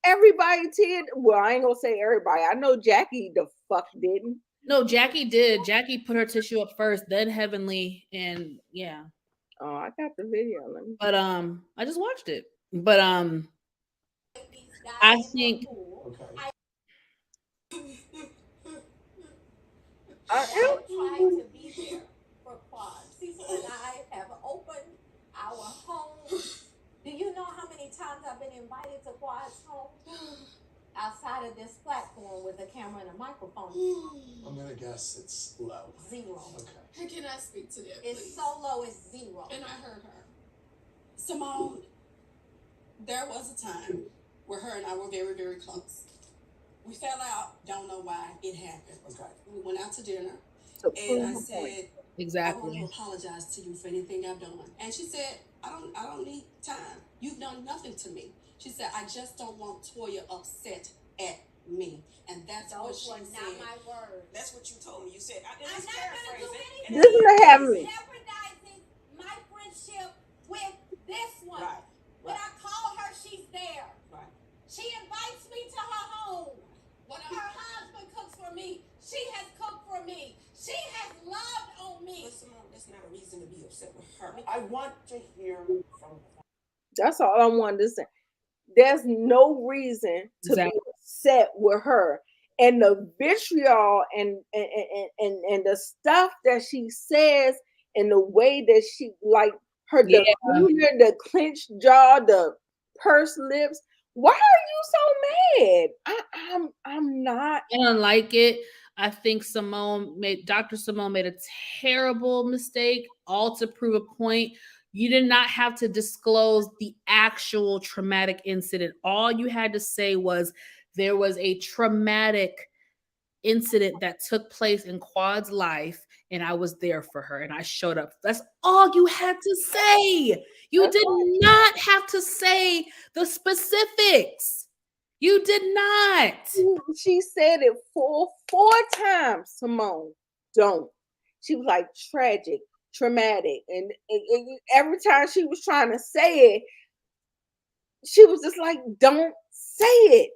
Everybody teared. Well, I ain't gonna say everybody. I know Jackie the fuck didn't. No, Jackie did. Jackie put her tissue up first, then Heavenly, and yeah. Oh, I got the video. But I just watched it. But I think Okay. I try to be there for Quad. Cecil and I have opened our home. Do you know how many times I've been invited to Quad's home? Outside of this platform with a camera and a microphone. I'm gonna guess it's low. 0. Okay. Can I speak to that, It's please? so low, it's 0. And I heard her. Simone, there was a time where her and I were very, very close. We fell out, don't know why it happened. Okay. We went out to dinner, So and I said, exactly. I want to apologize to you for anything I've done. And she said, I don't need time. You've done nothing to me. She said, I just don't want Toya upset at me. And that's what Those she were said. not my words. That's what you told me. You said, I'm not gonna do anything This is what happened. jeopardizing my friendship with this one. Right. When I call her, she's there. Right. She invites me to her home. When her husband cooks for me, she has cooked for me. She has loved on me. But Simone, that's not a reason to be upset with her. I want to hear from That's all I wanted to say. There's no reason to Exactly. be upset with her. And the vitriol and the stuff that she says and the way that she like her Yeah. demeanor, the clenched jaw, the pursed lips. Why are you so mad? I'm not. I don't like it. I think Dr. Simone made a terrible mistake, all to prove a point. You did not have to disclose the actual traumatic incident. All you had to say was there was a traumatic incident that took place in Quad's life, and I was there for her, and I showed up. That's all you had to say. You That's did all. not have to say the specifics. You did not. She said it four times, Simone. Don't. She was like tragic, traumatic. And every time she was trying to say it, she was just like, don't say it.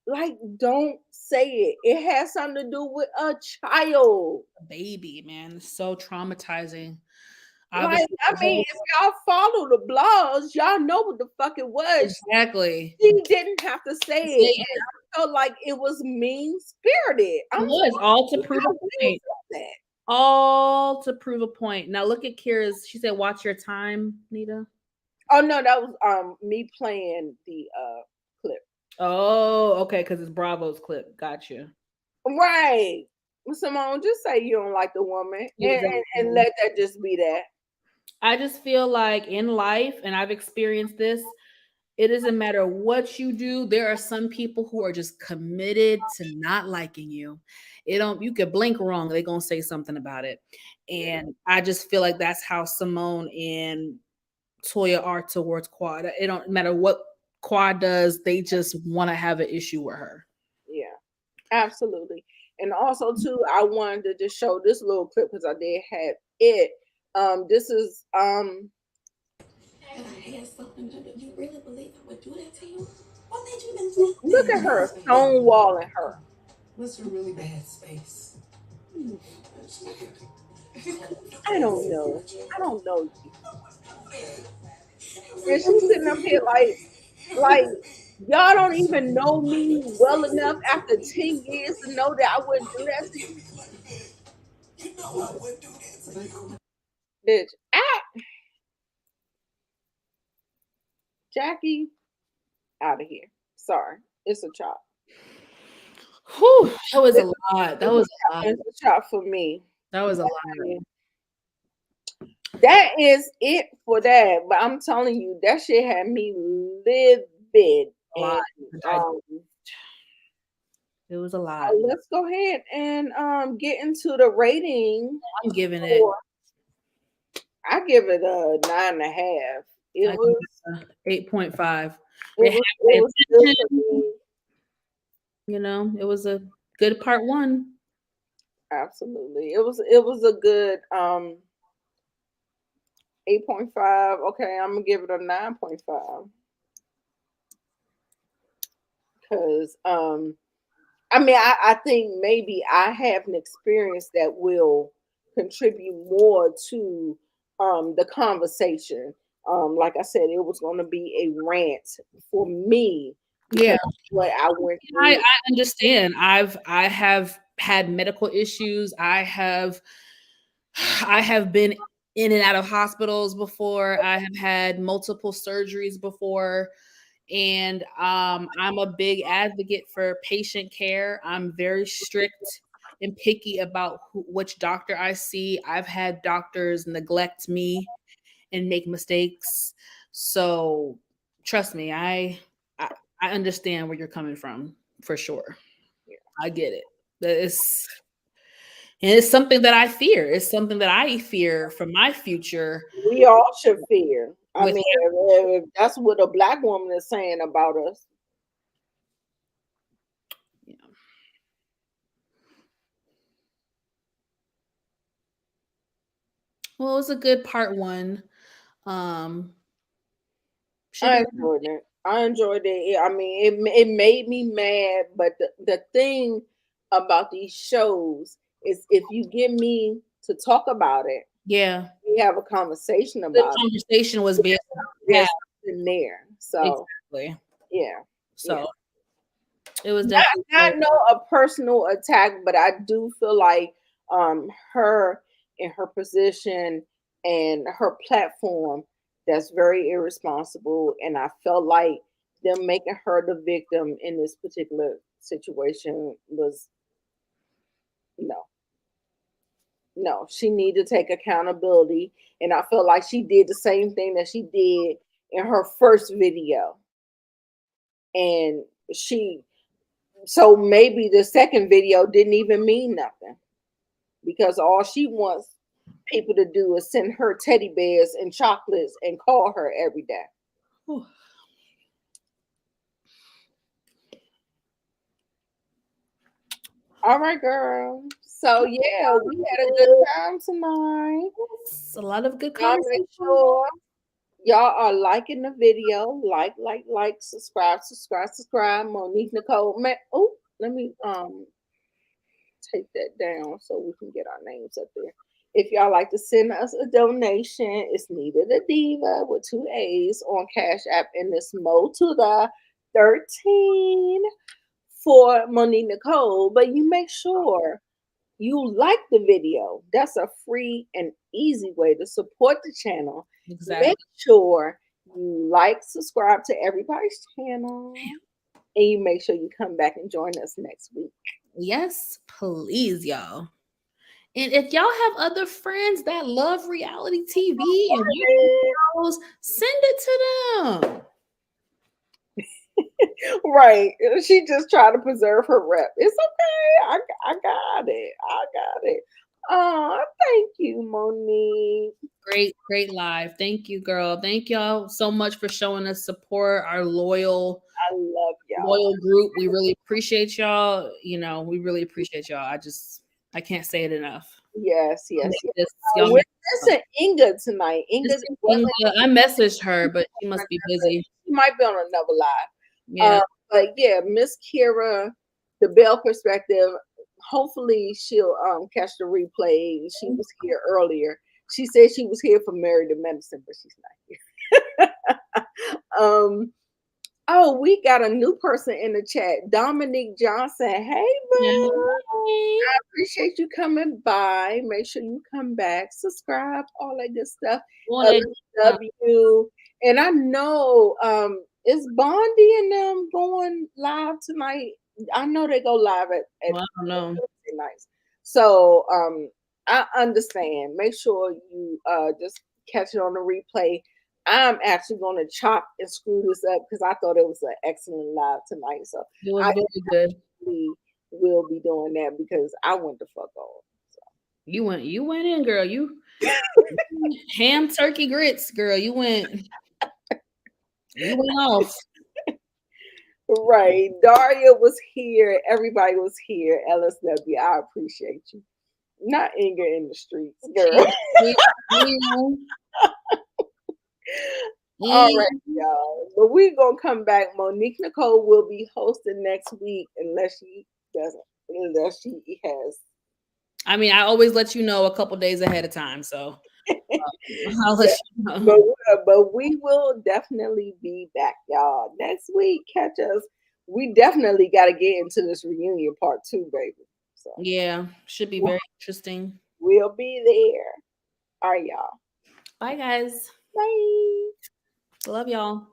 Like, don't say it. It has something to do with a child. Baby, man, it's so traumatizing. Like, I mean, if y'all follow the blogs, y'all know what the fuck it was. Exactly. She didn't have to say it. And I felt like it was mean spirited. It was all to prove a point. All to prove a point. Now look at Kira's. She said, "Watch your time, Nita." Oh no, that was me playing the clip. Oh, okay, because it's Bravo's clip. Gotcha. Right. Simone, just say you don't like the woman and let that just be that. I just feel like in life, and I've experienced this, it doesn't matter what you do. There are some people who are just committed to not liking you. You could blink wrong, they're gonna say something about it. And I just feel like that's how Simone and Toya are towards Quad. It don't matter what Quad does, they just want to have an issue with her. Yeah, absolutely. And also too, I wanted to just show this little clip because I did have it. This is And I had something to do. You really believe I would do that to you? What made you even think look that? at her stonewalling her. What's a really bad space? I don't know. I don't know you. And she's sitting up here like y'all don't even know me well enough after 10 years to know that I wouldn't do that to you. You know I would do that to you. Bitch, Jackie, out of here. Sorry, it's a chop. Whew, that was a lot. That was a lot. It's a chop for me. That was a lot. That is it for that. But I'm telling you, that shit had me livid. lot. And, It was a lot. let's go ahead and get into the rating. I'm giving it. I give it a 9.5. It was 8.5. it was good for me. You know, it was a good part one. Absolutely. It was a good 8.5. Okay, I'm gonna give it a 9.5. Because I mean I think maybe I have an experience that will contribute more to the conversation. Like I said, it was gonna be a rant for me. Yeah. What I went through. I understand. I have had medical issues. I have been in and out of hospitals before. I have had multiple surgeries before. And I'm a big advocate for patient care. I'm very strict and picky about which doctor I see. I've had doctors neglect me and make mistakes. So trust me, I understand where you're coming from for sure. Yeah. I get it. It's something that I fear. It's something that I fear for my future. We all should fear. I mean, if that's what a Black woman is saying about us. Yeah. Well, it was a good part one. Um, should I be enjoyed it. I enjoyed it. I mean, it made me mad, but the thing about these shows is if you get me to talk about it, yeah. we have a conversation The about it. conversation was being There's had. something there. So Exactly. yeah. So it was Not definitely not no a personal attack, but I do feel like her in her position and her platform, that's very irresponsible, and I felt like them making her the victim in this particular situation was no. No, she need to take accountability, and I felt like she did the same thing that she did in her first video, and she so maybe the second video didn't even mean nothing because all she wants people to do is send her teddy bears and chocolates and call her every day. Whew. All right, girl. So yeah, we had a good time tonight. It's a lot of good Y'all make conversation. sure y'all are liking the video. Like, subscribe. Monique Nicole. Oh, let me take that down so we can get our names up there. If y'all like to send us a donation, it's Needed a Diva with 2 A's on Cash App, and it's Mo to the 13 for Monique Nicole. But you make sure you like the video. That's a free and easy way to support the channel. Exactly. Make sure you like, subscribe to everybody's channel, and you make sure you come back and join us next week. Yes, please, y'all. And if y'all have other friends that love reality TV and shows, send it to them. Right. She just tried to preserve her rep. It's okay. I got it. I got it. Oh, thank you, Monique. Great live. Thank you, girl. Thank y'all so much for showing us support, our loyal I love y'all. group. We really appreciate y'all. You know, we really appreciate y'all. I can't say it enough. Yes. Y'all We're missing Inga tonight. Inga, I messaged her, but she must be busy. She might be on another live. Yeah. But yeah, Miss Kira, the Bell Perspective. Hopefully she'll catch the replay. She was here earlier. She said she was here for Married to Medicine, but she's not here. Oh, we got a new person in the chat, Dominique Johnson. Hey, boo. I appreciate you coming by. Make sure you come back, subscribe, all that good stuff. W. And I know is Bondi and them going live tonight? I know they go live at I don't know. Thursday nights. So I understand. Make sure you just catch it on the replay. I'm actually going to chop and screw this up because I thought it was an excellent live tonight. So It was very good. Will be doing that because I went the fuck on. So. You went in, girl. You ham turkey grits, girl. You went off. Right. Daria was here. Everybody was here. LSW. I appreciate you. Not Inga in the streets, girl. All right, y'all. But we're gonna come back. Monique Nicole will be hosting next week unless she has. I mean, I always let you know a couple days ahead of time, so I'll let you know. But we will definitely be back, y'all. Next week, catch us. We definitely got to get into this reunion part 2, baby. So yeah, should be very interesting. We'll be there. All right, y'all. Bye, guys. Bye. Love y'all.